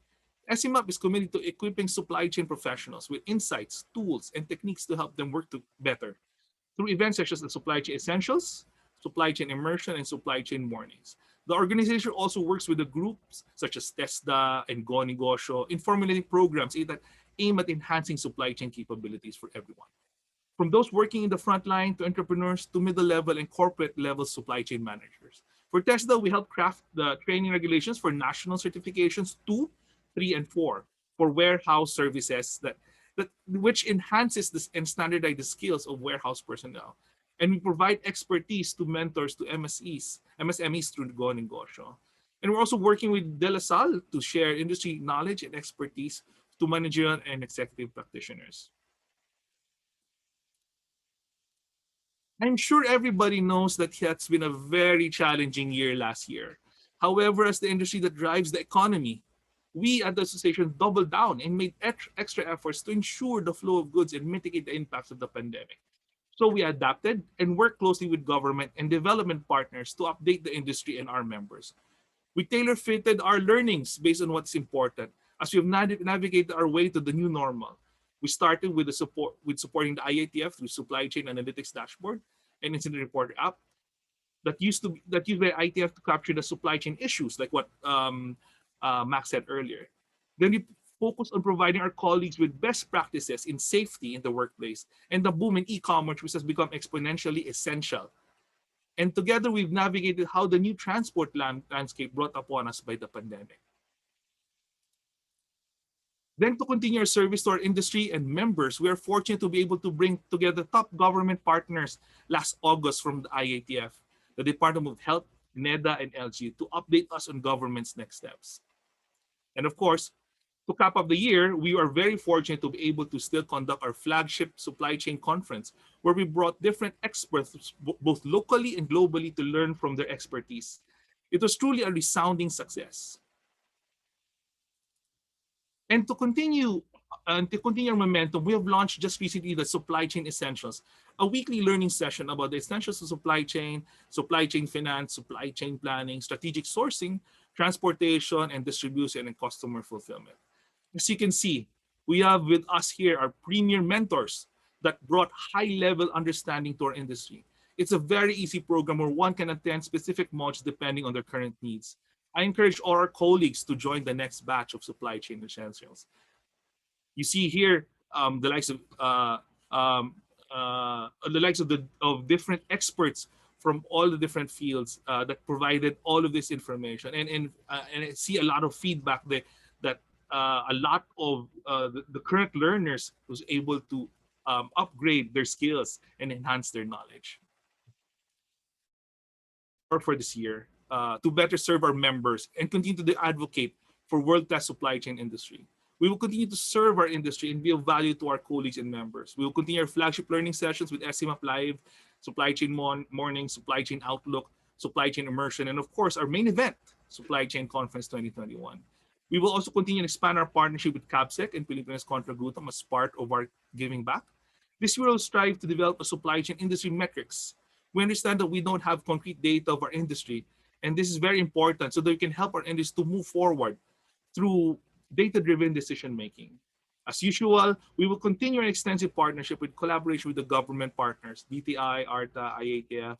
SCMAP is committed to equipping supply chain professionals with insights, tools, and techniques to help them work better through events such as the Supply Chain Essentials, Supply Chain Immersion, and Supply Chain Mornings. The organization also works with the groups such as TESDA and Go Negosyo in formulating programs that aim at enhancing supply chain capabilities for everyone. From those working in the front line to entrepreneurs to middle level and corporate level supply chain managers. For TESDA, we help craft the training regulations for national certifications 2, 3, and 4 for warehouse services which enhances this and standardizes the skills of warehouse personnel. And we provide expertise to mentors to MSMEs through Go Negosyo. And we're also working with De La Salle to share industry knowledge and expertise to managerial and executive practitioners. I'm sure everybody knows that it's been a very challenging year last year. However, as the industry that drives the economy, we at the association doubled down and made extra efforts to ensure the flow of goods and mitigate the impacts of the pandemic. So we adapted and worked closely with government and development partners to update the industry and our members. We tailor-fitted our learnings based on what's important as we've navigated our way to the new normal. We started with supporting the IATF through Supply Chain Analytics Dashboard and Incident Reporter app that used by IATF to capture the supply chain issues, like what Max said earlier. Then we focus on providing our colleagues with best practices in safety in the workplace and the boom in e-commerce, which has become exponentially essential. And together, we've navigated how the new transport landscape brought upon us by the pandemic. Then to continue our service to our industry and members, we are fortunate to be able to bring together top government partners last August from the IATF, the Department of Health, NEDA, and LG to update us on government's next steps. And of course, to cap up the year, we are very fortunate to be able to still conduct our flagship supply chain conference, where we brought different experts, both locally and globally, to learn from their expertise. It was truly a resounding success. And to continue our momentum, we have launched just recently the Supply Chain Essentials, a weekly learning session about the essentials of supply chain finance, supply chain planning, strategic sourcing, transportation, and distribution, and customer fulfillment. As you can see, we have with us here our premier mentors, that brought high-level understanding to our industry. It's a very easy program where one can attend specific modules depending on their current needs. I encourage all our colleagues to join the next batch of supply chain essentials. You see here the likes of of different experts from all the different fields that provided all of this information, and I see a lot of feedback that a lot of the current learners was able to upgrade their skills and enhance their knowledge. For this year, to better serve our members and continue to advocate for world-class supply chain industry. We will continue to serve our industry and be of value to our colleagues and members. We will continue our flagship learning sessions with SCMAP Live, Supply Chain Morning, Supply Chain Outlook, Supply Chain Immersion, and of course, our main event, Supply Chain Conference 2021. We will also continue to expand our partnership with CABSEC and Philippines Contra Gutam as part of our giving back. This year, we'll strive to develop a supply chain industry metrics. We understand that we don't have concrete data of our industry, and this is very important so that we can help our industry to move forward through data-driven decision-making. As usual, we will continue our extensive partnership with collaboration with the government partners, DTI, ARTA, IATF,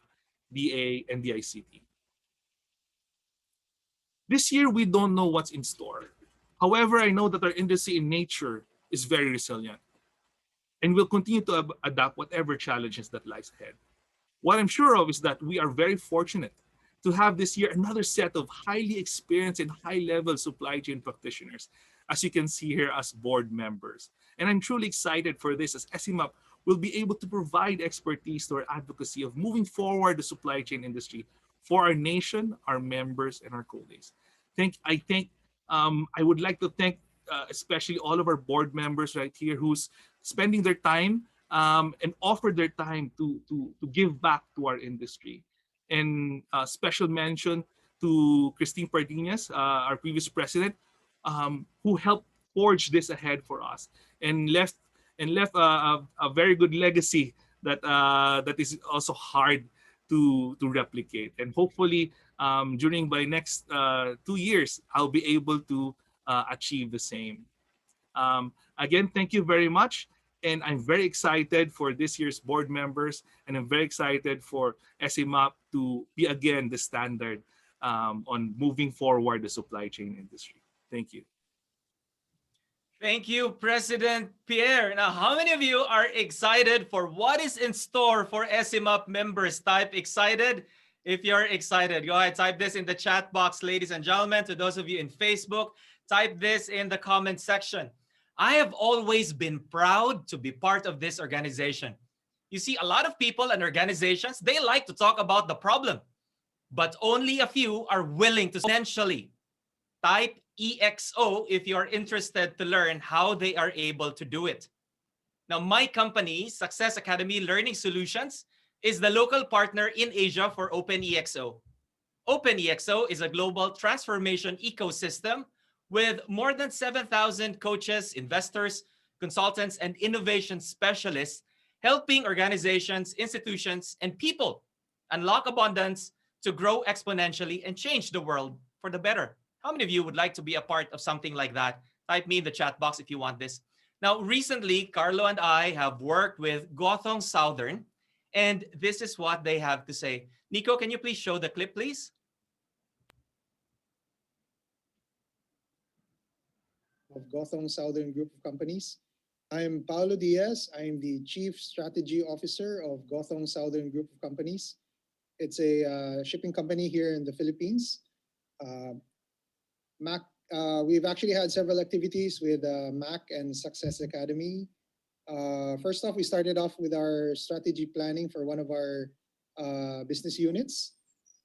DA, and DICT. This year, we don't know what's in store. However, I know that our industry in nature is very resilient, and we'll continue to adapt whatever challenges that lies ahead. What I'm sure of is that we are very fortunate to have this year another set of highly experienced and high-level supply chain practitioners, as you can see here as board members. And I'm truly excited for this, as SCMAP will be able to provide expertise to our advocacy of moving forward the supply chain industry for our nation, our members, and our colleagues. I would like to thank especially all of our board members right here who's spending their time and offered their time to give back to our industry. And special mention to Christine Pardinas, our previous president, who helped forge this ahead for us and left a very good legacy that that is also hard to replicate. And hopefully, during my next 2 years, I'll be able to achieve the same. Again, thank you very much. And I'm very excited for this year's board members, and I'm very excited for SCMAP to be again the standard on moving forward the supply chain industry. Thank you. Thank you, President Pierre. Now, how many of you are excited for what is in store for SCMAP members? Type excited if you're excited. Go ahead, type this in the chat box, ladies and gentlemen. To those of you in Facebook, type this in the comment section. I have always been proud to be part of this organization. You see, a lot of people and organizations, they like to talk about the problem, but only a few are willing to exponentially. Type EXO if you are interested to learn how they are able to do it. Now, my company, Success Academy Learning Solutions, is the local partner in Asia for OpenEXO. OpenEXO is a global transformation ecosystem with more than 7,000 coaches, investors, consultants, and innovation specialists helping organizations, institutions, and people unlock abundance to grow exponentially and change the world for the better. How many of you would like to be a part of something like that? Type me in the chat box if you want this. Now, recently, Karlo and I have worked with Gothong Southern, and this is what they have to say. Nico, can you please show the clip, please? Of Gothong Southern Group of Companies. I'm Paulo Diaz. I'm the Chief Strategy Officer of Gothong Southern Group of Companies. It's a shipping company here in the Philippines. We've actually had several activities with MAC and Success Academy. First off, we started off with our strategy planning for one of our business units.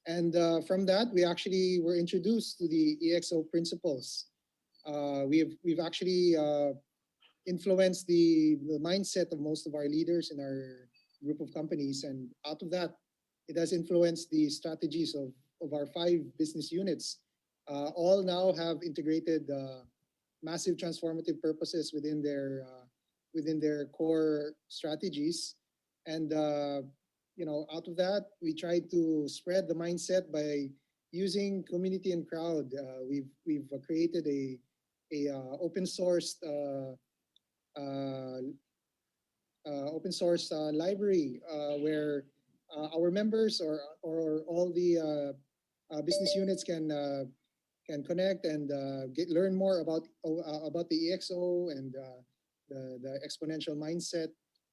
And from that, we actually were introduced to the EXO principles. We've actually influenced the mindset of most of our leaders in our group of companies, and out of that, it has influenced the strategies of our 5 business units. All now have integrated massive transformative purposes within their core strategies, and out of that, we tried to spread the mindset by using community and crowd. We've created a open sourced open source library where our members or all the business units can connect and learn more about the EXO and the exponential mindset.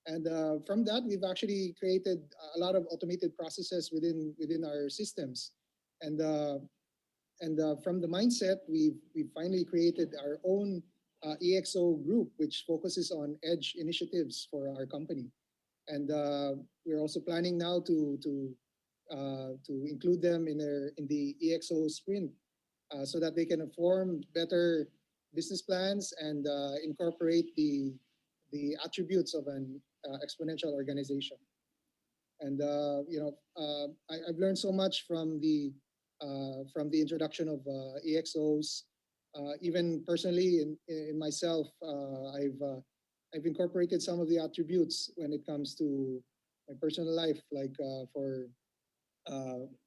And from that, we've actually created a lot of automated processes within our systems. And from the mindset, we've finally created our own EXO group, which focuses on edge initiatives for our company. And we're also planning now to include them in the EXO sprint so that they can form better business plans and incorporate the attributes of an exponential organization. And I've learned so much from the introduction of EXOs. Even personally, in myself, I've incorporated some of the attributes when it comes to my personal life, like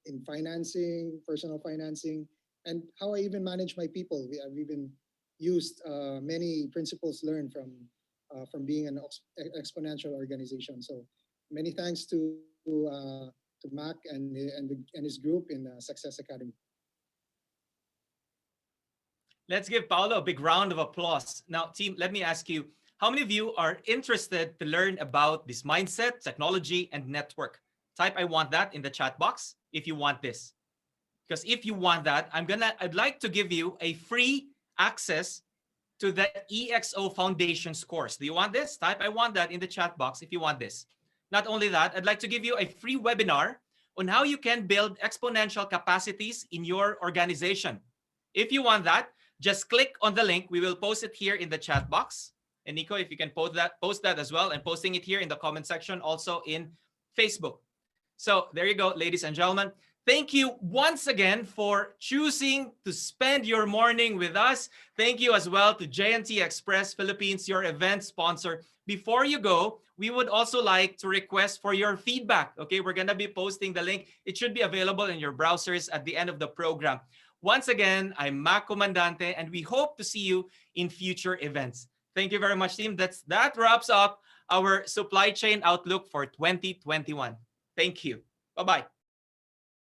in financing, personal financing, and how I even manage my people. I've even used many principles learned from being an exponential organization. So many thanks to Mac and his group in Success Academy. Let's give Paolo a big round of applause. Now, team, let me ask you, how many of you are interested to learn about this mindset, technology, and network? Type I want that in the chat box if you want this. Because if you want that, I'd like to give you a free access to the EXO Foundations course. Do you want this? Type I want that in the chat box if you want this. Not only that, I'd like to give you a free webinar on how you can build exponential capacities in your organization. If you want that, just click on the link. We will post it here in the chat box. And Nico, if you can post that as well, and posting it here in the comment section, also in Facebook. So there you go, ladies and gentlemen. Thank you once again for choosing to spend your morning with us. Thank you as well to JNT Express Philippines, your event sponsor. Before you go, we would also like to request for your feedback. Okay, we're going to be posting the link. It should be available in your browsers at the end of the program. Once again, I'm Mac Comandante, and we hope to see you in future events. Thank you very much, team. That wraps up our supply chain outlook for 2021. Thank you. Bye-bye.